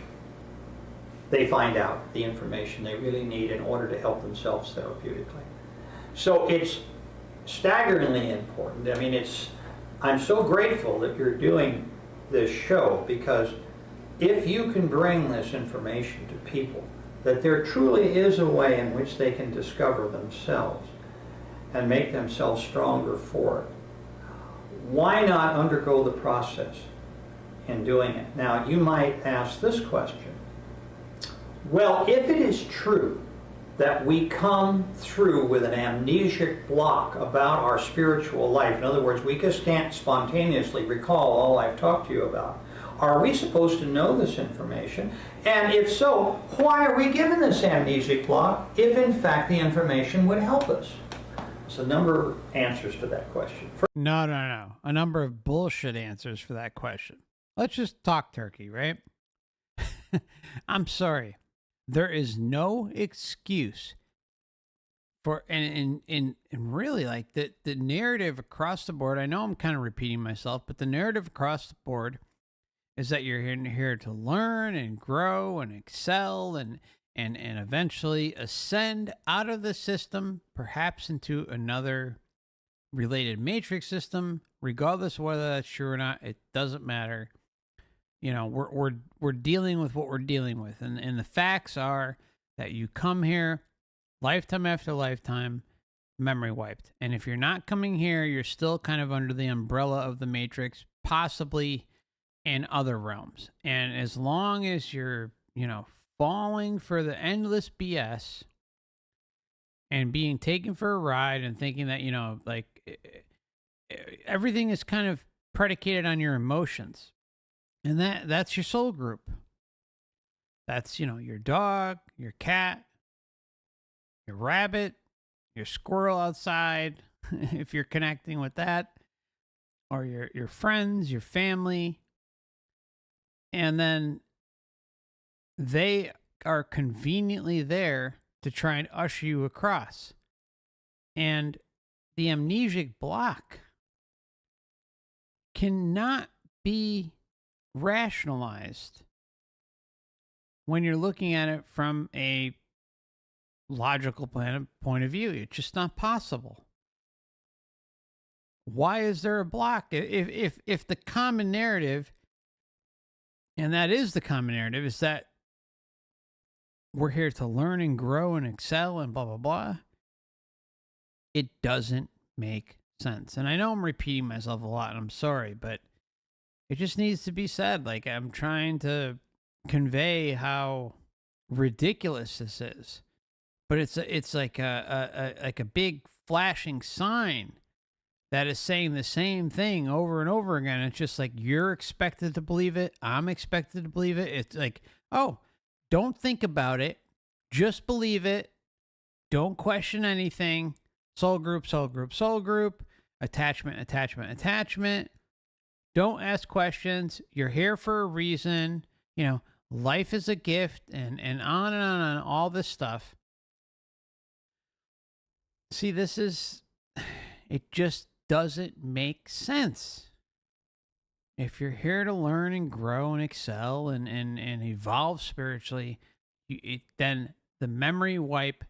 they find out the information they really need in order to help themselves therapeutically. So it's staggeringly important. I mean, I'm so grateful that you're doing this show, because if you can bring this information to people, that there truly is a way in which they can discover themselves and make themselves stronger for it, why not undergo the process in doing it? Now, you might ask this question. Well, if it is true that we come through with an amnesic block about our spiritual life, in other words, we just can't spontaneously recall all I've talked to you about, are we supposed to know this information? And if so, why are we given this amnesic block if in fact the information would help us? There's a number of answers to that question.
No. A number of bullshit answers for that question. Let's just talk turkey, right? I'm sorry. There is no excuse for, and really, like, the narrative across the board, I know I'm kind of repeating myself, but the narrative across the board is that you're here to learn and grow and excel and eventually ascend out of the system, perhaps into another related matrix system. Regardless of whether that's true or not, it doesn't matter. We're dealing with what we're dealing with, and the facts are that you come here lifetime after lifetime, memory wiped. And if you're not coming here, you're still kind of under the umbrella of the matrix, possibly in other realms. And as long as you're, falling for the endless BS and being taken for a ride and thinking that, everything is kind of predicated on your emotions. And that's your soul group. That's, your dog, your cat, your rabbit, your squirrel outside, if you're connecting with that, or your friends, your family. And then they are conveniently there to try and usher you across. And the amnesic block cannot be rationalized when you're looking at it from a logical point of view. It's just not possible. Why is there a block? If the common narrative, and that is the common narrative, is that we're here to learn and grow and excel and blah, blah, blah, it doesn't make sense. And I know I'm repeating myself a lot, and I'm sorry, but it just needs to be said. Like, I'm trying to convey how ridiculous this is, but it's like a big flashing sign that is saying the same thing over and over again. It's just like, you're expected to believe it. I'm expected to believe it. It's like, oh, don't think about it. Just believe it. Don't question anything. Soul group, soul group, soul group. Attachment, attachment, attachment. Don't ask questions. You're here for a reason. Life is a gift, and on and on and all this stuff. See, it just doesn't make sense. If you're here to learn and grow and excel and evolve spiritually, then the memory wipe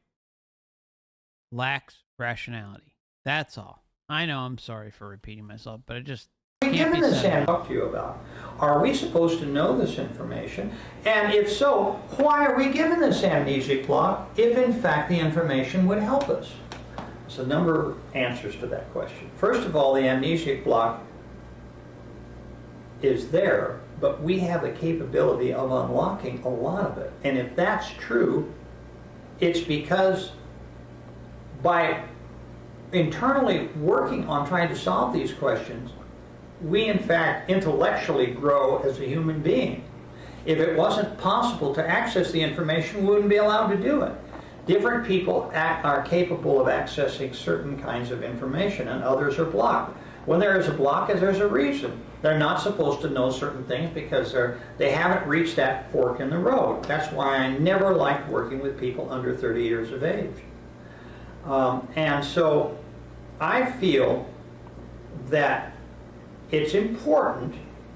lacks rationality. That's all. I know I'm sorry for repeating myself, but it just can't be said.
Given this talk to you about, are we supposed to know this information? And if so, why are we given this amnesic block if in fact the information would help us? There's a number of answers to that question. First of all, the amnesic block is there, but we have the capability of unlocking a lot of it. And if that's true, it's because by internally working on trying to solve these questions, we in fact intellectually grow as a human being. If it wasn't possible to access the information, we wouldn't be allowed to do it. Different people are capable of accessing certain kinds of information, and others are blocked. When there is a block, there's a reason. They're not supposed to know certain things because they haven't reached that fork in the road. That's why I never liked working with people under 30 years of age. And so I feel that it's important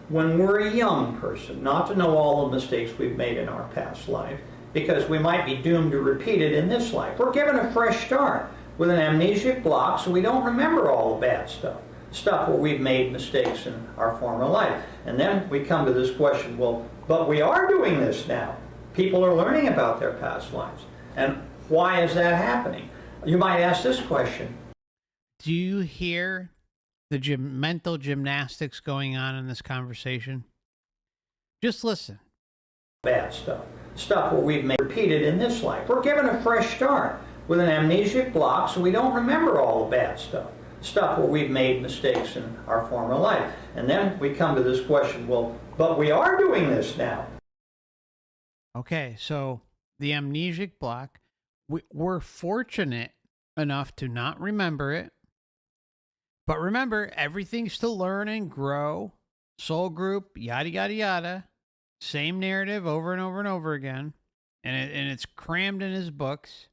when we're a young person not to know all the mistakes we've made in our past life, because we might be doomed to repeat it in this life. We're given a fresh start with an amnesic block, so we don't remember all the bad stuff where we've made mistakes in our former life. And then we come to this question, well, but we are doing this now. People are learning about their past lives. And why is that happening? You might ask this question.
Do you hear the mental gymnastics going on in this conversation? Just listen.
Bad stuff where we've made repeated in this life. We're given a fresh start with an amnesic block, so we don't remember all the bad stuff where we've made mistakes in our former life. And then we come to this question, well, but we are doing this now.
Okay, so the amnesic block, we're fortunate enough to not remember it. But remember, everything's to learn and grow. Soul group, yada, yada, yada. Same narrative over and over and over again. And it's crammed in his books.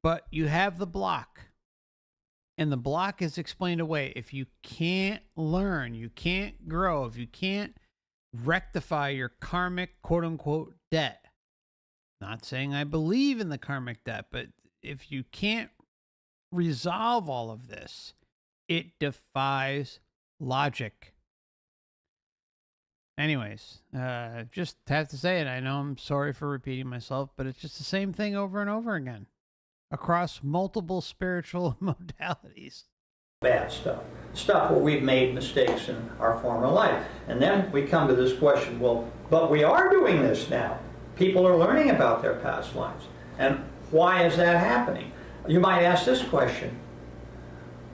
But you have the block. And the block is explained away. If you can't learn, you can't grow, if you can't rectify your karmic, quote unquote, debt. Not saying I believe in the karmic debt, but if you can't resolve all of this, it defies logic. Anyways, just have to say it. I know I'm sorry for repeating myself, but it's just the same thing over and over again across multiple spiritual modalities.
Bad stuff where we've made mistakes in our former life. And then we come to this question, well, but we are doing this now. People are learning about their past lives. And why is that happening? You might ask this question.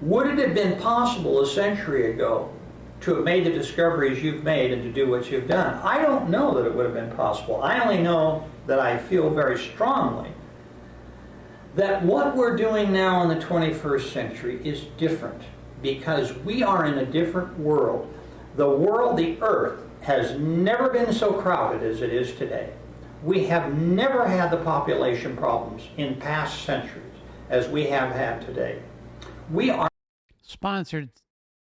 Would it have been possible a century ago to have made the discoveries you've made and to do what you've done. I don't know that it would have been possible. I only know that I feel very strongly that what we're doing now in the 21st century is different because we are in a different world. The world, the earth, has never been so crowded as it is today. We have never had the population problems in past centuries as we have had today. We are
Sponsored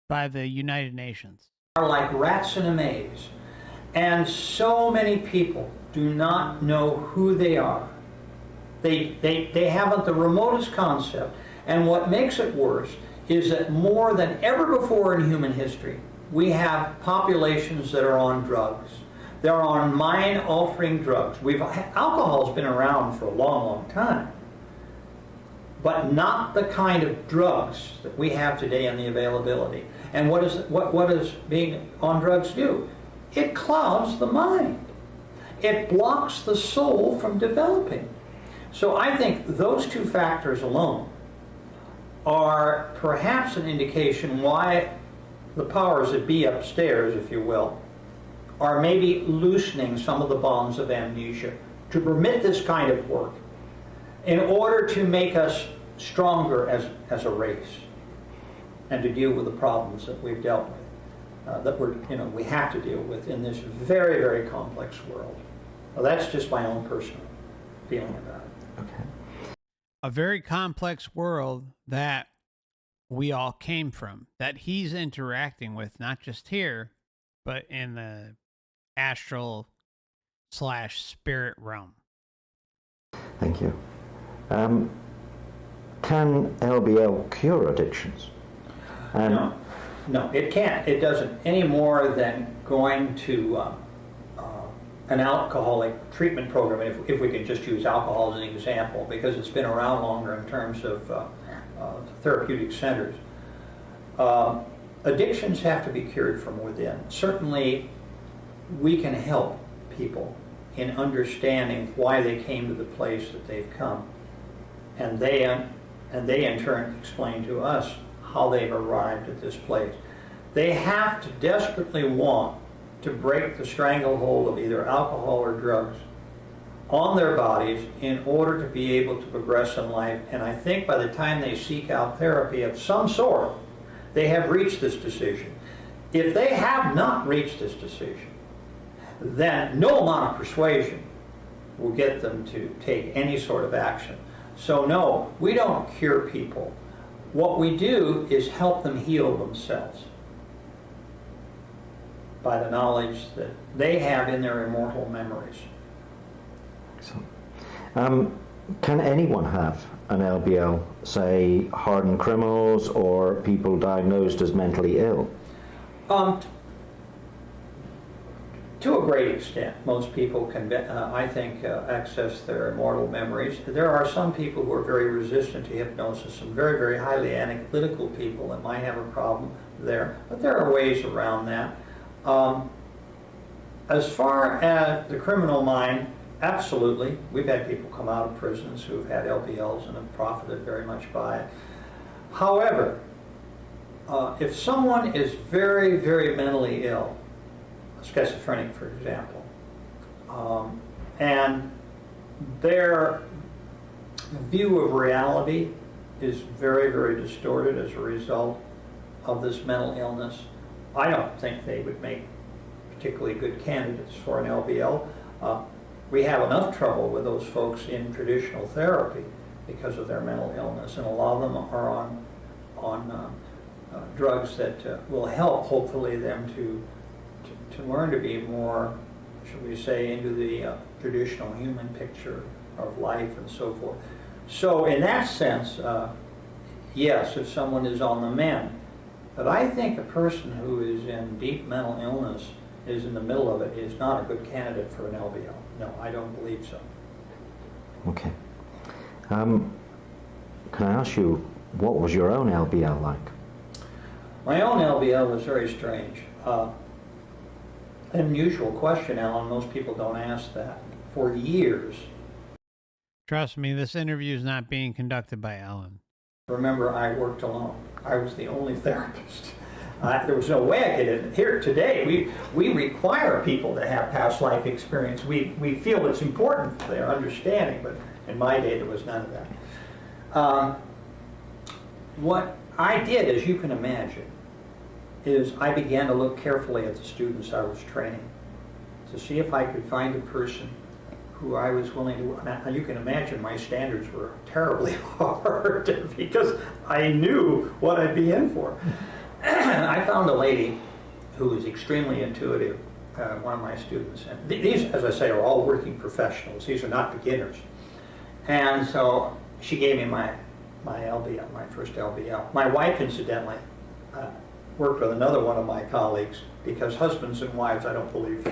by the United Nations.
Like rats in a maze. And so many people do not know who they are. They haven't the remotest concept. And what makes it worse is that more than ever before in human history, we have populations that are on drugs. They're on mind-altering drugs. Alcohol's been around for a long, long time, but not the kind of drugs that we have today and the availability. And what does being on drugs do? It clouds the mind. It blocks the soul from developing. So I think those two factors alone are perhaps an indication why the powers that be upstairs, if you will, are maybe loosening some of the bonds of amnesia to permit this kind of work in order to make us stronger as a race and to deal with the problems that we've dealt with, that we have to deal with in this very, very complex world. Well, that's just my own personal feeling about it.
Okay.
A very complex world that we all came from, that he's interacting with, not just here, but in the astral / spirit realm.
Thank you. Can LBL cure addictions?
No, it can't. It doesn't any more than going to an alcoholic treatment program, if we can just use alcohol as an example, because it's been around longer in terms of therapeutic centers. Addictions have to be cured from within. Certainly, we can help people in understanding why they came to the place that they've come, and they in turn explain to us how they've arrived at this place. They have to desperately want to break the stranglehold of either alcohol or drugs on their bodies in order to be able to progress in life. And I think by the time they seek out therapy of some sort, they have reached this decision. If they have not reached this decision, then no amount of persuasion will get them to take any sort of action. So no, we don't cure people. What we do is help them heal themselves by the knowledge that they have in their immortal memories.
So, can anyone have an LBL, say hardened criminals or people diagnosed as mentally ill?
To a great extent, most people can, I think, access their immortal memories. There are some people who are very resistant to hypnosis, some very, very highly analytical people that might have a problem there, but there are ways around that. As far as the criminal mind, absolutely. We've had people come out of prisons who've had LBLs and have profited very much by it. However, if someone is very, very mentally ill, schizophrenic, for example, and their view of reality is very, very distorted as a result of this mental illness, I don't think they would make particularly good candidates for an LBL. We have enough trouble with those folks in traditional therapy because of their mental illness, and a lot of them are on drugs that will help, hopefully, them to learn to be more, should we say, into the traditional human picture of life and so forth. So in that sense, yes, if someone is on the mend. But I think a person who is in deep mental illness, is in the middle of it, is not a good candidate for an LBL. No, I don't believe so.
Okay. Can I ask you, what was your own LBL like?
My own LBL was very strange. Unusual question, Alan. Most people don't ask that. For years.
Trust me, this interview is not being conducted by Ellen.
Remember, I worked alone. I was the only therapist. There was no way I could in here today. We require people to have past life experience. We feel it's important for their understanding, but in my day there was none of that. What I did, as you can imagine, is I began to look carefully at the students I was training to see if I could find a person who I was willing to, now you can imagine my standards were terribly hard because I knew what I'd be in for. I found a lady who was extremely intuitive, one of my students. And these, as I say, are all working professionals. These are not beginners. And so she gave me my LBL, my first LBL. My wife, incidentally, worked with another one of my colleagues because husbands and wives, I don't believe,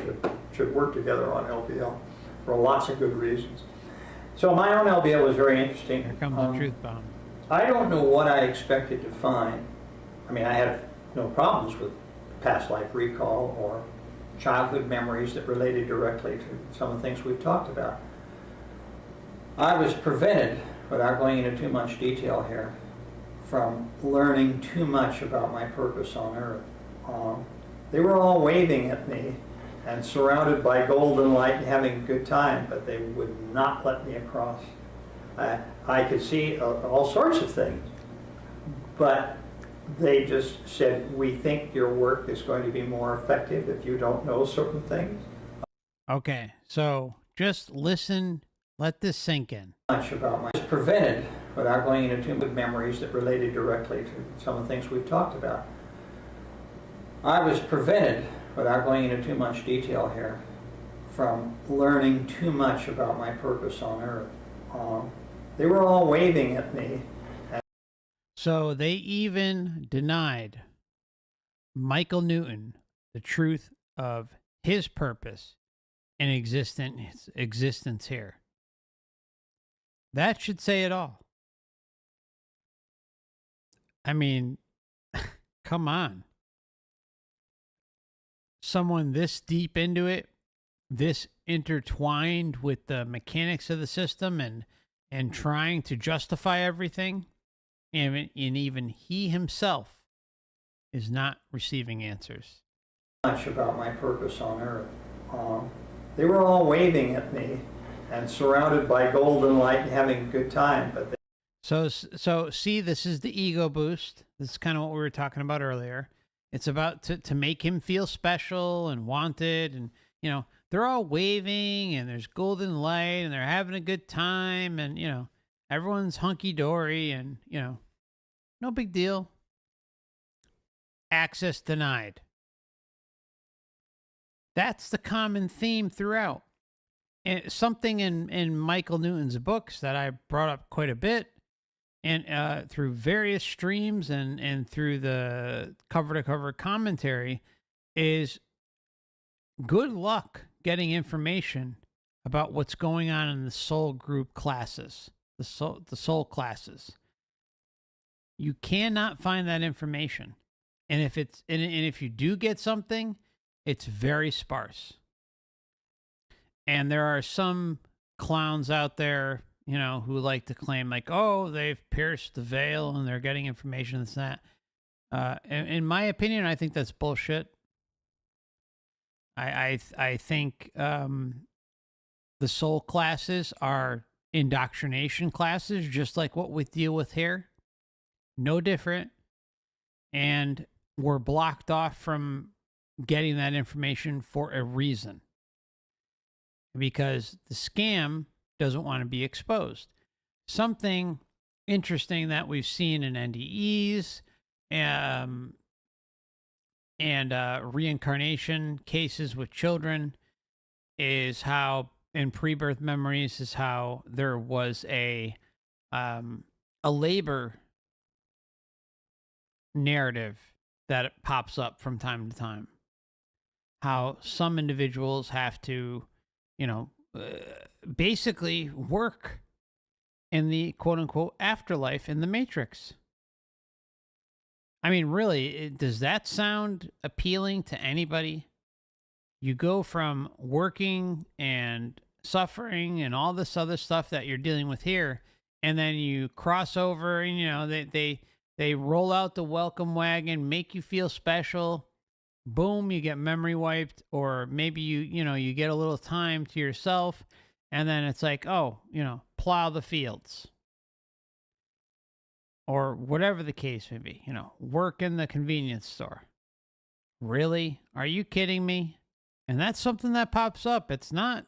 should work together on LBL for lots of good reasons. So my own LBL was very interesting.
Here comes the truth bomb.
I don't know what I expected to find. I mean, I had no problems with past life recall or childhood memories that related directly to some of the things we've talked about. I was prevented, without going into too much detail here, from learning too much about my purpose on Earth. They were all waving at me and surrounded by golden light and having a good time, but they would not let me across. I could see all sorts of things, but they just said, we think your work is going to be more effective if you don't know certain things.
Okay, so just listen, let this sink in.
Much about my prevented, without going into too many memories that related directly to some of the things we've talked about. I was prevented, without going into too much detail here, from learning too much about my purpose on Earth. They were all waving at me.
So they even denied Michael Newton the truth of his purpose and existence here. That should say it all. I mean, come on. Someone this deep into it, this intertwined with the mechanics of the system and trying to justify everything, and even he himself is not receiving answers.
Much about my purpose on Earth. They were all waving at me and surrounded by golden light and having a good time, but
So see, this is the ego boost. This is kind of what we were talking about earlier. It's about to make him feel special and wanted, and they're all waving and there's golden light and they're having a good time, and everyone's hunky-dory, and no big deal. Access denied. That's the common theme throughout. And something in Michael Newton's books that I brought up quite a bit, and through various streams and through the cover-to-cover commentary, is good luck getting information about what's going on in the soul group classes, the soul classes. You cannot find that information, and if you do get something, it's very sparse. And there are some clowns out there, who like to claim like, oh, they've pierced the veil and they're getting information that's that. In my opinion, I think that's bullshit. I think the soul classes are indoctrination classes, just like what we deal with here. No different. And we're blocked off from getting that information for a reason. Because the scam doesn't want to be exposed. Something interesting that we've seen in NDEs and reincarnation cases with children is how, in pre-birth memories, is how there was a labor narrative that pops up from time to time. How some individuals have to basically work in the quote-unquote afterlife in the Matrix. I mean, really, does that sound appealing to anybody? You go from working and suffering and all this other stuff that you're dealing with here, and then you cross over, and they They roll out the welcome wagon, make you feel special. Boom, you get memory wiped, or maybe you get a little time to yourself, and then it's like, oh, plow the fields, or whatever the case may be. Work in the convenience store. Really? Are you kidding me? And that's something that pops up. It's not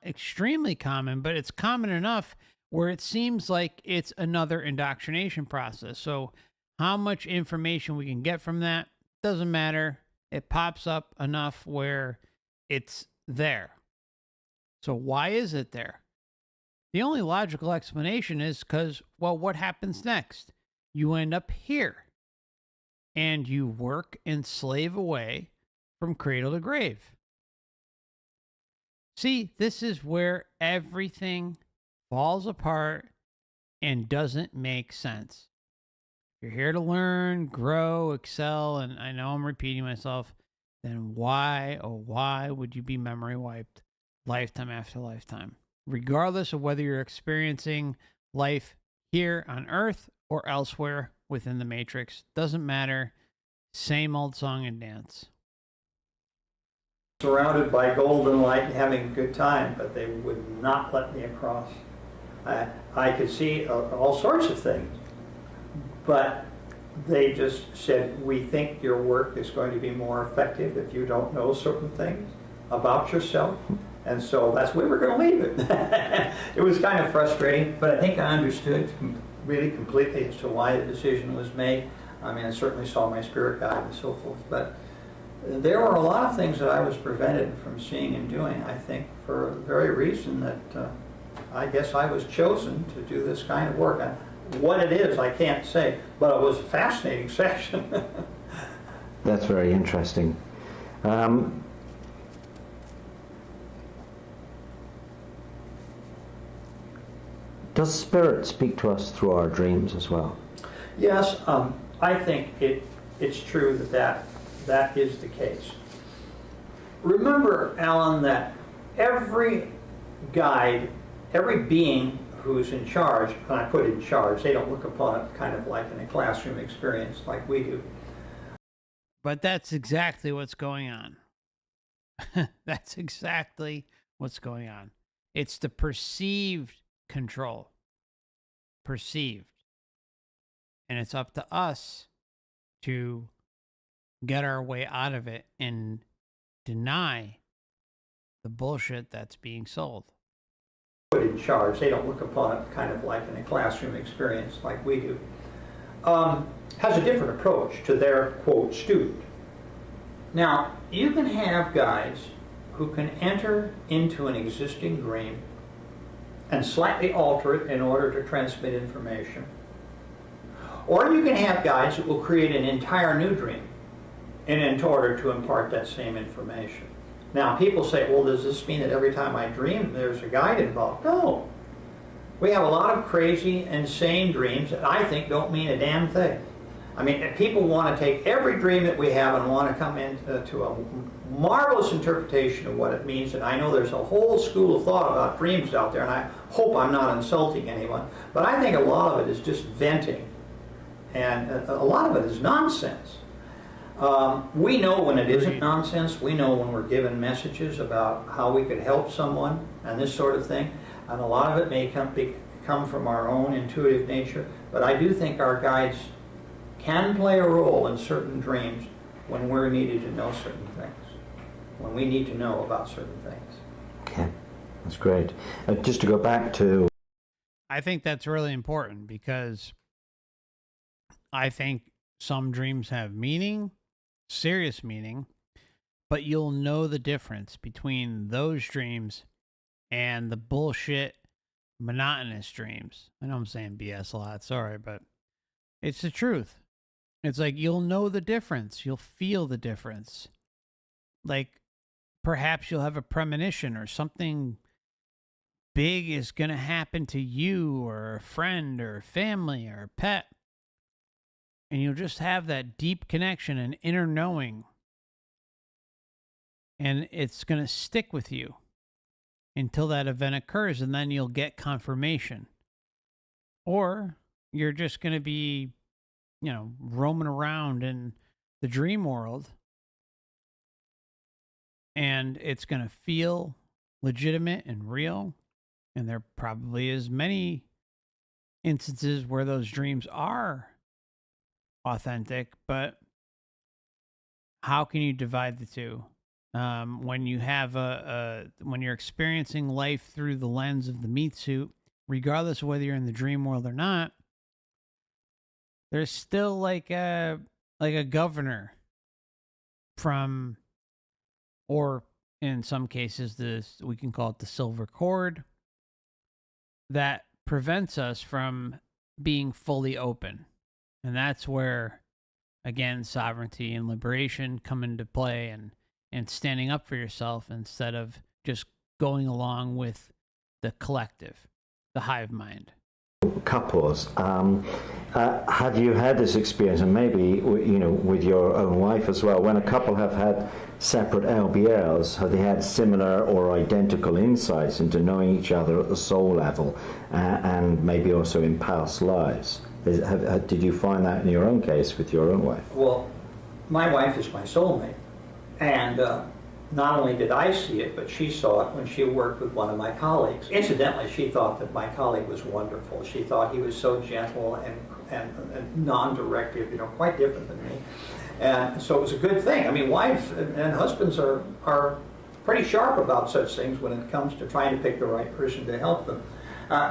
extremely common, but it's common enough where it seems like it's another indoctrination process. So how much information we can get from that doesn't matter. It pops up enough where it's there. So why is it there? The only logical explanation is because, well, what happens next? You end up here and you work and slave away from cradle to grave. See, this is where everything falls apart and doesn't make sense. You're here to learn, grow, excel, and I know I'm repeating myself. Then why, oh, why would you be memory wiped lifetime after lifetime? Regardless of whether you're experiencing life here on Earth or elsewhere within the Matrix, doesn't matter. Same old song and dance.
Surrounded by golden light and having a good time, but they would not let me across. I could see all sorts of things, but they just said, we think your work is going to be more effective if you don't know certain things about yourself. And so that's where we're going to leave it. It was kind of frustrating, but I think I understood really completely as to why the decision was made. I mean, I certainly saw my spirit guide and so forth, but there were a lot of things that I was prevented from seeing and doing, I think, for the very reason that I guess I was chosen to do this kind of work. What it is, I can't say, but it was a fascinating session.
That's very interesting. Does spirit speak to us through our dreams as well?
Yes, I think it's true that is the case. Remember, Alan, that every guide, every being who's in charge, and I put in charge, they don't look upon it kind of like in a classroom experience like we do.
But that's exactly what's going on. That's exactly what's going on. It's the perceived control. Perceived. And it's up to us to get our way out of it and deny the bullshit that's being sold.
Put in charge, they don't look upon it kind of like in a classroom experience like we do. Has a different approach to their, quote, student. Now, you can have guides who can enter into an existing dream and slightly alter it in order to transmit information. Or you can have guides that will create an entire new dream in order to impart that same information. Now, people say, well, does this mean that every time I dream there's a guide involved? No. We have a lot of crazy, insane dreams that I think don't mean a damn thing. I mean, if people want to take every dream that we have and want to come into a marvelous interpretation of what it means, and I know there's a whole school of thought about dreams out there, and I hope I'm not insulting anyone, but I think a lot of it is just venting, and a lot of it is nonsense. We know when it isn't nonsense. We know when we're given messages about how we could help someone and this sort of thing. And a lot of it may come from our own intuitive nature. But I do think our guides can play a role in certain dreams when we're needed to know certain things, when we need to know about certain things.
Okay, that's great. Just to go back to...
I think that's really important because I think some dreams have meaning, serious meaning, but you'll know the difference between those dreams and the bullshit monotonous dreams. I know I'm saying BS a lot, sorry, but it's the truth. It's like you'll know the difference. You'll feel the difference. Like perhaps you'll have a premonition or something big is going to happen to you or a friend or family or a pet. And you'll just have that deep connection and inner knowing. And it's going to stick with you until that event occurs, and then you'll get confirmation. Or you're just going to be roaming around in the dream world, and it's going to feel legitimate and real. And there probably is many instances where those dreams are authentic, but how can you divide the two? When you have when you're experiencing life through the lens of the meat suit, regardless of whether you're in the dream world or not, there's still like a governor from, or in some cases, this, we can call it the silver cord, that prevents us from being fully open. And that's where, again, sovereignty and liberation come into play, and standing up for yourself instead of just going along with the collective, the hive mind.
Couples, have you had this experience, and maybe with your own wife as well, when a couple have had separate LBLs, have they had similar or identical insights into knowing each other at the soul level, and maybe also in past lives? Did you find that in your own case with your own wife?
Well, my wife is my soulmate, and not only did I see it, but she saw it when she worked with one of my colleagues. Incidentally, she thought that my colleague was wonderful. She thought he was so gentle and non-directive, quite different than me. And so it was a good thing. I mean, wives and husbands are pretty sharp about such things when it comes to trying to pick the right person to help them.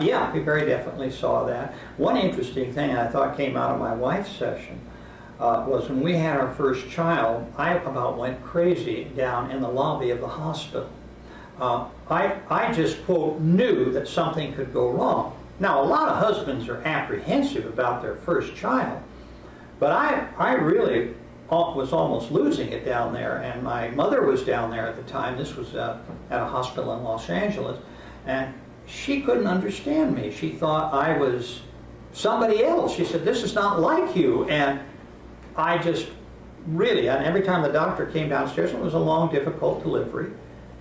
Yeah, we very definitely saw that. One interesting thing I thought came out of my wife's session was when we had our first child, I about went crazy down in the lobby of the hospital. I just, quote, knew that something could go wrong. Now, a lot of husbands are apprehensive about their first child, but I really was almost losing it down there, and my mother was down there at the time. This was at a hospital in Los Angeles, and she couldn't understand me. She thought I was somebody else. She said, "This is not like you." And I just really, and every time the doctor came downstairs, it was a long, difficult delivery.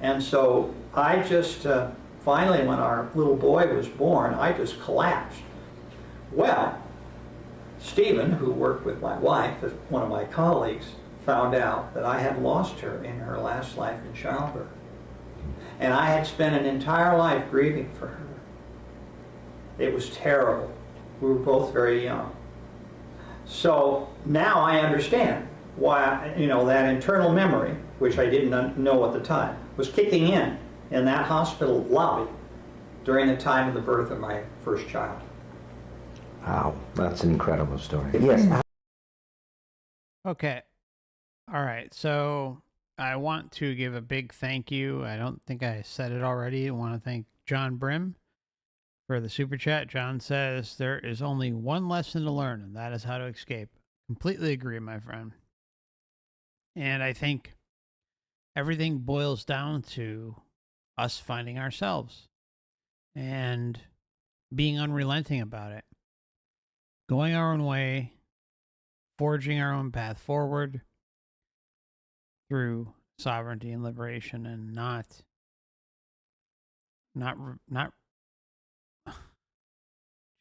And so I just, finally, when our little boy was born, I just collapsed. Well, Stephen, who worked with my wife, one of my colleagues, found out that I had lost her in her last life in childbirth. And I had spent an entire life grieving for her. It was terrible. We were both very young. So now I understand why, that internal memory, which I didn't know at the time, was kicking in that hospital lobby during the time of the birth of my first child.
Wow, that's an incredible story. Yes.
Okay. All right. So I want to give a big thank you. I don't think I said it already. I want to thank John Brim for the super chat. John says, there is only one lesson to learn, and that is how to escape. Completely agree, my friend. And I think everything boils down to us finding ourselves and being unrelenting about it, going our own way, forging our own path forward through sovereignty and liberation, and not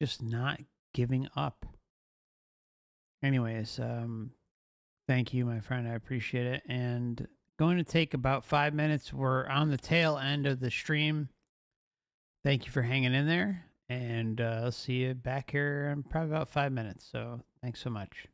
just not giving up. Anyways, thank you, my friend. I appreciate it. And going to take about 5 minutes. We're on the tail end of the stream. Thank you for hanging in there. And I'll see you back here in probably about 5 minutes. So thanks so much.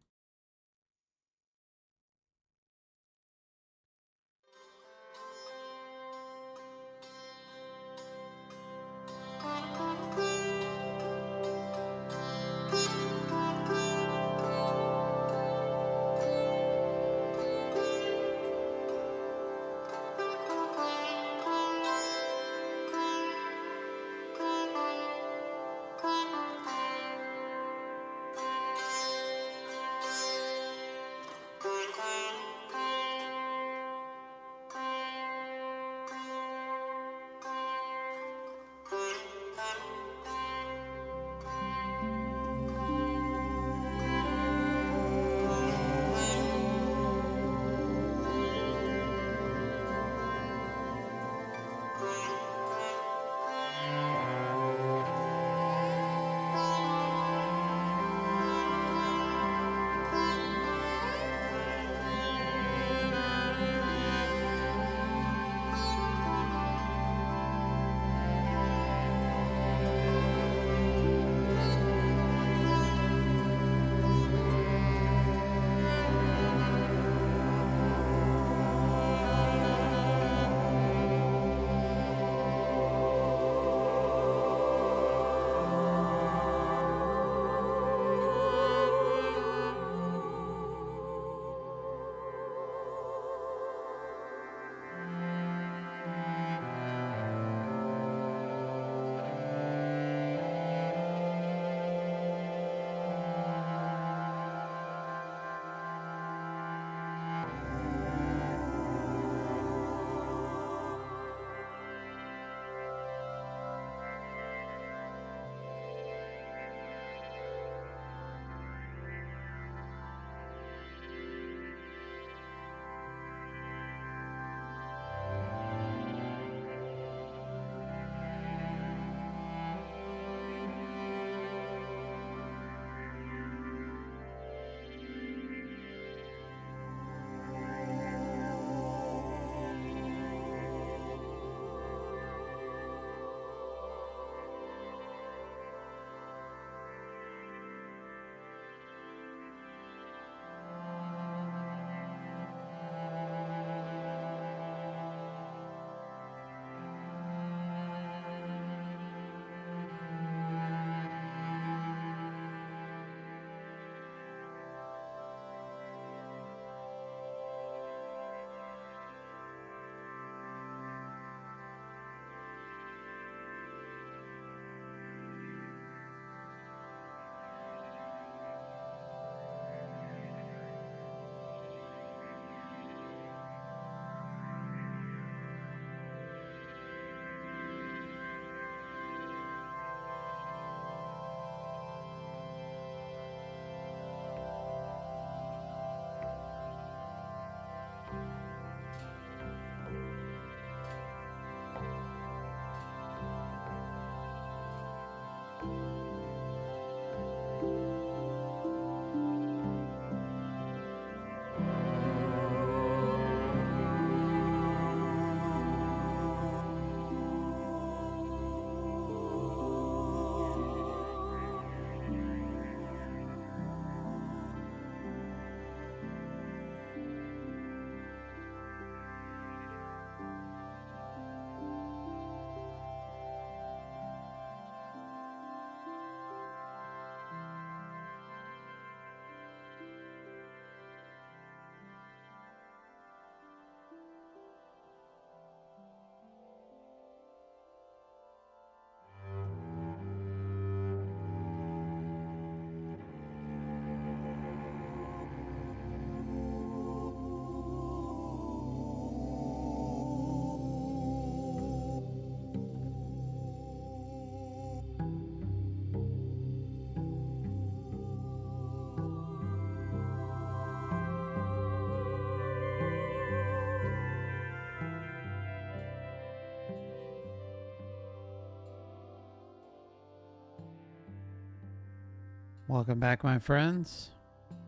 Welcome back, my friends.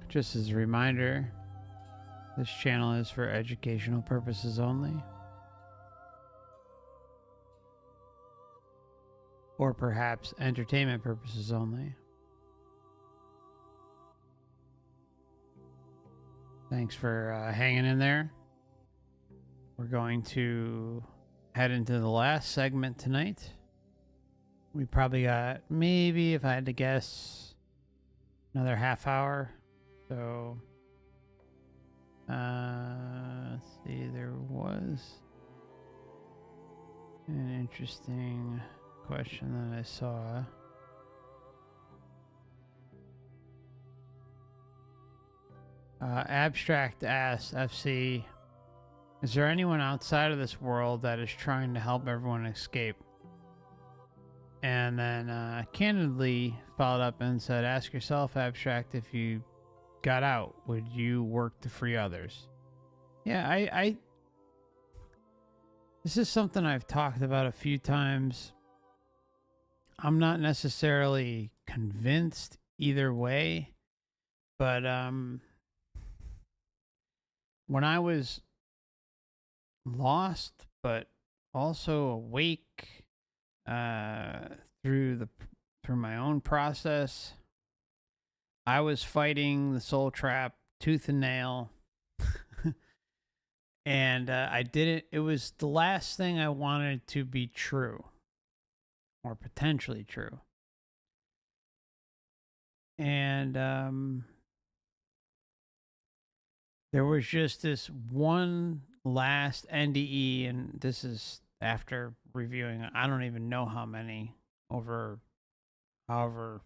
Just as a reminder, this channel is for educational purposes only. Or perhaps entertainment purposes only. Thanks for hanging in there. We're going to head into the last segment tonight. We probably got, maybe if I had to guess, another half hour. So, let's see, there was an interesting question that I saw. Abstract asks FC, is there anyone outside of this world that is trying to help everyone escape? And then candidly followed up and said, ask yourself, Abstract, if you got out, would you work to free others? Yeah, I this is something I've talked about a few times. I'm not necessarily convinced either way, but when I was lost but also awake through my own process, I was fighting the soul trap tooth and nail. And I didn't, it was the last thing I wanted to be true or potentially true. And there was just this one last NDE, and this is after reviewing, I don't even know how many, over however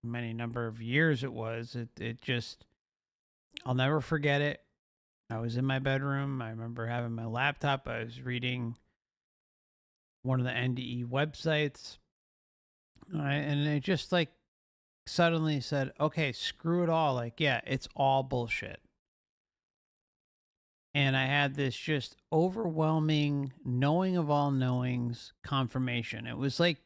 many number of years it was. It just, I'll never forget it. I was in my bedroom. I remember having my laptop. I was reading one of the NDE websites. And it just like suddenly said, okay, screw it all. Like, yeah, it's all bullshit. And I had this just overwhelming knowing of all knowings confirmation. It was like,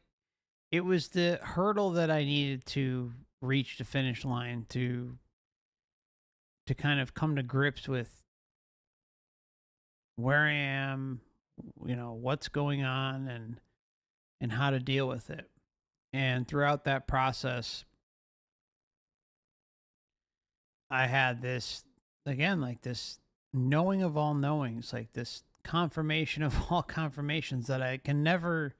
it was the hurdle that I needed to reach the finish line to kind of come to grips with where I am, you know, what's going on and how to deal with it. And throughout that process, I had this, again, like this knowing of all knowings, like this confirmation of all confirmations that I can never,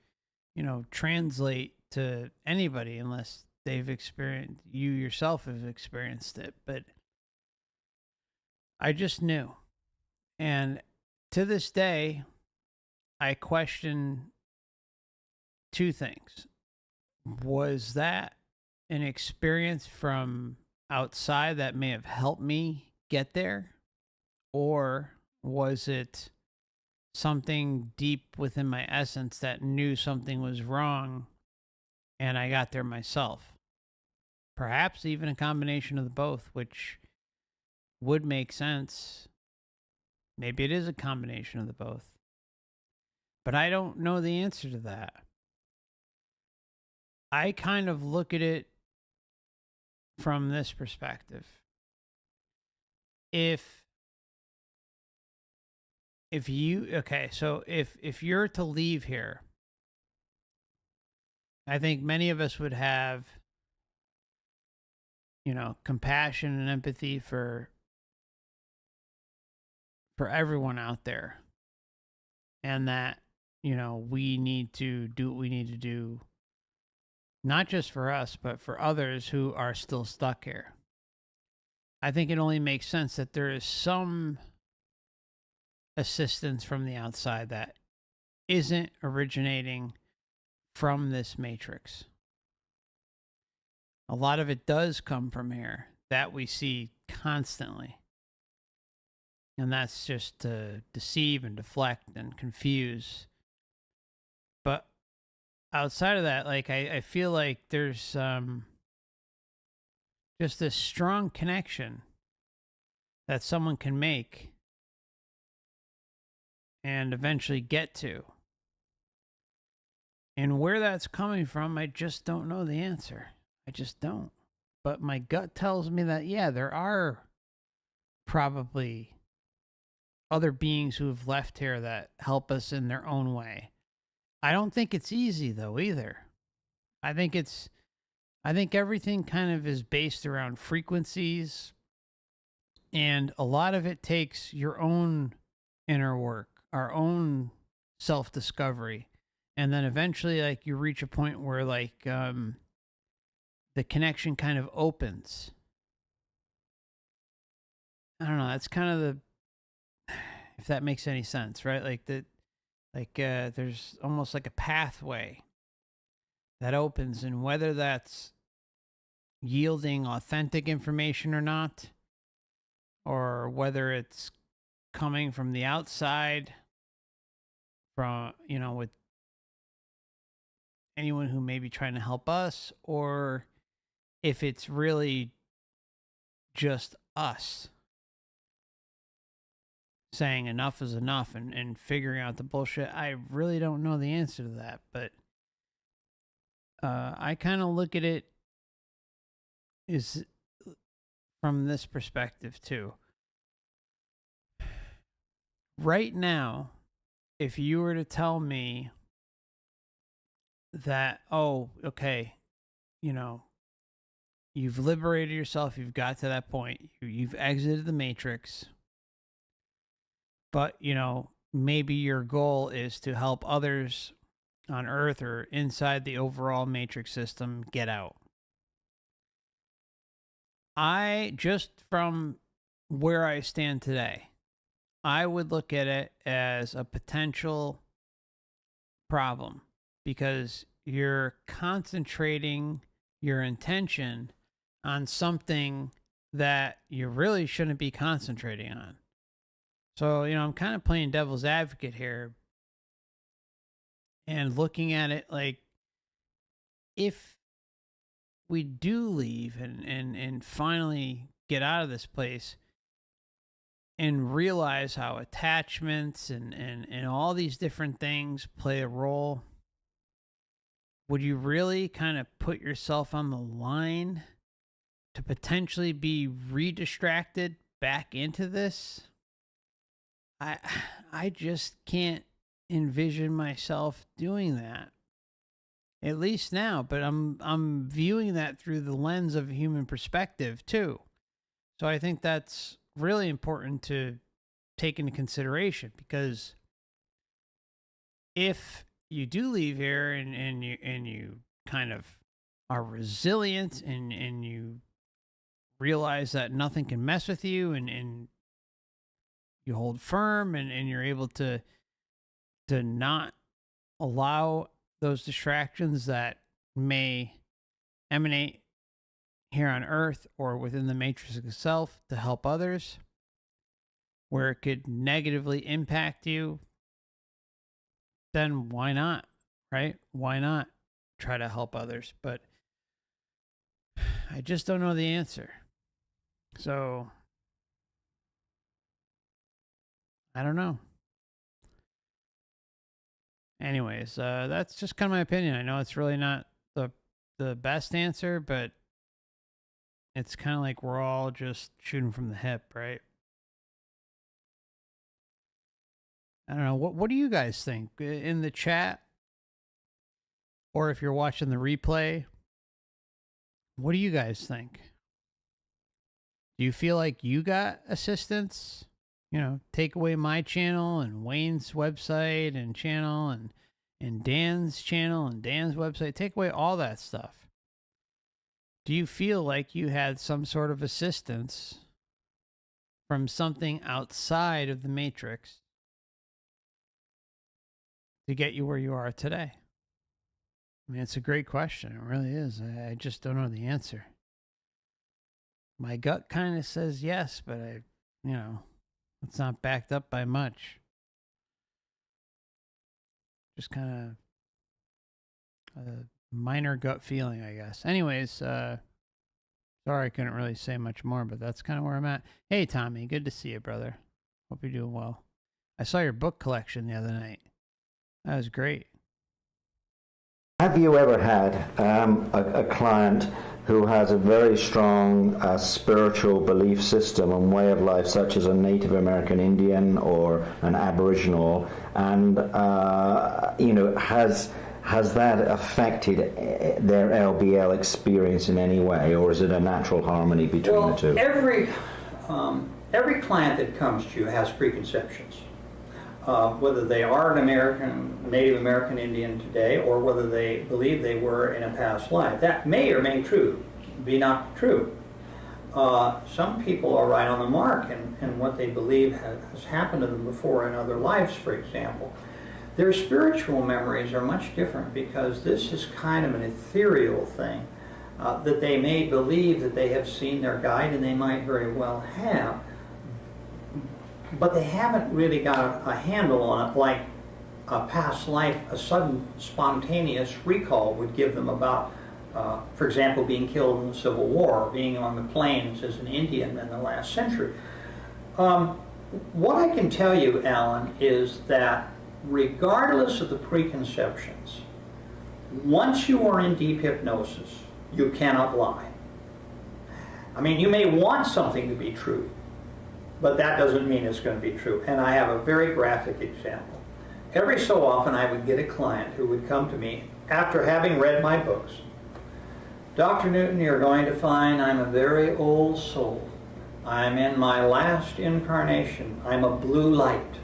you know, translate to anybody unless they've experienced, you yourself have experienced it. But I just knew. And to this day, I question two things. Was that an experience from outside that may have helped me get there? Or was it something deep within my essence that knew something was wrong and I got there myself? Perhaps even a combination of the both, which would make sense. Maybe it is a combination of the both. But I don't know the answer to that. I kind of look at it from this perspective. If you, okay, so if you're to leave here, I think many of us would have, you know, compassion and empathy for everyone out there. And that, you know, we need to do what we need to do, not just for us, but for others who are still stuck here. I think it only makes sense that there is some assistance from the outside that isn't originating from this matrix. A lot of it does come from here that we see constantly. And that's just to deceive and deflect and confuse. But outside of that, like I feel like there's just this strong connection that someone can make and eventually get to. And where that's coming from, I just don't know the answer. I just don't. But my gut tells me that, yeah, there are probably other beings who have left here that help us in their own way. I don't think it's easy though either. I think everything kind of is based around frequencies, and a lot of it takes your own inner work, our own self-discovery. And then eventually like you reach a point where like the connection kind of opens. I don't know, that's kind of the, if that makes any sense, right? There's almost like a pathway that opens, and whether that's yielding authentic information or not, or whether it's coming from the outside, from, with anyone who may be trying to help us, or if it's really just us saying enough is enough and figuring out the bullshit. I really don't know the answer to that, but I kind of look at it is from this perspective too. Right now, if you were to tell me that, oh, okay, you've liberated yourself, you've got to that point, you've exited the matrix, but, maybe your goal is to help others on Earth or inside the overall matrix system get out. Just from where I stand today, I would look at it as a potential problem, because you're concentrating your intention on something that you really shouldn't be concentrating on. So, I'm kind of playing devil's advocate here and looking at it like, if we do leave and finally get out of this place and realize how attachments and all these different things play a role, would you really kind of put yourself on the line to potentially be redistracted back into this? I just can't envision myself doing that, at least now. But I'm viewing that through the lens of a human perspective too. So I think that's really important to take into consideration, because if you do leave here and you kind of are resilient and you realize that nothing can mess with you, and you hold firm and you're able to not allow those distractions that may emanate here on Earth or within the matrix itself to help others, where it could negatively impact you, then why not, right? Why not try to help others? But I just don't know the answer. So I don't know. Anyways, that's just kind of my opinion. I know it's really not the best answer, but it's kind of like we're all just shooting from the hip, right? I don't know. What do you guys think in the chat, or if you're watching the replay? What do you guys think? Do you feel like you got assistance? Take away my channel and Wayne's website and channel and Dan's channel and Dan's website. Take away all that stuff. Do you feel like you had some sort of assistance from something outside of the matrix to get you where you are today? I mean, it's a great question. It really is. I just don't know the answer. My gut kind of says yes, but it's not backed up by much. Just kind of a minor gut feeling, I guess. Anyways, sorry I couldn't really say much more, but that's kind of where I'm at. Hey, Tommy, good to see you, brother. Hope you're doing well. I saw your book collection the other night. That was great.
Have you ever had a client who has a very strong spiritual belief system and way of life, such as a Native American Indian or an Aboriginal, and has that affected their LBL experience in any way, or is it a natural harmony between the two?
Every client that comes to you has preconceptions. Whether they are an Native American Indian today, or whether they believe they were in a past life. That may or may be not true. Some people are right on the mark in what they believe has happened to them before in other lives, for example. Their spiritual memories are much different, because this is kind of an ethereal thing that they may believe that they have seen their guide, and they might very well have. But they haven't really got a handle on it like a past life, a sudden spontaneous recall would give them about, for example, being killed in the Civil War, or being on the plains as an Indian in the last century. What I can tell you, Alan, is that regardless of the preconceptions, once you are in deep hypnosis, you cannot lie. I mean, you may want something to be true, but that doesn't mean it's going to be true. And I have a very graphic example. Every so often I would get a client who would come to me after having read my books. Dr. Newton, you're going to find I'm a very old soul. I'm in my last incarnation. I'm a blue light.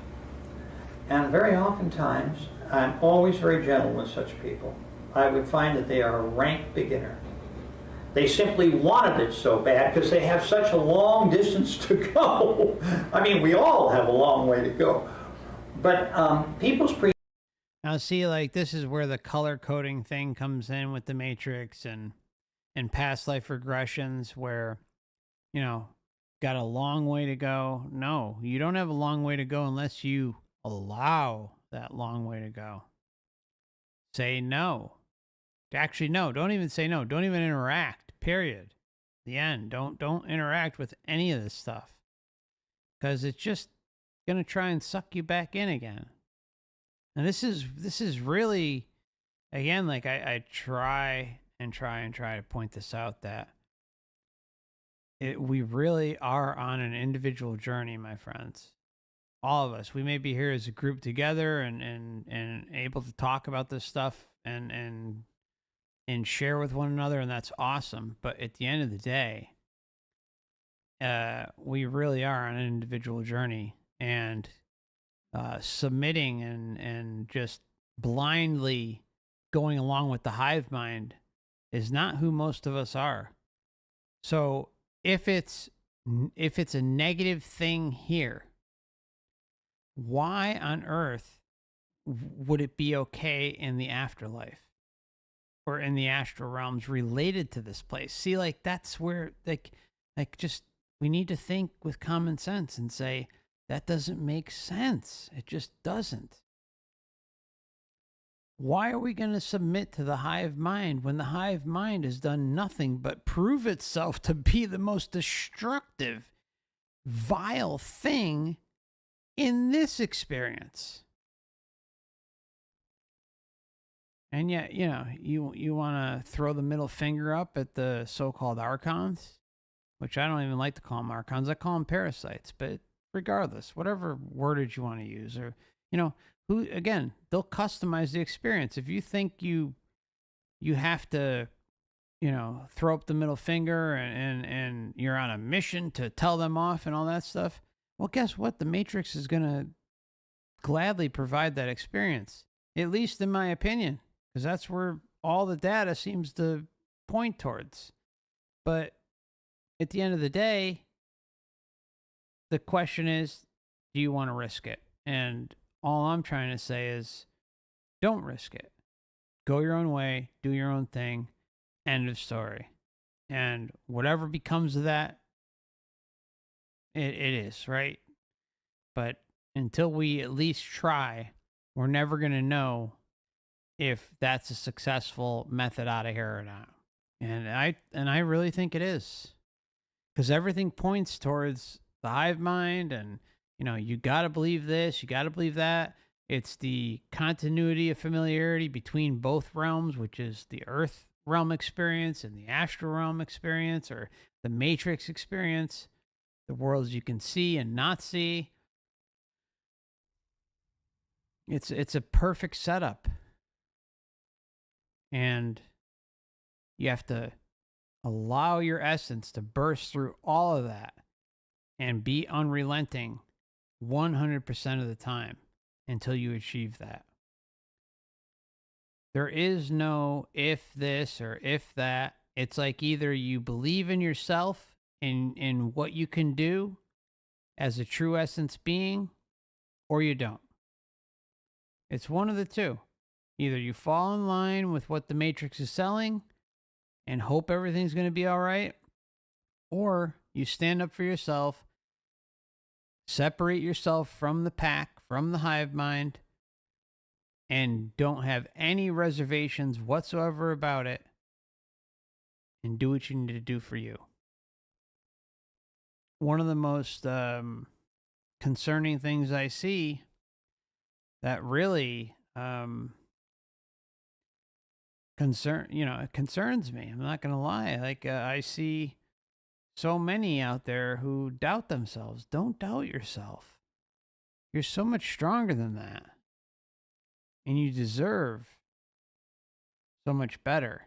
And very oftentimes, I'm always very gentle with such people. I would find that they are a rank beginner. They simply wanted it so bad because they have such a long distance to go. I mean, we all have a long way to go. But
now see, like, this is where the color coding thing comes in with the Matrix and past life regressions, where, got a long way to go. No, you don't have a long way to go unless you allow that long way to go. Say no. Actually, no, don't even say no. Don't even interact. Period. The end. Don't interact with any of this stuff, because it's just gonna try and suck you back in again. And this is really, again, like I try to point this out, that we really are on an individual journey, my friends. All of us. We may be here as a group together and able to talk about this stuff and share with one another, and that's awesome. But at the end of the day, we really are on an individual journey, and submitting and just blindly going along with the hive mind is not who most of us are. So if it's a negative thing here, why on earth would it be okay in the afterlife or in the astral realms related to this place? See, like, that's where, like just, we need to think with common sense and say, that doesn't make sense. It just doesn't. Why are we going to submit to the hive mind when the hive mind has done nothing but prove itself to be the most destructive, vile thing in this experience? And yet, you want to throw the middle finger up at the so-called archons, which I don't even like to call them archons. I call them parasites. But regardless, whatever wordage you want to use, or, who, again, they'll customize the experience. If you think you have to, throw up the middle finger and you're on a mission to tell them off and all that stuff, well, guess what? The Matrix is going to gladly provide that experience, at least in my opinion, because that's where all the data seems to point towards. But at the end of the day, the question is, do you want to risk it? And all I'm trying to say is, don't risk it. Go your own way, do your own thing, end of story. And whatever becomes of that, it is, right? But until we at least try, we're never going to know if that's a successful method out of here or not. And I really think it is, because everything points towards the hive mind, and you got to believe this, you got to believe that. It's the continuity of familiarity between both realms, which is the earth realm experience and the astral realm experience or the matrix experience, the worlds you can see and not see. It's a perfect setup. And you have to allow your essence to burst through all of that and be unrelenting 100% of the time until you achieve that. There is no if this or if that. It's like either you believe in yourself and in what you can do as a true essence being, or you don't. It's one of the two. Either you fall in line with what the Matrix is selling and hope everything's going to be all right, or you stand up for yourself, separate yourself from the pack, from the hive mind, and don't have any reservations whatsoever about it, and do what you need to do for you. One of the most concerning things I see that really it concerns me. I'm not going to lie. Like I see so many out there who doubt themselves. Don't doubt yourself. You're so much stronger than that. And you deserve so much better.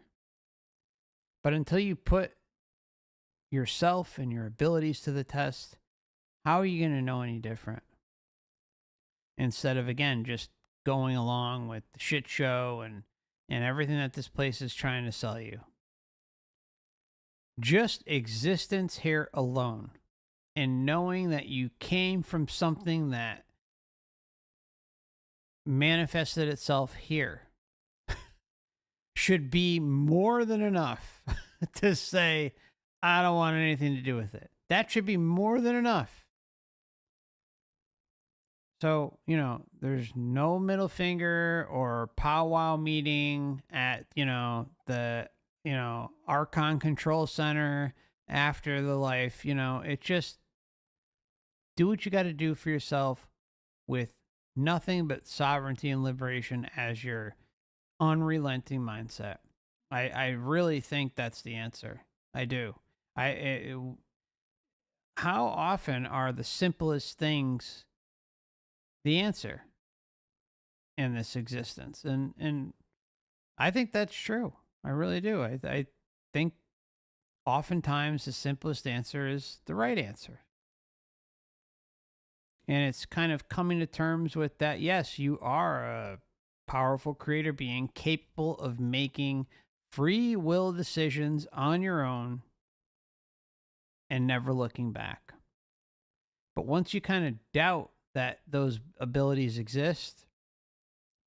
But until you put yourself and your abilities to the test, how are you going to know any different? Instead of, again, just going along with the shit show and everything that this place is trying to sell you. Just existence here alone and knowing that you came from something that manifested itself here should be more than enough to say, I don't want anything to do with it. That should be more than enough. So, there's no middle finger or powwow meeting at, the, Archon Control Center after the life. It just do what you got to do for yourself with nothing but sovereignty and liberation as your unrelenting mindset. I really think that's the answer. I do. How often are the simplest things the answer in this existence? And I think that's true. I really do. I think oftentimes the simplest answer is the right answer. And it's kind of coming to terms with that. Yes, you are a powerful creator being capable of making free will decisions on your own and never looking back. But once you kind of doubt that those abilities exist,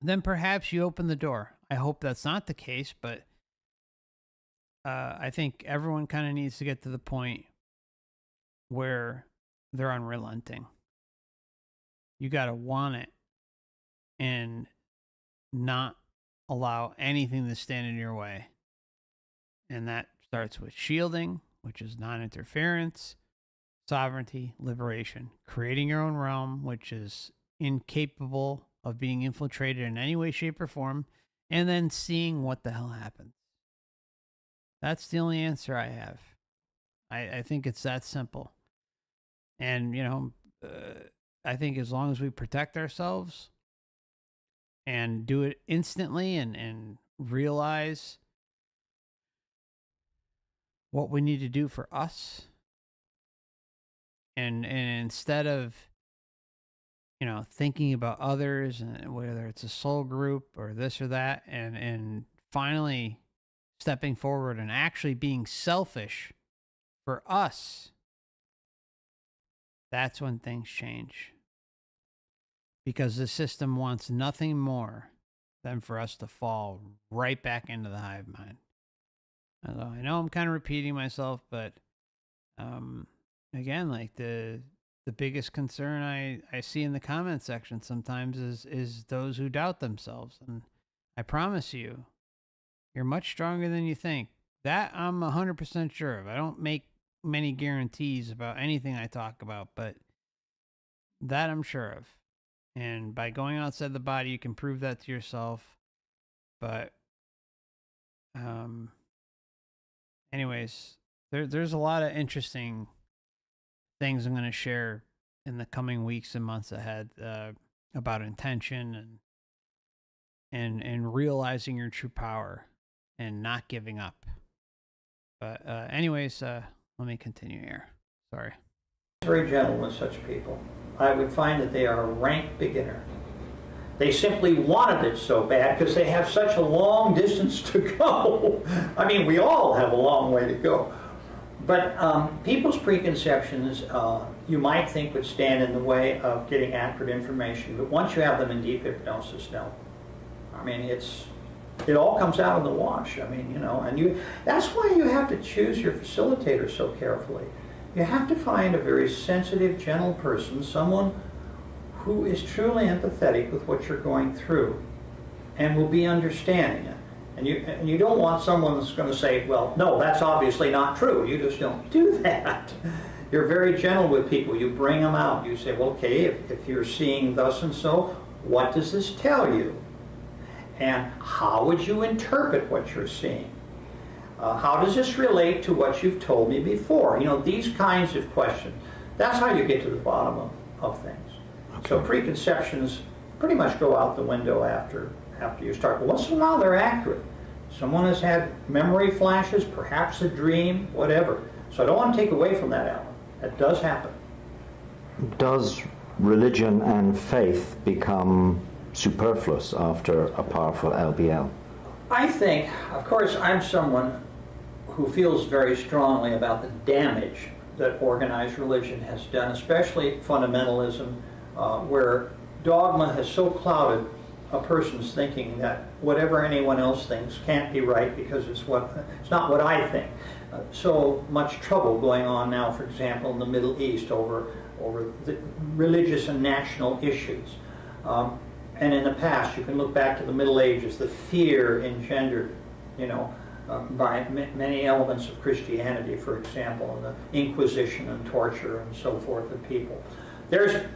then perhaps you open the door. I hope that's not the case, but I think everyone kind of needs to get to the point where they're unrelenting. You got to want it and not allow anything to stand in your way. And that starts with shielding, which is non-interference, sovereignty, liberation, creating your own realm, which is incapable of being infiltrated in any way, shape, or form, and then seeing what the hell happens. That's the only answer I have. I think it's that simple. And, I think as long as we protect ourselves and do it instantly and realize what we need to do for us, and instead of thinking about others and whether it's a soul group or this or that, and finally stepping forward and actually being selfish for us, that's when things change. Because the system wants nothing more than for us to fall right back into the hive mind. Although I know I'm kind of repeating myself, but again, like the biggest concern I see in the comment section sometimes is those who doubt themselves. And I promise you, you're much stronger than you think. That I'm 100% sure of. I don't make many guarantees about anything I talk about, but that I'm sure of. And by going outside the body, you can prove that to yourself. But anyways, there's a lot of interesting things I'm going to share in the coming weeks and months ahead about intention and realizing your true power and not giving up. But anyways, let me continue here. Sorry.
Very gentle with such people. I would find that they are a rank beginner. They simply wanted it so bad because they have such a long distance to go. I mean, we all have a long way to go. But people's preconceptions, you might think would stand in the way of getting accurate information. But once you have them in deep hypnosis, no. I mean, it all comes out in the wash. I mean, that's why you have to choose your facilitator so carefully. You have to find a very sensitive, gentle person, someone who is truly empathetic with what you're going through and will be understanding it. And you don't want someone that's going to say, well, no, that's obviously not true. You just don't do that. You're very gentle with people. You bring them out. You say, well, okay, if you're seeing thus and so, what does this tell you? And how would you interpret what you're seeing? How does this relate to what you've told me before? These kinds of questions. That's how you get to the bottom of things. Okay. So preconceptions pretty much go out the window after you start. But once in a while, they're accurate. Someone has had memory flashes, perhaps a dream, whatever. So I don't want to take away from that, Alan. That does happen.
Does religion and faith become superfluous after a powerful LBL?
I think, of course, I'm someone who feels very strongly about the damage that organized religion has done, especially fundamentalism, where dogma has so clouded a person's thinking that whatever anyone else thinks can't be right because it's not what I think. So much trouble going on now, for example, in the Middle East over the religious and national issues. And in the past, you can look back to the Middle Ages, the fear engendered, by many elements of Christianity, for example, and the Inquisition and torture and so forth of people.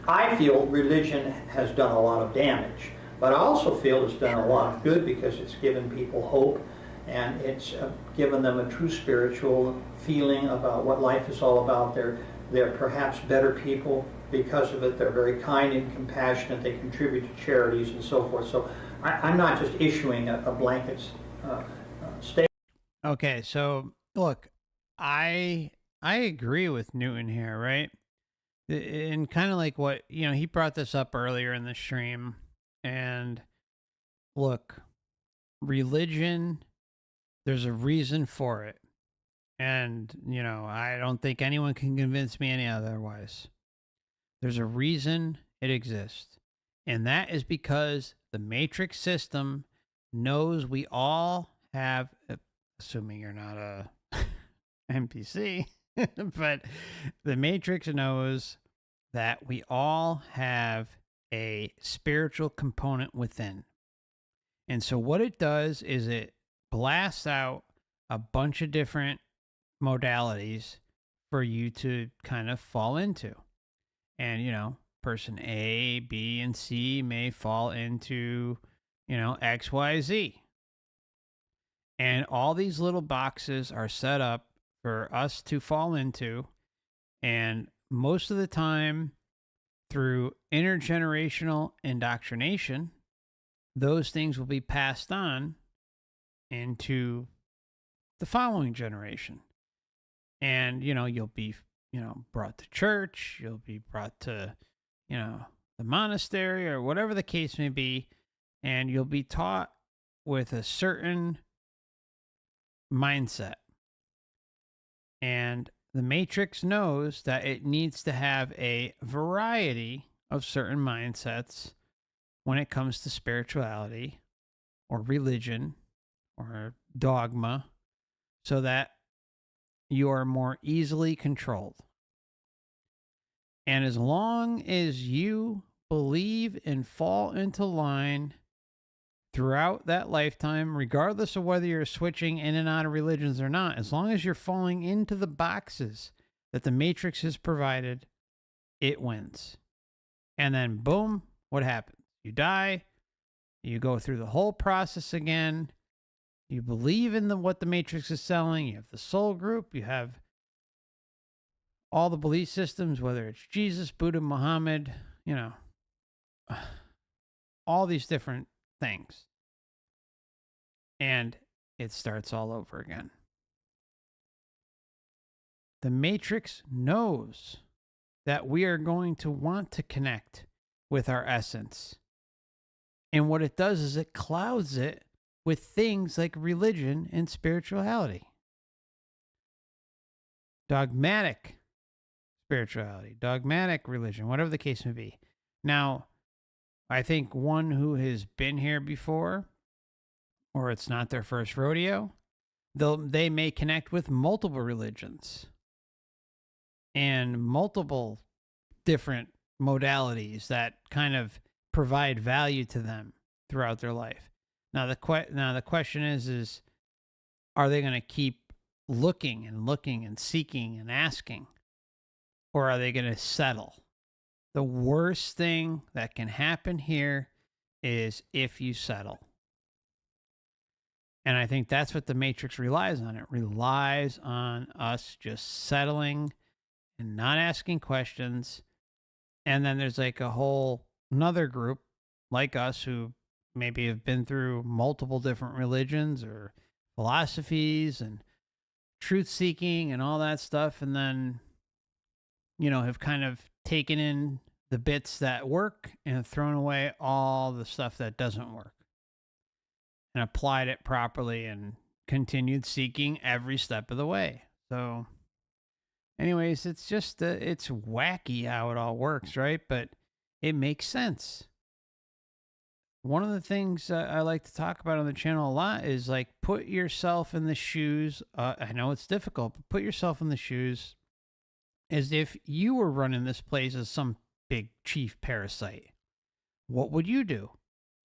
I feel religion has done a lot of damage, but I also feel it's done a lot of good because it's given people hope and it's given them a true spiritual feeling about what life is all about. They're perhaps better people because of it. They're very kind and compassionate. They contribute to charities and so forth. So I'm not just issuing a blanket statement.
Okay, so look, I agree with Newton here, right? And kind of like what, he brought this up earlier in the stream. And look, religion, there's a reason for it. And, I don't think anyone can convince me any otherwise. There's a reason it exists. And that is because the matrix system knows we all have, assuming you're not a NPC, but the matrix knows that we all have a spiritual component within. And so what it does is it blasts out a bunch of different modalities for you to kind of fall into. And, person A, B, and C may fall into, X, Y, Z. And all these little boxes are set up for us to fall into. And most of the time, through intergenerational indoctrination, those things will be passed on into the following generation. And, you'll be, brought to church, you'll be brought to, the monastery or whatever the case may be, and you'll be taught with a certain mindset. And the matrix knows that it needs to have a variety of certain mindsets when it comes to spirituality or religion or dogma, so that you are more easily controlled. And as long as you believe and fall into line throughout that lifetime, regardless of whether you're switching in and out of religions or not, as long as you're falling into the boxes that the matrix has provided, it wins. And then boom, what happens? You die, you go through the whole process again, You believe in what the Matrix is selling. You have the soul group. You have all the belief systems, whether it's Jesus, Buddha, Muhammad, all these different things. And it starts all over again. The Matrix knows that we are going to want to connect with our essence. And what it does is it clouds it with things like religion and spirituality. Dogmatic spirituality, dogmatic religion, whatever the case may be. Now, I think one who has been here before, or it's not their first rodeo, they may connect with multiple religions and multiple different modalities that kind of provide value to them throughout their life. Now the question is are they going to keep looking and seeking and asking, or are they going to settle? The worst thing that can happen here is if you settle. And I think that's what the Matrix relies on. It relies on us just settling and not asking questions. And then there's like a whole another group like us who maybe have been through multiple different religions or philosophies and truth seeking and all that stuff. And then, have kind of taken in the bits that work and thrown away all the stuff that doesn't work and applied it properly and continued seeking every step of the way. So anyways, it's just, it's wacky how it all works, right? But it makes sense. One of the things I like to talk about on the channel a lot is like, put yourself in the shoes. I know it's difficult, but put yourself in the shoes as if you were running this place as some big chief parasite. What would you do?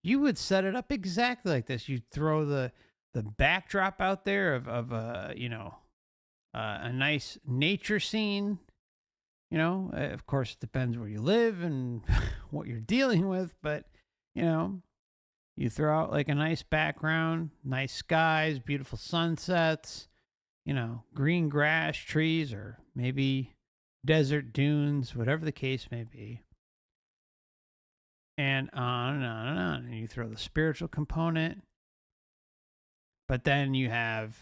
You would set it up exactly like this. You'd throw the backdrop out there of a nice nature scene. Of course, it depends where you live and what you're dealing with, but you throw out like a nice background, nice skies, beautiful sunsets, green grass, trees, or maybe desert dunes, whatever the case may be. And on and on and on. And you throw the spiritual component. But then you have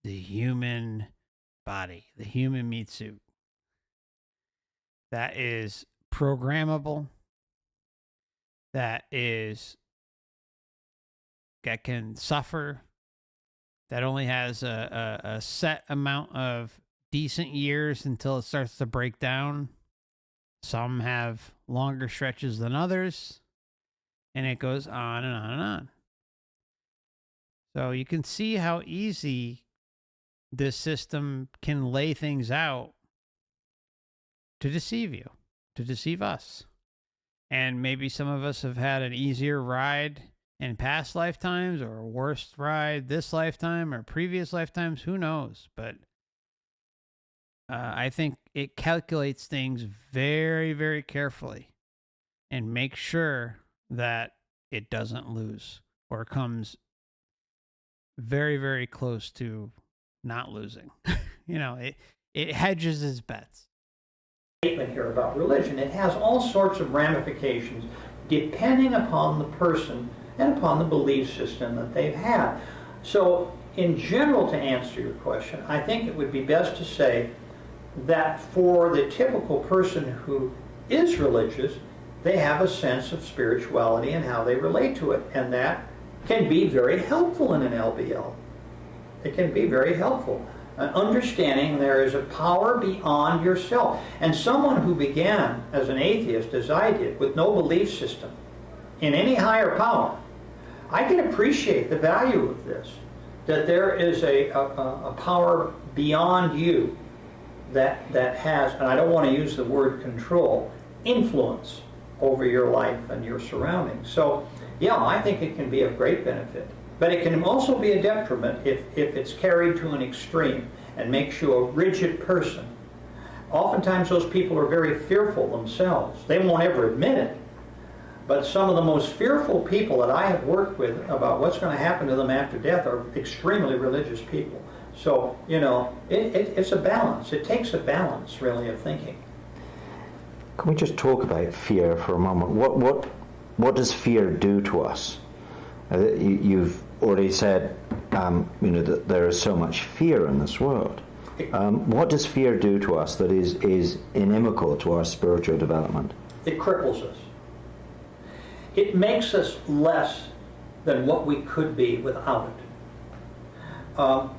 the human body, the human meat suit. That is programmable. That can suffer. That only has a set amount of decent years until it starts to break down. Some have longer stretches than others, and it goes on and on and on. So you can see how easy this system can lay things out to deceive you, to deceive us. And maybe some of us have had an easier ride in past lifetimes, or a worse ride this lifetime or previous lifetimes, who knows? But I think it calculates things very, very carefully and makes sure that it doesn't lose or comes very, very close to not losing. It hedges its bets.
Statement here about religion, it has all sorts of ramifications depending upon the person and upon the belief system that they've had. So in general, to answer your question, I think it would be best to say that for the typical person who is religious, they have a sense of spirituality and how they relate to it, and that can be very helpful in an LBL. It can be very helpful. Understanding there is a power beyond yourself. And someone who began as an atheist, as I did, with no belief system in any higher power, I can appreciate the value of this, that there is a power beyond you that has, and I don't want to use the word control, influence over your life and your surroundings. So, yeah, I think it can be of great benefit. But it can also be a detriment if it's carried to an extreme and makes you a rigid person. Oftentimes those people are very fearful themselves. They won't ever admit it, But some of the most fearful people that I have worked with about what's going to happen to them after death are extremely religious people. So, you know, it's a balance. It takes a balance, really, of thinking.
Can we just talk about fear for a moment? What does fear do to us? You've already said, you know, that there is so much fear in this world. What does fear do to us that is inimical to our spiritual development?
It cripples us. It makes us less than what we could be without it.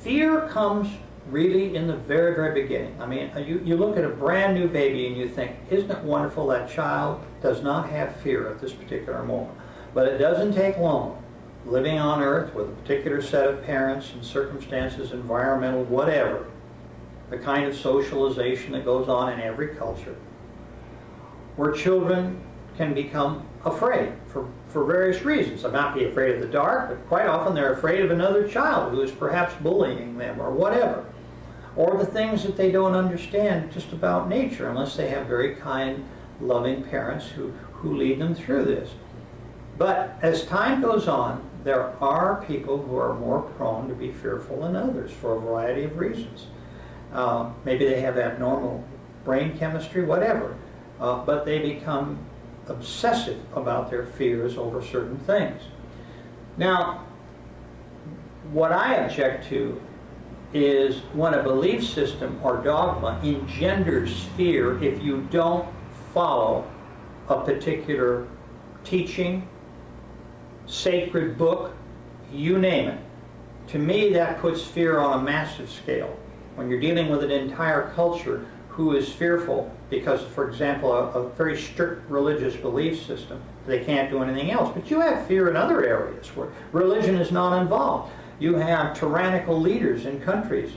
Fear comes really in the very, very beginning. I mean, you look at a brand new baby and you think, isn't it wonderful that child does not have fear at this particular moment? But it doesn't take long. Living on earth with a particular set of parents and circumstances, environmental, whatever, the kind of socialization that goes on in every culture, where children can become afraid for various reasons. They might be afraid of the dark, but quite often they're afraid of another child who is perhaps bullying them or whatever. Or the things that they don't understand just about nature unless they have very kind, loving parents who lead them through this. But as time goes on, there are people who are more prone to be fearful than others for a variety of reasons. Maybe they have abnormal brain chemistry, whatever, but they become obsessive about their fears over certain things. Now, what I object to is when a belief system or dogma engenders fear if you don't follow a particular teaching, sacred book, you name it. To me, that puts fear on a massive scale. When you're dealing with an entire culture who is fearful because, for example, a very strict religious belief system, they can't do anything else. But you have fear in other areas where religion is not involved. You have tyrannical leaders in countries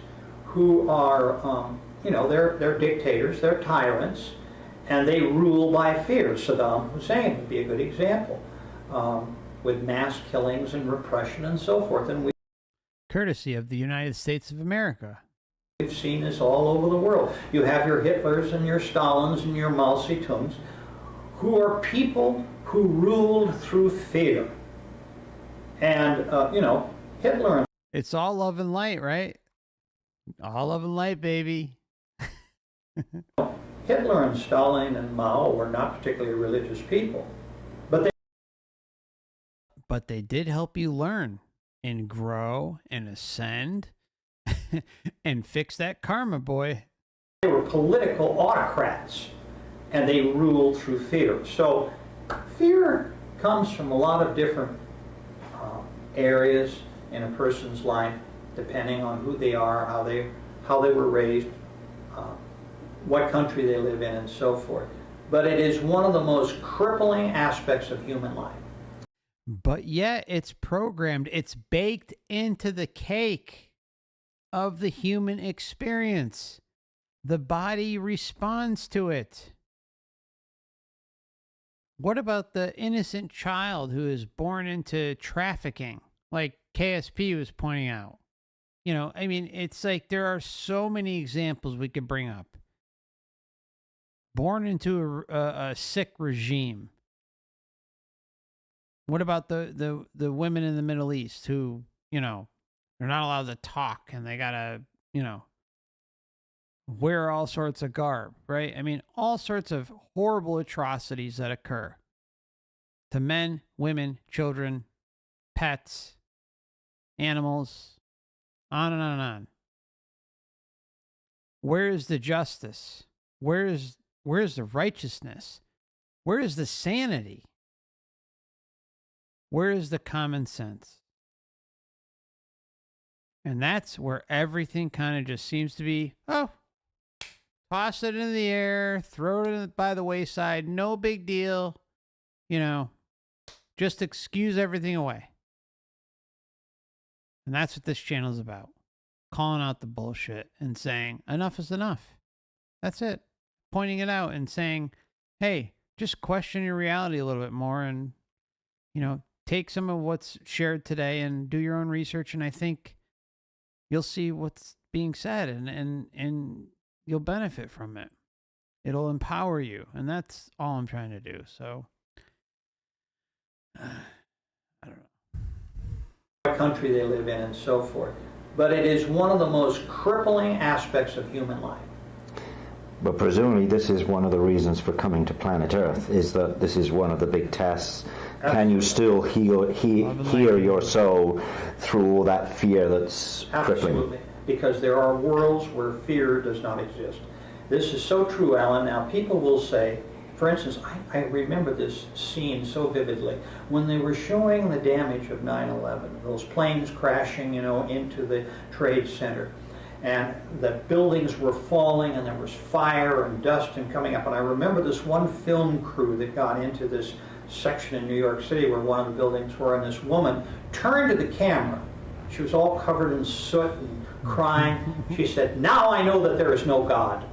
who are, you know, they're dictators, they're tyrants, and they rule by fear. Saddam Hussein would be a good example, with mass killings and repression and so forth. And
Courtesy of the United States of America.
we've seen this all over the world. You have your Hitlers and your Stalins and your Mao Zedongs, who are people who ruled through fear. And, you know, Hitler and
It's all love and light, right? All love and light, baby.
Hitler and Stalin and Mao were not particularly religious people, but
But they did help you learn and grow and ascend and fix that karma, boy.
they were political autocrats, and they ruled through fear. So fear comes from a lot of different areas in a person's life, depending on who they are, how they were raised, what country they live in, and so forth. But it is one of the most crippling aspects of human life.
But yet it's programmed, it's baked into the cake of the human experience. The body responds to it. What about the innocent child who is born into trafficking, like KSP was pointing out? You know, I mean, it's like there are so many examples we could bring up. Born into a sick regime. What about the women in the Middle East who, you know, they're not allowed to talk and they gotta, you know, wear all sorts of garb, right? I mean, all sorts of horrible atrocities that occur to men, women, children, pets, animals, on and on and on. Where is the justice? Where is the righteousness? Where is the sanity? Where is the common sense? And that's where everything kind of just seems to be, oh, toss it in the air, throw it by the wayside, no big deal, you know, just excuse everything away. And that's what this channel is about. Calling out the bullshit and saying, enough is enough. That's it. Pointing it out and saying, hey, just question your reality a little bit more and, you know, take some of what's shared today and do your own research. And I think you'll see what's being said and you'll benefit from it. It'll empower you. And that's all I'm trying to do. So I don't know.
what country they live in and so forth. But it is one of the most crippling aspects of human life.
But presumably this is one of the reasons for coming to planet Earth, is that this is one of the big tests. Can you still hear your soul through all that fear that's crippling?
Absolutely. Because there are worlds where fear does not exist. This is so true, Alan. Now, people will say, for instance, I remember this scene so vividly. When they were showing the damage of 9/11, those planes crashing, into the Trade Center, and the buildings were falling, and there was fire and dust and coming up. And I remember this one film crew that got into this section in New York City where one of the buildings were, and this woman turned to the camera. She was all covered in soot and crying. She said, "Now I know that there is no God."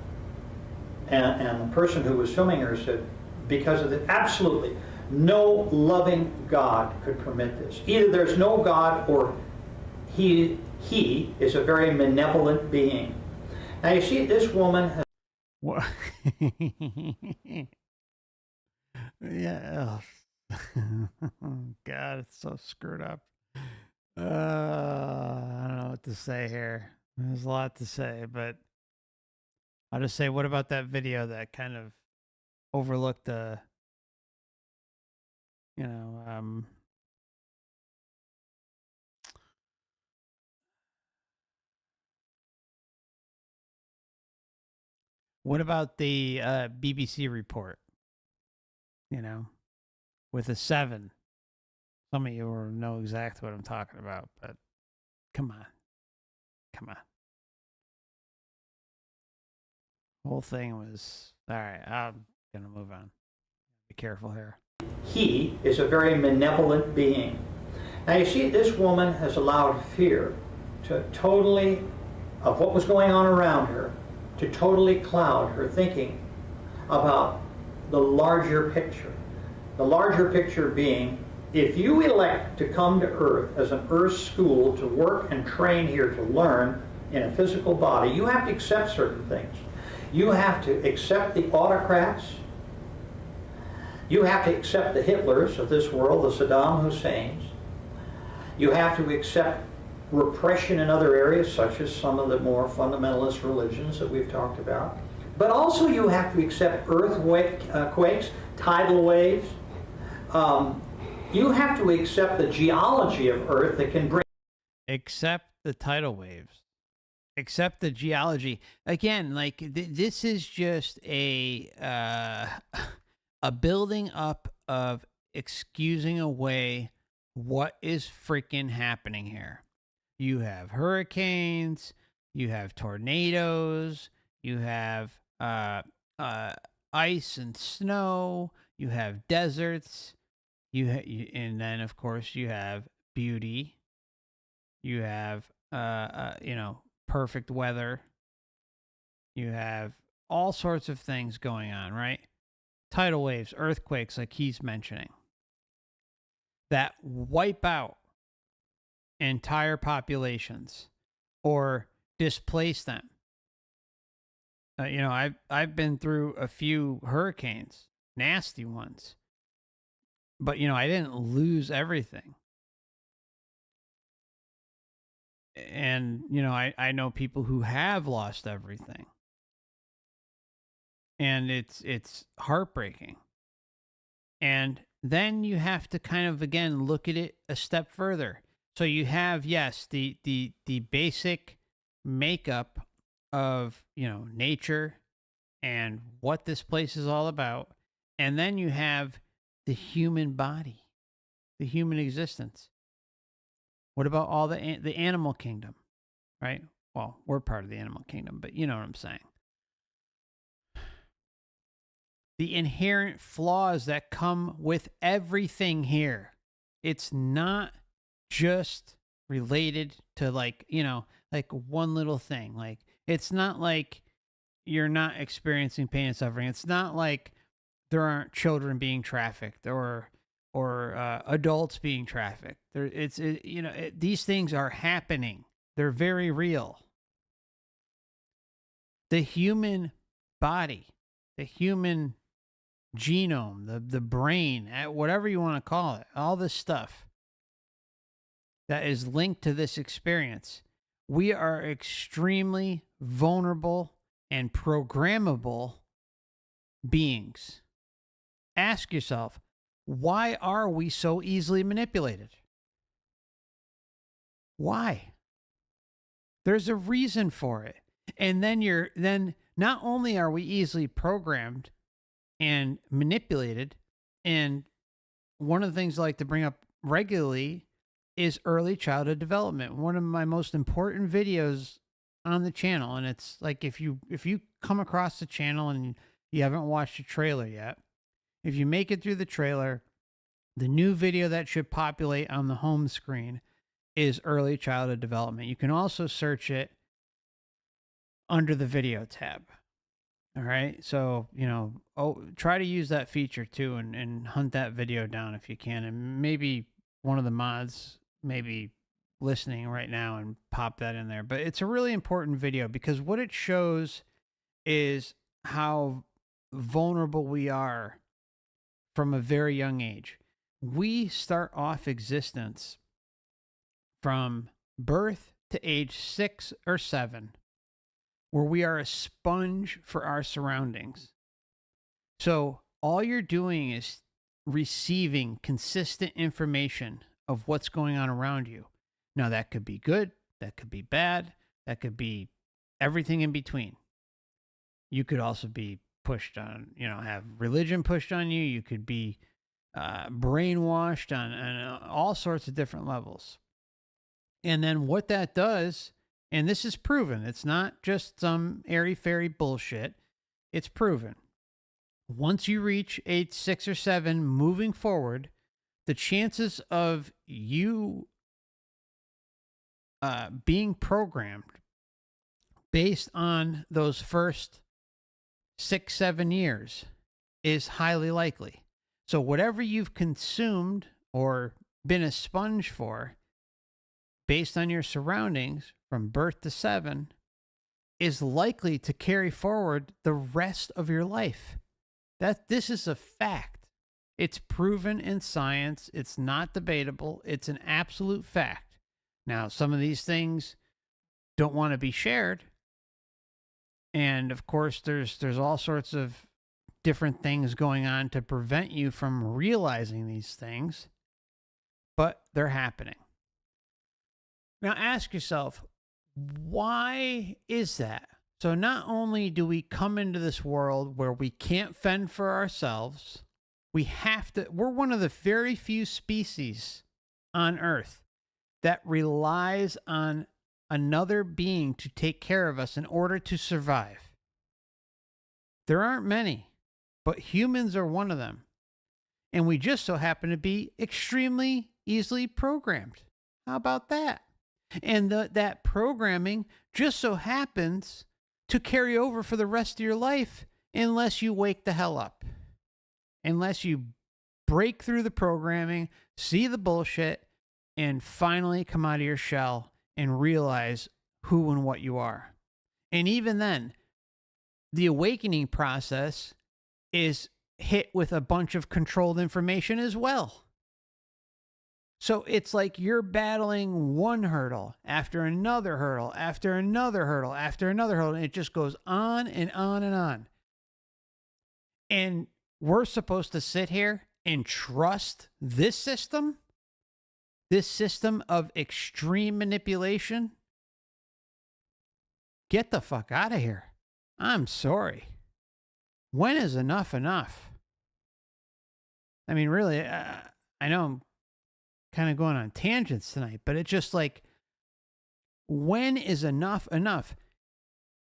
And the person who was filming her said, because of it, absolutely no loving God could permit this. Either there's no God or he is a very malevolent being. Now you see, this woman has...
What? Yeah. God, it's so screwed up. I don't know what to say here. There's a lot to say, but I'll just say, what about that video that kind of overlooked the, what about the BBC report, with a 7? Some of you will know exactly what I'm talking about, but come on. The whole thing was, all right, I'm going to move on. Be careful here.
He is a very malevolent being. Now you see, this woman has allowed fear to totally, of what was going on around her, to totally cloud her thinking about the larger picture. The larger picture being, if you elect to come to Earth as an Earth school to work and train here to learn in a physical body, you have to accept certain things. You have to accept the autocrats. You have to accept the Hitlers of this world, the Saddam Husseins. You have to accept repression in other areas, such as some of the more fundamentalist religions that we've talked about. But also you have to accept earthquakes, tidal waves. You have to accept the geology of Earth that can bring...
Accept the tidal waves. Accept the geology. Again, like, this is just a building up of excusing away what is freaking happening here. You have hurricanes, you have tornadoes, you have ice and snow, you have deserts, and then of course you have beauty, you have perfect weather, you have all sorts of things going on, right? Tidal waves, earthquakes, like he's mentioning, that wipe out entire populations or displace them. I've been through a few hurricanes, nasty ones, but I didn't lose everything. And I know people who have lost everything, and it's heartbreaking. And then you have to kind of, again, look at it a step further. So you have, yes, the basic makeup of, nature and what this place is all about. And then you have the human body, the human existence. What about all the animal kingdom, right? Well, we're part of the animal kingdom, but you know what I'm saying. The inherent flaws that come with everything here. It's not just related to like one little thing. Like, it's not like you're not experiencing pain and suffering. It's not like there aren't children being trafficked or adults being trafficked. These things are happening. They're very real. The human body, the human genome, the brain, whatever you want to call it, all this stuff that is linked to this experience. We are extremely vulnerable and programmable beings. Ask yourself, why are we so easily manipulated? Why? There's a reason for it. And then not only are we easily programmed and manipulated, and one of the things I like to bring up regularly is early childhood development. One of my most important videos on the channel, and it's like if you come across the channel and you haven't watched the trailer yet, if you make it through the trailer, the new video that should populate on the home screen is early childhood development. You can also search it under the video tab. All right. So, try to use that feature too and hunt that video down if you can. And maybe one of the mods maybe listening right now and pop that in there. But it's a really important video because what it shows is how vulnerable we are from a very young age. We start off existence from birth to age 6 or 7, where we are a sponge for our surroundings. So all you're doing is receiving consistent information of what's going on around you. Now, that could be good, that could be bad, that could be everything in between. You could also be pushed on, have religion pushed on you. You could be brainwashed on all sorts of different levels. And then what that does, and this is proven, it's not just some airy-fairy bullshit, it's proven. Once you reach age 6 or 7, moving forward, the chances of you being programmed based on those first 6, 7 years is highly likely. So whatever you've consumed or been a sponge for, based on your surroundings from birth to 7, is likely to carry forward the rest of your life. This is a fact. It's proven in science. It's not debatable. It's an absolute fact. Now, some of these things don't want to be shared. And of course, there's all sorts of different things going on to prevent you from realizing these things, but they're happening. Now ask yourself, why is that? So not only do we come into this world where we can't fend for ourselves, we're one of the very few species on Earth that relies on another being to take care of us in order to survive. There aren't many, but humans are one of them. And we just so happen to be extremely easily programmed. How about that? And that programming just so happens to carry over for the rest of your life unless you wake the hell up. Unless you break through the programming, see the bullshit, and finally come out of your shell and realize who and what you are. And even then, the awakening process is hit with a bunch of controlled information as well. So it's like you're battling one hurdle after another hurdle, after another hurdle, after another hurdle, and it just goes on and on and on. And we're supposed to sit here and trust this system of extreme manipulation? Get the fuck out of here. I'm sorry. When is enough enough? I mean, really, I know I'm kind of going on tangents tonight, but it's just like, when is enough enough?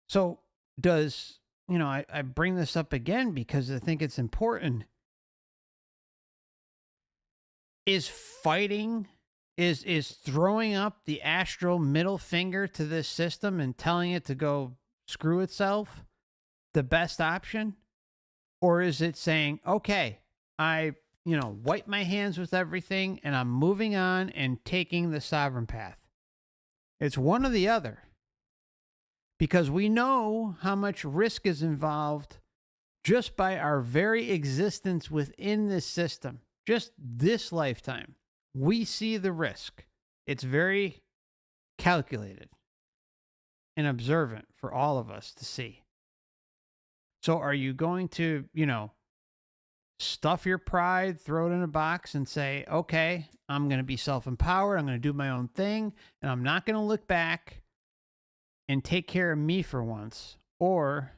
So does, I bring this up again because I think it's important. Is fighting, is throwing up the astral middle finger to this system and telling it to go screw itself the best option? Or is it saying, okay, I wipe my hands with everything and I'm moving on and taking the sovereign path? It's one or the other. Because we know how much risk is involved just by our very existence within this system, just this lifetime, we see the risk. It's very calculated and observant for all of us to see. So are you going to, stuff your pride, throw it in a box and say, okay, I'm going to be self-empowered, I'm going to do my own thing, and I'm not going to look back and take care of me for once? Or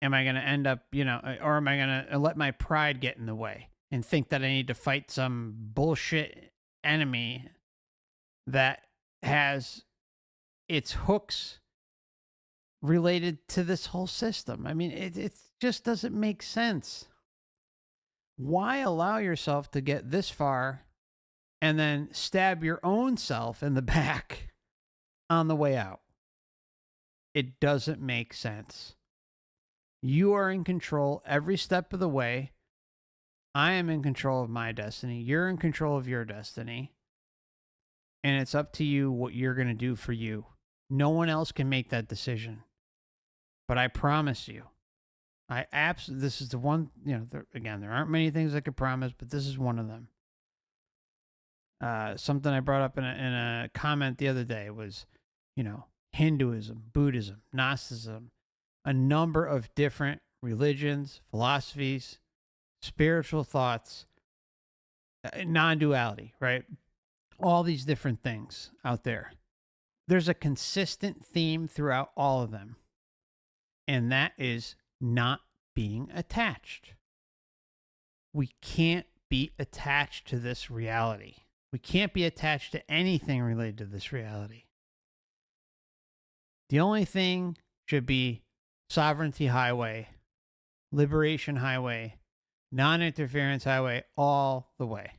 am I going to end up, or am I going to let my pride get in the way and think that I need to fight some bullshit enemy that has its hooks related to this whole system? I mean, it just doesn't make sense. Why allow yourself to get this far and then stab your own self in the back on the way out? It doesn't make sense. You are in control every step of the way. I am in control of my destiny. You're in control of your destiny. And it's up to you what you're going to do for you. No one else can make that decision. But I promise you, this is the one, again, there aren't many things I could promise, but this is one of them. Something I brought up in a comment the other day was, Hinduism, Buddhism, Gnosticism, a number of different religions, philosophies, spiritual thoughts, non-duality, right? All these different things out there. There's a consistent theme throughout all of them. And that is not being attached. We can't be attached to this reality. We can't be attached to anything related to this reality. The only thing should be sovereignty highway, liberation highway, non-interference highway, all the way.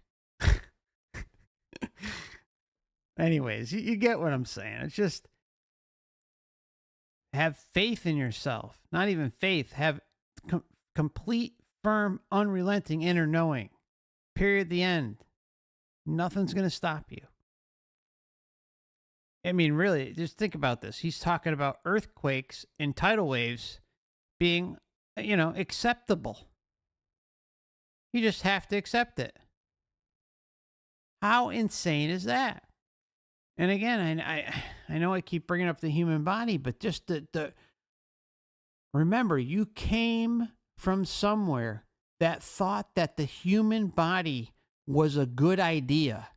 Anyways, you get what I'm saying. It's just have faith in yourself. Not even faith. Have complete, firm, unrelenting inner knowing. Period. The end. Nothing's going to stop you. I mean, really, just think about this. He's talking about earthquakes and tidal waves being, acceptable. You just have to accept it. How insane is that? And again, I know I keep bringing up the human body, but just remember, you came from somewhere that thought that the human body was a good idea,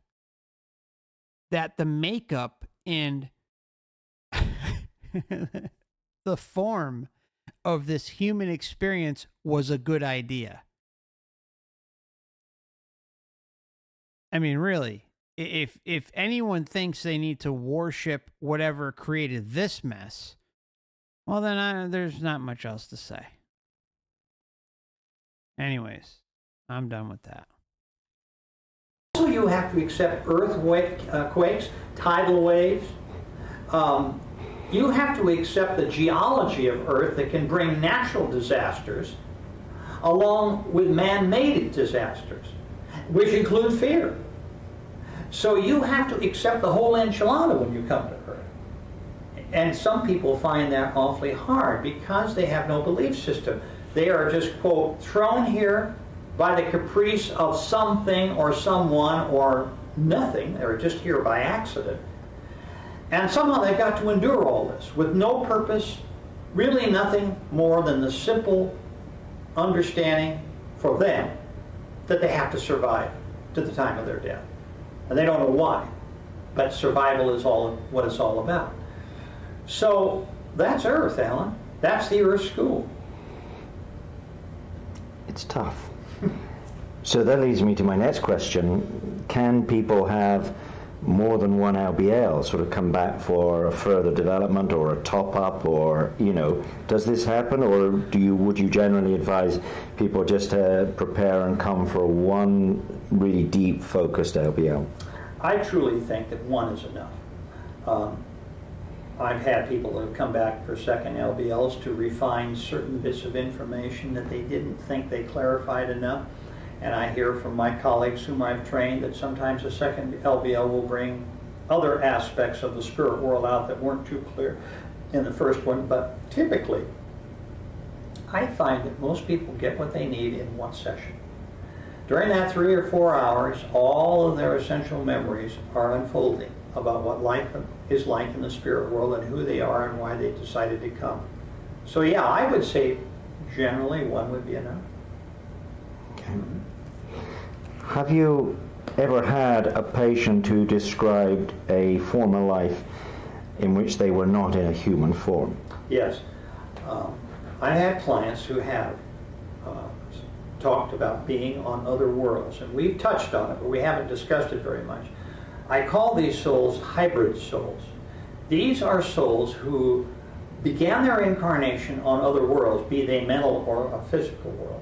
that the makeup and the form of this human experience was a good idea. I mean, really. If anyone thinks they need to worship whatever created this mess, well, then there's not much else to say. Anyways, I'm done with that.
Also, you have to accept earthquakes, tidal waves. You have to accept the geology of Earth that can bring natural disasters along with man-made disasters, which include fear. So you have to accept the whole enchilada when you come to Earth. And some people find that awfully hard because they have no belief system. They are just, quote, thrown here by the caprice of something or someone or nothing. They're just here by accident. And somehow they've got to endure all this with no purpose, really nothing more than the simple understanding for them that they have to survive to the time of their death. And they don't know why, but survival is what it's all about. So that's Earth, Alan. That's the Earth school.
It's tough. So that leads me to my next question. Can people have more than one LBL sort of come back for a further development or a top-up, or, does this happen, or would you generally advise people just to prepare and come for one really deep focused LBL?
I truly think that one is enough. I've had people that have come back for second LBLs to refine certain bits of information that they didn't think they clarified enough. And I hear from my colleagues whom I've trained that sometimes a second LBL will bring other aspects of the spirit world out that weren't too clear in the first one. But typically, I find that most people get what they need in one session. During that 3 or 4 hours, all of their essential memories are unfolding about what life is like in the spirit world and who they are and why they decided to come. So yeah, I would say generally one would be enough.
Okay. Have you ever had a patient who described a former life in which they were not in a human form?
Yes. I had clients who have talked about being on other worlds, and we've touched on it, but we haven't discussed it very much. I call these souls hybrid souls. These are souls who began their incarnation on other worlds, be they mental or a physical world.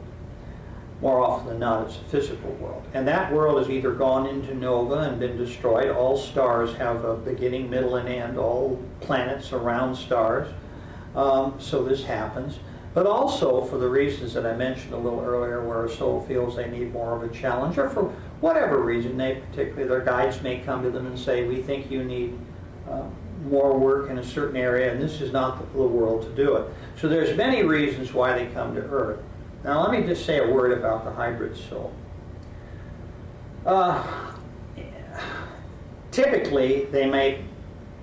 More often than not, it's a physical world. And that world has either gone into nova and been destroyed. All stars have a beginning, middle, and end. All planets around stars. So this happens. But also for the reasons that I mentioned a little earlier, where a soul feels they need more of a challenge, or for whatever reason, particularly their guides may come to them and say, we think you need more work in a certain area, and this is not the world to do it. So there's many reasons why they come to Earth. Now let me just say a word about the hybrid soul. Typically, they may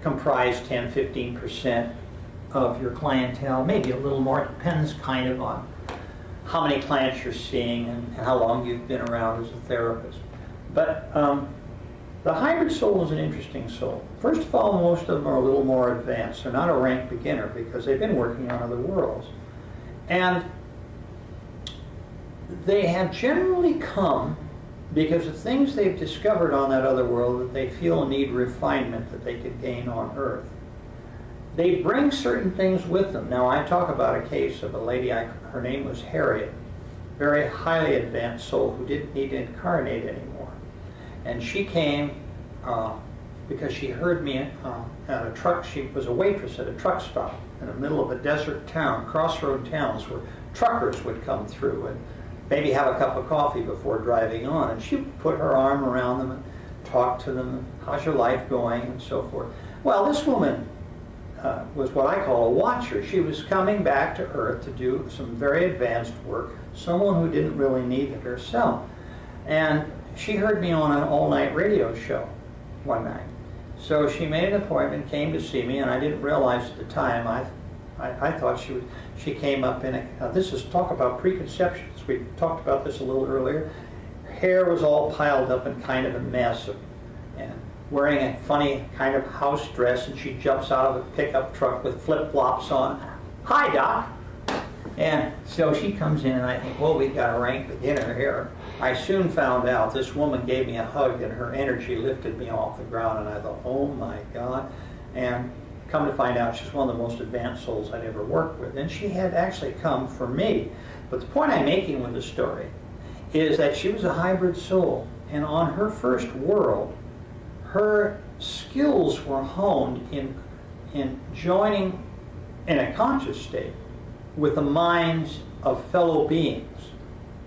comprise 10-15% of your clientele, maybe a little more. It depends kind of on how many clients you're seeing and how long you've been around as a therapist. But the hybrid soul is an interesting soul. First of all, most of them are a little more advanced. They're not a rank beginner because they've been working on other worlds. And they have generally come because of things they've discovered on that other world that they feel need refinement that they could gain on Earth. They bring certain things with them. Now, I talk about a case of a lady, her name was Harriet, very highly advanced soul who didn't need to incarnate anymore. And she came because she heard me at a truck. She was a waitress at a truck stop in the middle of a desert town, crossroad towns where truckers would come through and maybe have a cup of coffee before driving on. And she would put her arm around them and talk to them, how's your life going, and so forth. Well, this woman was what I call a watcher. She was coming back to Earth to do some very advanced work, someone who didn't really need it herself. And she heard me on an all-night radio show one night. So she made an appointment, came to see me, and I didn't realize at the time, I thought she came up in this is talk about preconceptions. We talked about this a little earlier. Hair was all piled up in kind of a mess, and wearing a funny kind of house dress, and she jumps out of a pickup truck with flip-flops on. Hi, Doc. And so she comes in, and I think, well, we've got a rank beginner here. I soon found out this woman gave me a hug, and her energy lifted me off the ground, and I thought, oh my God. And come to find out, she's one of the most advanced souls I'd ever worked with. And she had actually come for me. But the point I'm making with the story is that she was a hybrid soul, and on her first world, her skills were honed in joining in a conscious state with the minds of fellow beings.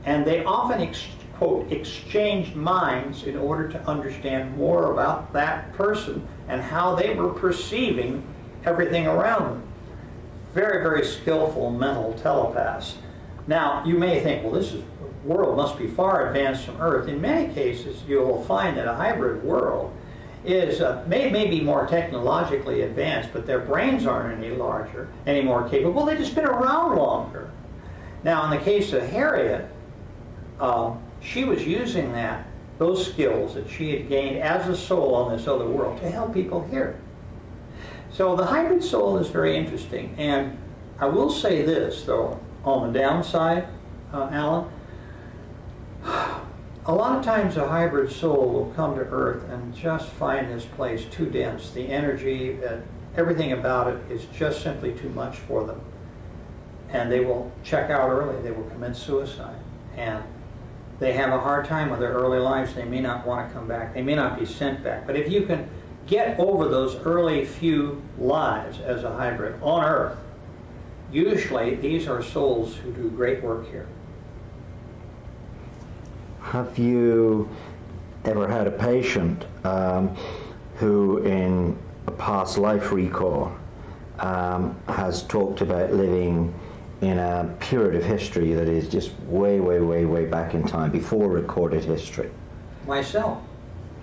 And they often, quote, exchanged minds in order to understand more about that person and how they were perceiving everything around them. Very, very skillful mental telepaths. Now, you may think, well, this world must be far advanced from Earth. In many cases, you'll find that a hybrid world is may be more technologically advanced, but their brains aren't any larger, any more capable. They've just been around longer. Now, in the case of Harriet, she was using those skills that she had gained as a soul on this other world to help people here. So the hybrid soul is very interesting. And I will say this, though, on the downside, Alan, a lot of times a hybrid soul will come to Earth and just find this place too dense. The energy, everything about it is just simply too much for them. And they will check out early. They will commit suicide. And they have a hard time with their early lives. They may not want to come back. They may not be sent back. But if you can get over those early few lives as a hybrid on Earth, usually these are souls who do great work here.
Have you ever had a patient who in a past life recall has talked about living in a period of history that is just way, way, way, way back in time, before recorded history?
Myself.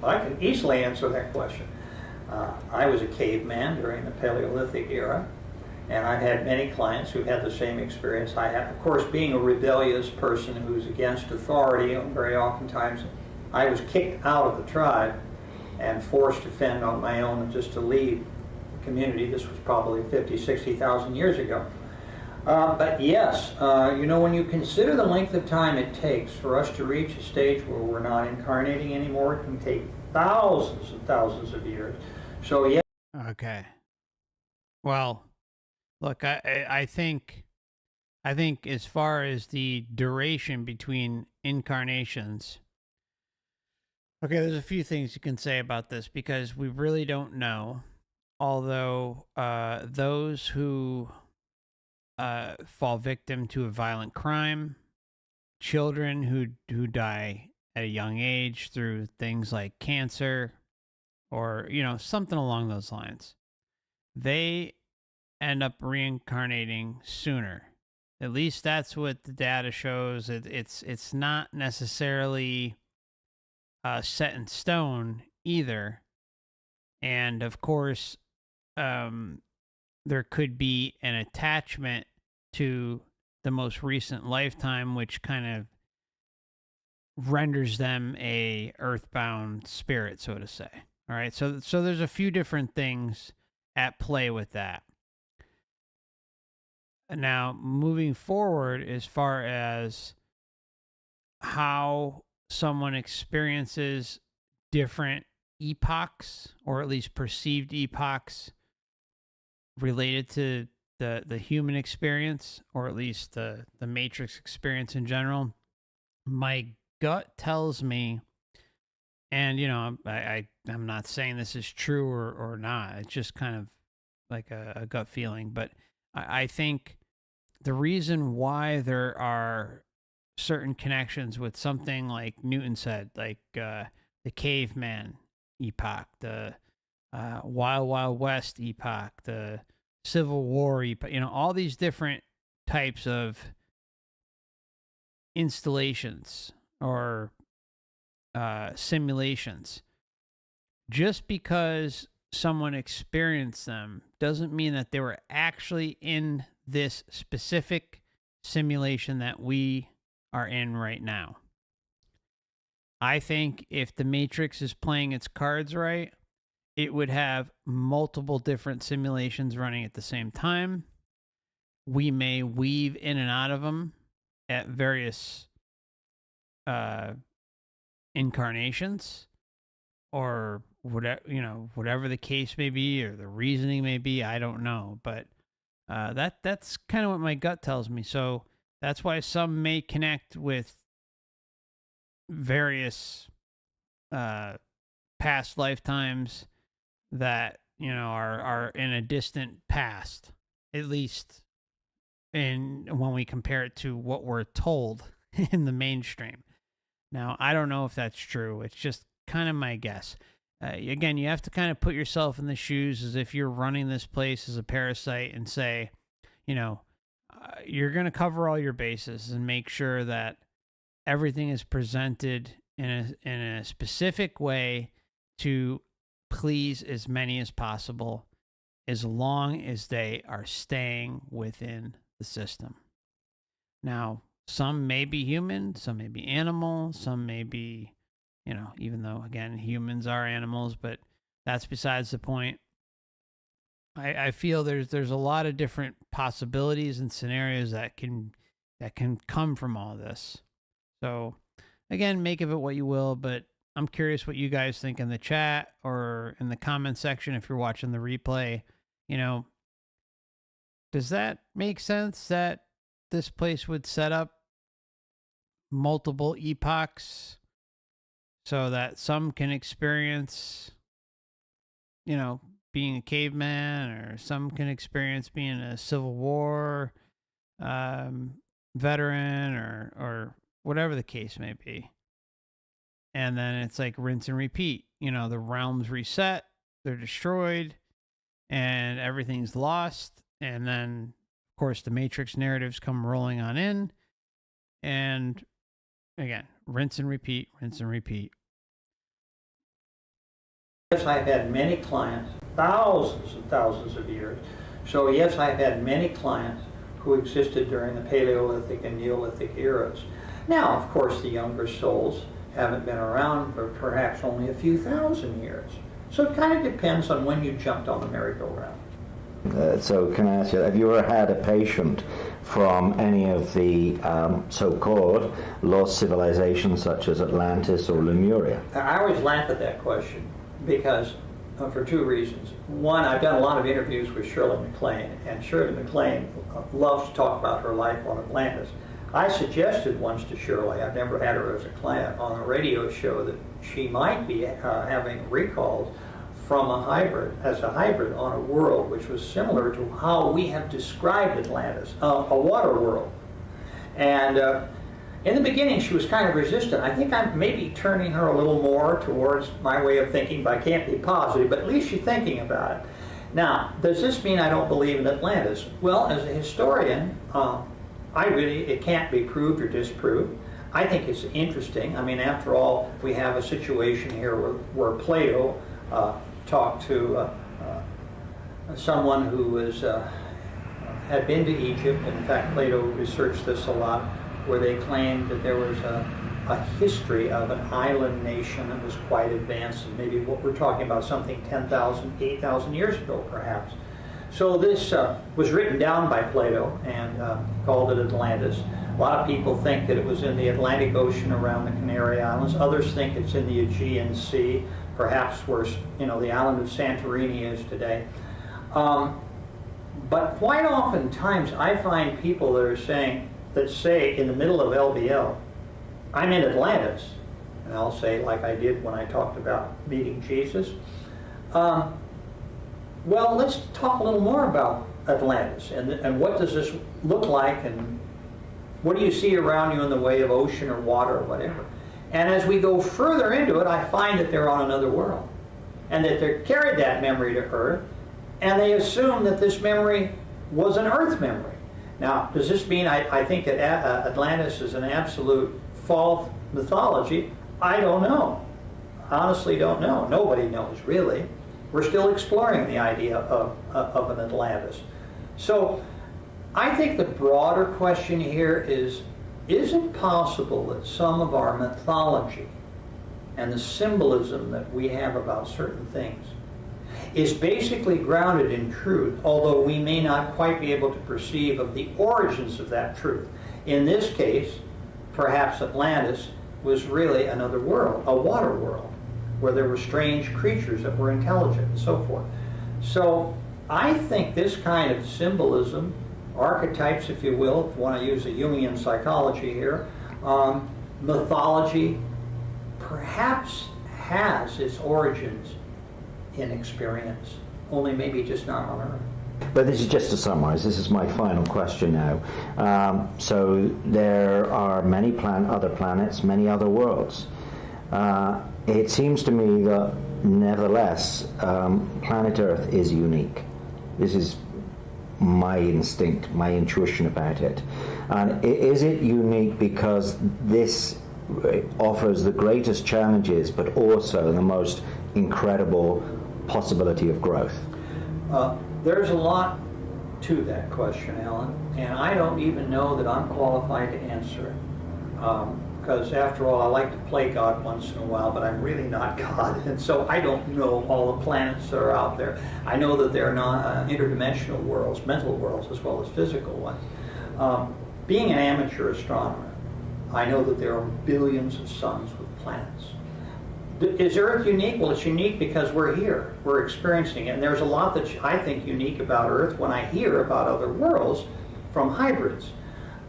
I can easily answer that question. I was a caveman during the Paleolithic era, and I've had many clients who had the same experience I had. Of course, being a rebellious person who's against authority, very oftentimes I was kicked out of the tribe and forced to fend on my own and just to leave the community. This was probably 50, 60,000 years ago. But yes, when you consider the length of time it takes for us to reach a stage where we're not incarnating anymore, it can take thousands and thousands of years. So yeah.
Okay. Well, look, I think as far as the duration between incarnations, okay, there's a few things you can say about this because we really don't know. Although those who fall victim to a violent crime, children who die at a young age through things like cancer or something along those lines, they end up reincarnating sooner. At least that's what the data shows. It's not necessarily set in stone either. And of course, there could be an attachment to the most recent lifetime, which kind of renders them a earthbound spirit, so to say. All right, so there's a few different things at play with that. Now, moving forward, as far as how someone experiences different epochs, or at least perceived epochs, related to the human experience, or at least the Matrix experience in general, my gut tells me, and I'm not saying this is true or not, it's just kind of like a gut feeling, but I think the reason why there are certain connections with something like Newton said, like the caveman epoch, the Wild Wild West epoch, the Civil War epoch, all these different types of installations or simulations. Just because someone experienced them doesn't mean that they were actually in this specific simulation that we are in right now. I think if the Matrix is playing its cards right, it would have multiple different simulations running at the same time. We may weave in and out of them at various incarnations, or whatever the case may be, or the reasoning may be. I don't know, but that's kind of what my gut tells me. So that's why some may connect with various past lifetimes that are in a distant past, at least when we compare it to what we're told in the mainstream. Now, I don't know if that's true. It's just kind of my guess. Again, you have to kind of put yourself in the shoes as if you're running this place as a parasite and say, you're going to cover all your bases and make sure that everything is presented in a specific way to please as many as possible, as long as they are staying within the system. Now, some may be human, some may be animal, some may be, even though, again, humans are animals, but that's besides the point. I feel there's a lot of different possibilities and scenarios that can come from all this. So, again, make of it what you will, but I'm curious what you guys think in the chat or in the comment section if you're watching the replay. Does that make sense that this place would set up multiple epochs so that some can experience, being a caveman, or some can experience being a Civil War veteran, or whatever the case may be. And then it's like rinse and repeat. The realms reset, they're destroyed, and everything's lost. And then, Of course, the Matrix narratives come rolling on in. And again, rinse and repeat, rinse and repeat.
Yes, I've had many clients, thousands and thousands of years. So yes, I've had many clients who existed during the Paleolithic and Neolithic eras. Now, of course, the younger souls haven't been around for perhaps only a few thousand years. So it kind of depends on when you jumped on the merry-go-round.
So can I ask you, have you ever had a patient from any of the so-called lost civilizations such as Atlantis or Lemuria?
I always laugh at that question because for two reasons. One, I've done a lot of interviews with Shirley MacLaine, and Shirley MacLaine loves to talk about her life on Atlantis. I suggested once to Shirley, I've never had her as a client, on a radio show that she might be having recalls from a hybrid on a world which was similar to how we have described Atlantis, a water world. And in the beginning, she was kind of resistant. I think I'm maybe turning her a little more towards my way of thinking, but I can't be positive, but at least she's thinking about it. Now, does this mean I don't believe in Atlantis? Well, as a historian, it can't be proved or disproved. I think it's interesting. I mean, after all, we have a situation here where Plato talked to someone who had been to Egypt. In fact, Plato researched this a lot, where they claimed that there was a history of an island nation that was quite advanced, and maybe what we're talking about, something 10,000, 8,000 years ago, perhaps. So this was written down by Plato and called it Atlantis. A lot of people think that it was in the Atlantic Ocean around the Canary Islands. Others think it's in the Aegean Sea, perhaps where the island of Santorini is today. But quite oftentimes I find people that say in the middle of LBL, I'm in Atlantis. And I'll say, like I did when I talked about meeting Jesus, well, let's talk a little more about Atlantis and what does this look like, and what do you see around you in the way of ocean or water or whatever. And as we go further into it, I find that they're on another world, and that they carried that memory to Earth, and they assume that this memory was an Earth memory. Now, does this mean I think that Atlantis is an absolute false mythology? I don't know. Honestly, don't know. Nobody knows, really. We're still exploring the idea of an Atlantis. So I think the broader question here is it possible that some of our mythology and the symbolism that we have about certain things is basically grounded in truth, although we may not quite be able to perceive of the origins of that truth? In this case, perhaps Atlantis was really another world, a water world, where there were strange creatures that were intelligent and so forth. So I think this kind of symbolism, archetypes, if you will, if you want to use a Jungian psychology here, mythology perhaps has its origins in experience, only maybe just not on Earth.
But this is just to summarize. This is my final question now. So there are many other planets, many other worlds. It seems to me that, nevertheless, planet Earth is unique. This is my instinct, my intuition about it. And is it unique because this offers the greatest challenges, but also the most incredible possibility of growth?
There's a lot to that question, Alan, and I don't even know that I'm qualified to answer it. Because after all, I like to play God once in a while, but I'm really not God, and so I don't know all the planets that are out there. I know that there are interdimensional worlds, mental worlds, as well as physical ones. Being an amateur astronomer, I know that there are billions of suns with planets. Is Earth unique? Well, it's unique because we're here. We're experiencing it. And there's a lot that I think unique about Earth when I hear about other worlds from hybrids.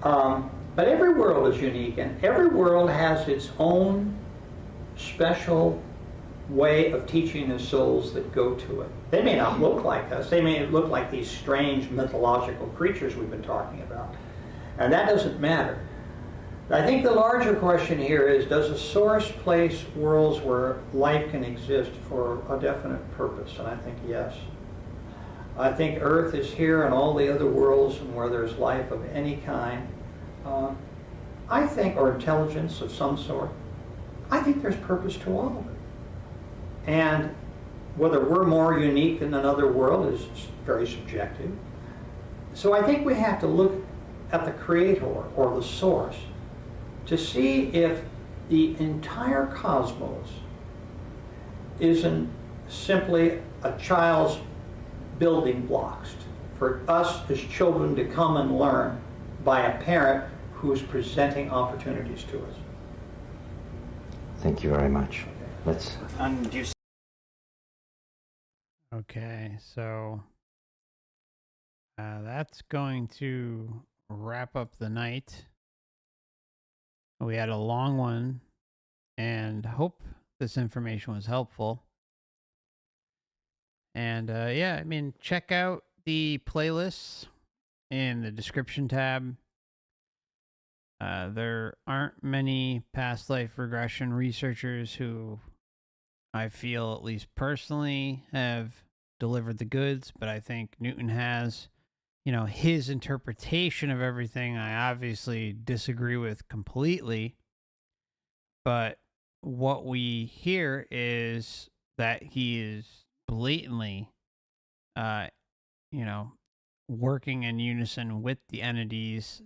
But every world is unique, and every world has its own special way of teaching the souls that go to it. They may not look like us. They may look like these strange mythological creatures we've been talking about. And that doesn't matter. I think the larger question here is, does a source place worlds where life can exist for a definite purpose? And I think yes. I think Earth is here and all the other worlds and where there's life of any kind. I think, or intelligence of some sort, I think there's purpose to all of it. And whether we're more unique than another world is very subjective. So I think we have to look at the creator or the source to see if the entire cosmos isn't simply a child's building blocks for us as children to come and learn by a parent who is presenting opportunities to us.
Thank you very much. Let's.
And do you
Okay, so that's going to wrap up the night. We had a long one, and hope this information was helpful. And yeah, I mean, check out the playlists in the description tab. There aren't many past life regression researchers who I feel, at least personally, have delivered the goods, but I think Newton has. You know, his interpretation of everything, I obviously disagree with completely. But what we hear is that he is blatantly, you know, working in unison with the entities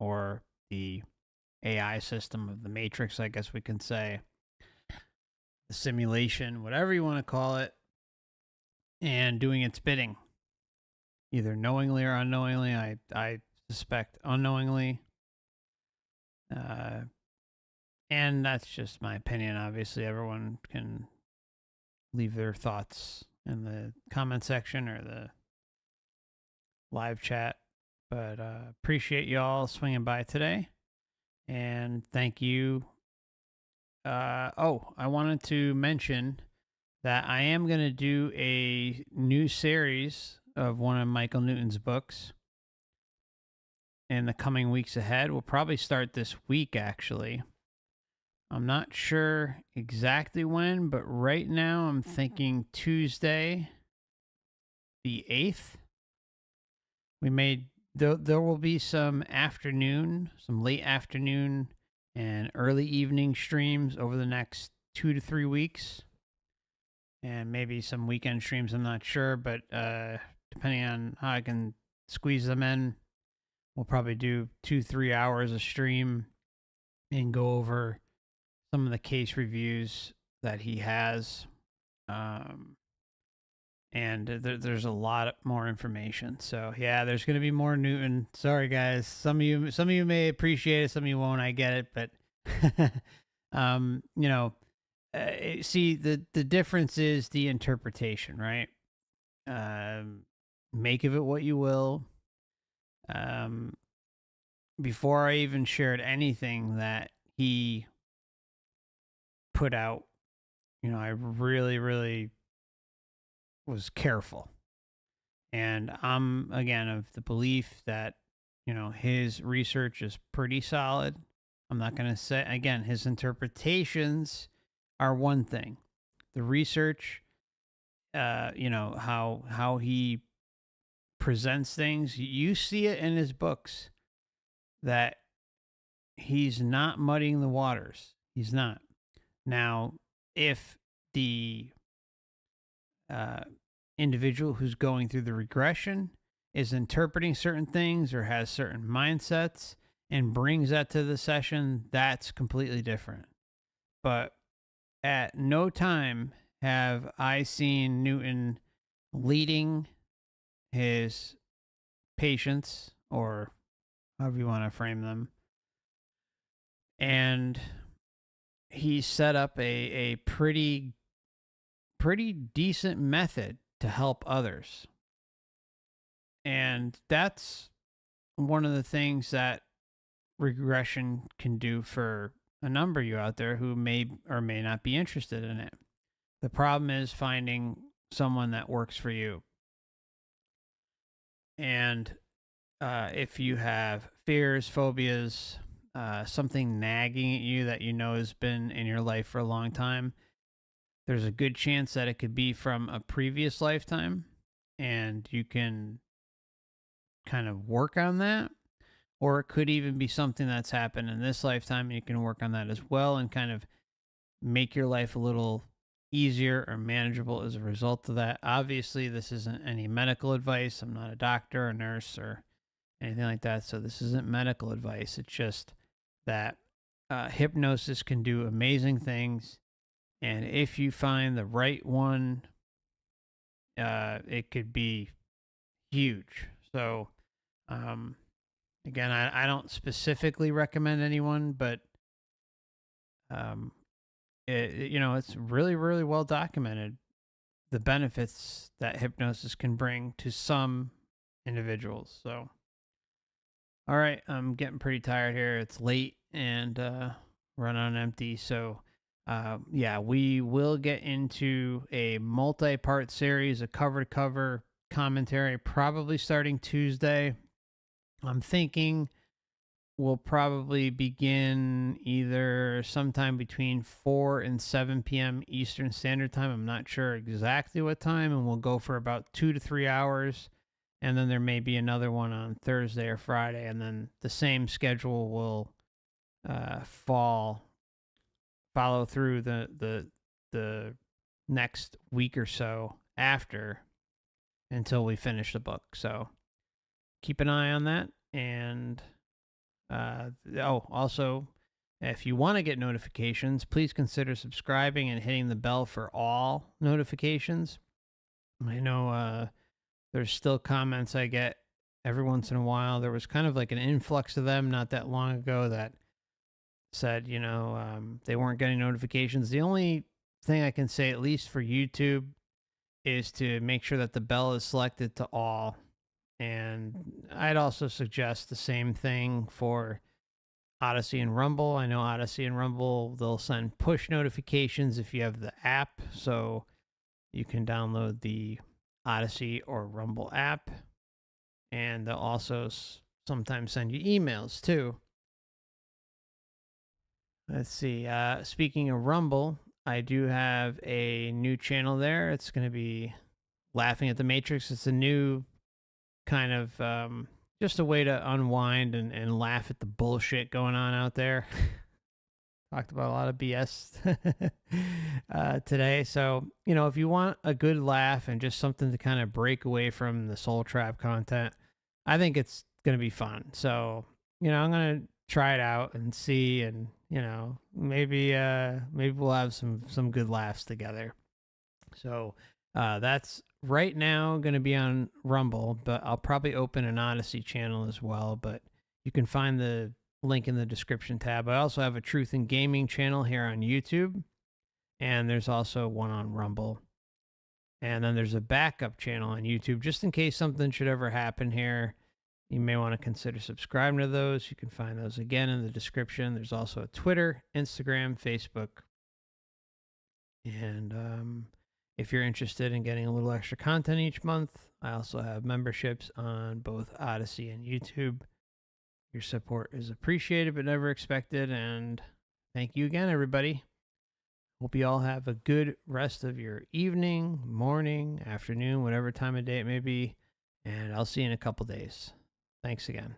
or the AI system of the Matrix, I guess we can say, the simulation, whatever you want to call it, and doing its bidding, either knowingly or unknowingly. I suspect unknowingly. And that's just my opinion. Obviously, everyone can leave their thoughts in the comment section or the live chat. But appreciate y'all swinging by today. And thank you. I wanted to mention that I am going to do a new series of one of Michael Newton's books in the coming weeks ahead. We'll probably start this week, actually. I'm not sure exactly when, but right now I'm thinking Tuesday, the 8th. There will be some late afternoon and early evening streams over the next 2 to 3 weeks. And maybe some weekend streams, I'm not sure, but depending on how I can squeeze them in, we'll probably do 2-3 hours of stream and go over some of the case reviews that he has. And there's a lot more information. So yeah, there's going to be more Newton. Sorry guys, some of you may appreciate it, some of you won't. I get it, but you know, see the difference is the interpretation, right? Make of it what you will. Before I even shared anything that he put out, you know, I really was careful. And I'm, again, of the belief that, you know, his research is pretty solid. I'm not going to say, again, his interpretations are one thing. The research, you know, how he presents things, you see it in his books that he's not muddying the waters. He's not. Now, if the individual who's going through the regression is interpreting certain things or has certain mindsets and brings that to the session, that's completely different. But at no time have I seen Newton leading his patients, or however you want to frame them, and he set up a pretty decent method to help others. And that's one of the things that regression can do for a number of you out there who may or may not be interested in it. The problem is finding someone that works for you. And if you have fears, phobias, something nagging at you that you know has been in your life for a long time, there's a good chance that it could be from a previous lifetime. and you can kind of work on that. Or it could even be something that's happened in this lifetime, and you can work on that as well and kind of make your life a little easier or manageable as a result of that. Obviously, this isn't any medical advice. I'm not a doctor or nurse or anything like that. So this isn't medical advice. It's just that hypnosis can do amazing things. And if you find the right one, it could be huge. So, again, I don't specifically recommend anyone, but it's really, really well documented the benefits that hypnosis can bring to some individuals. So, all right, I'm getting pretty tired here. It's late and run on empty. So, yeah, we will get into a multi-part series, a cover-to-cover commentary, probably starting Tuesday. I'm thinking we'll probably begin either sometime between 4 and 7 p.m. Eastern Standard Time. I'm not sure exactly what time, and we'll go for about 2 to 3 hours. And then there may be another one on Thursday or Friday, and then the same schedule will follow through the next week or so after until we finish the book. So keep an eye on that. And also, if you want to get notifications, please consider subscribing and hitting the bell for all notifications. I know there's still comments I get every once in a while. There was kind of like an influx of them not that long ago that said, they weren't getting notifications. The only thing I can say, at least for YouTube, is to make sure that the bell is selected to all. And I'd also suggest the same thing for Odysee and Rumble. I know Odysee and Rumble, they'll send push notifications if you have the app. So you can download the Odysee or Rumble app. And they'll also sometimes send you emails too. Let's see. Speaking of Rumble, I do have a new channel there. It's going to be Laughing at the Matrix. It's a new kind of just a way to unwind and laugh at the bullshit going on out there. Talked about a lot of BS today. So, if you want a good laugh and just something to kind of break away from the Soul Trap content, I think it's going to be fun. So, I'm going to try it out and see, and, maybe we'll have some good laughs together. So, that's right now going to be on Rumble, but I'll probably open an Odysee channel as well. But you can find the link in the description tab. I also have a Truth in Gaming channel here on YouTube, and there's also one on Rumble. And then there's a backup channel on YouTube just in case something should ever happen here. You may want to consider subscribing to those. You can find those again in the description. There's also a Twitter, Instagram, Facebook. And if you're interested in getting a little extra content each month, I also have memberships on both Odysee and YouTube. Your support is appreciated but never expected. And thank you again, everybody. Hope you all have a good rest of your evening, morning, afternoon, whatever time of day it may be. And I'll see you in a couple days. Thanks again.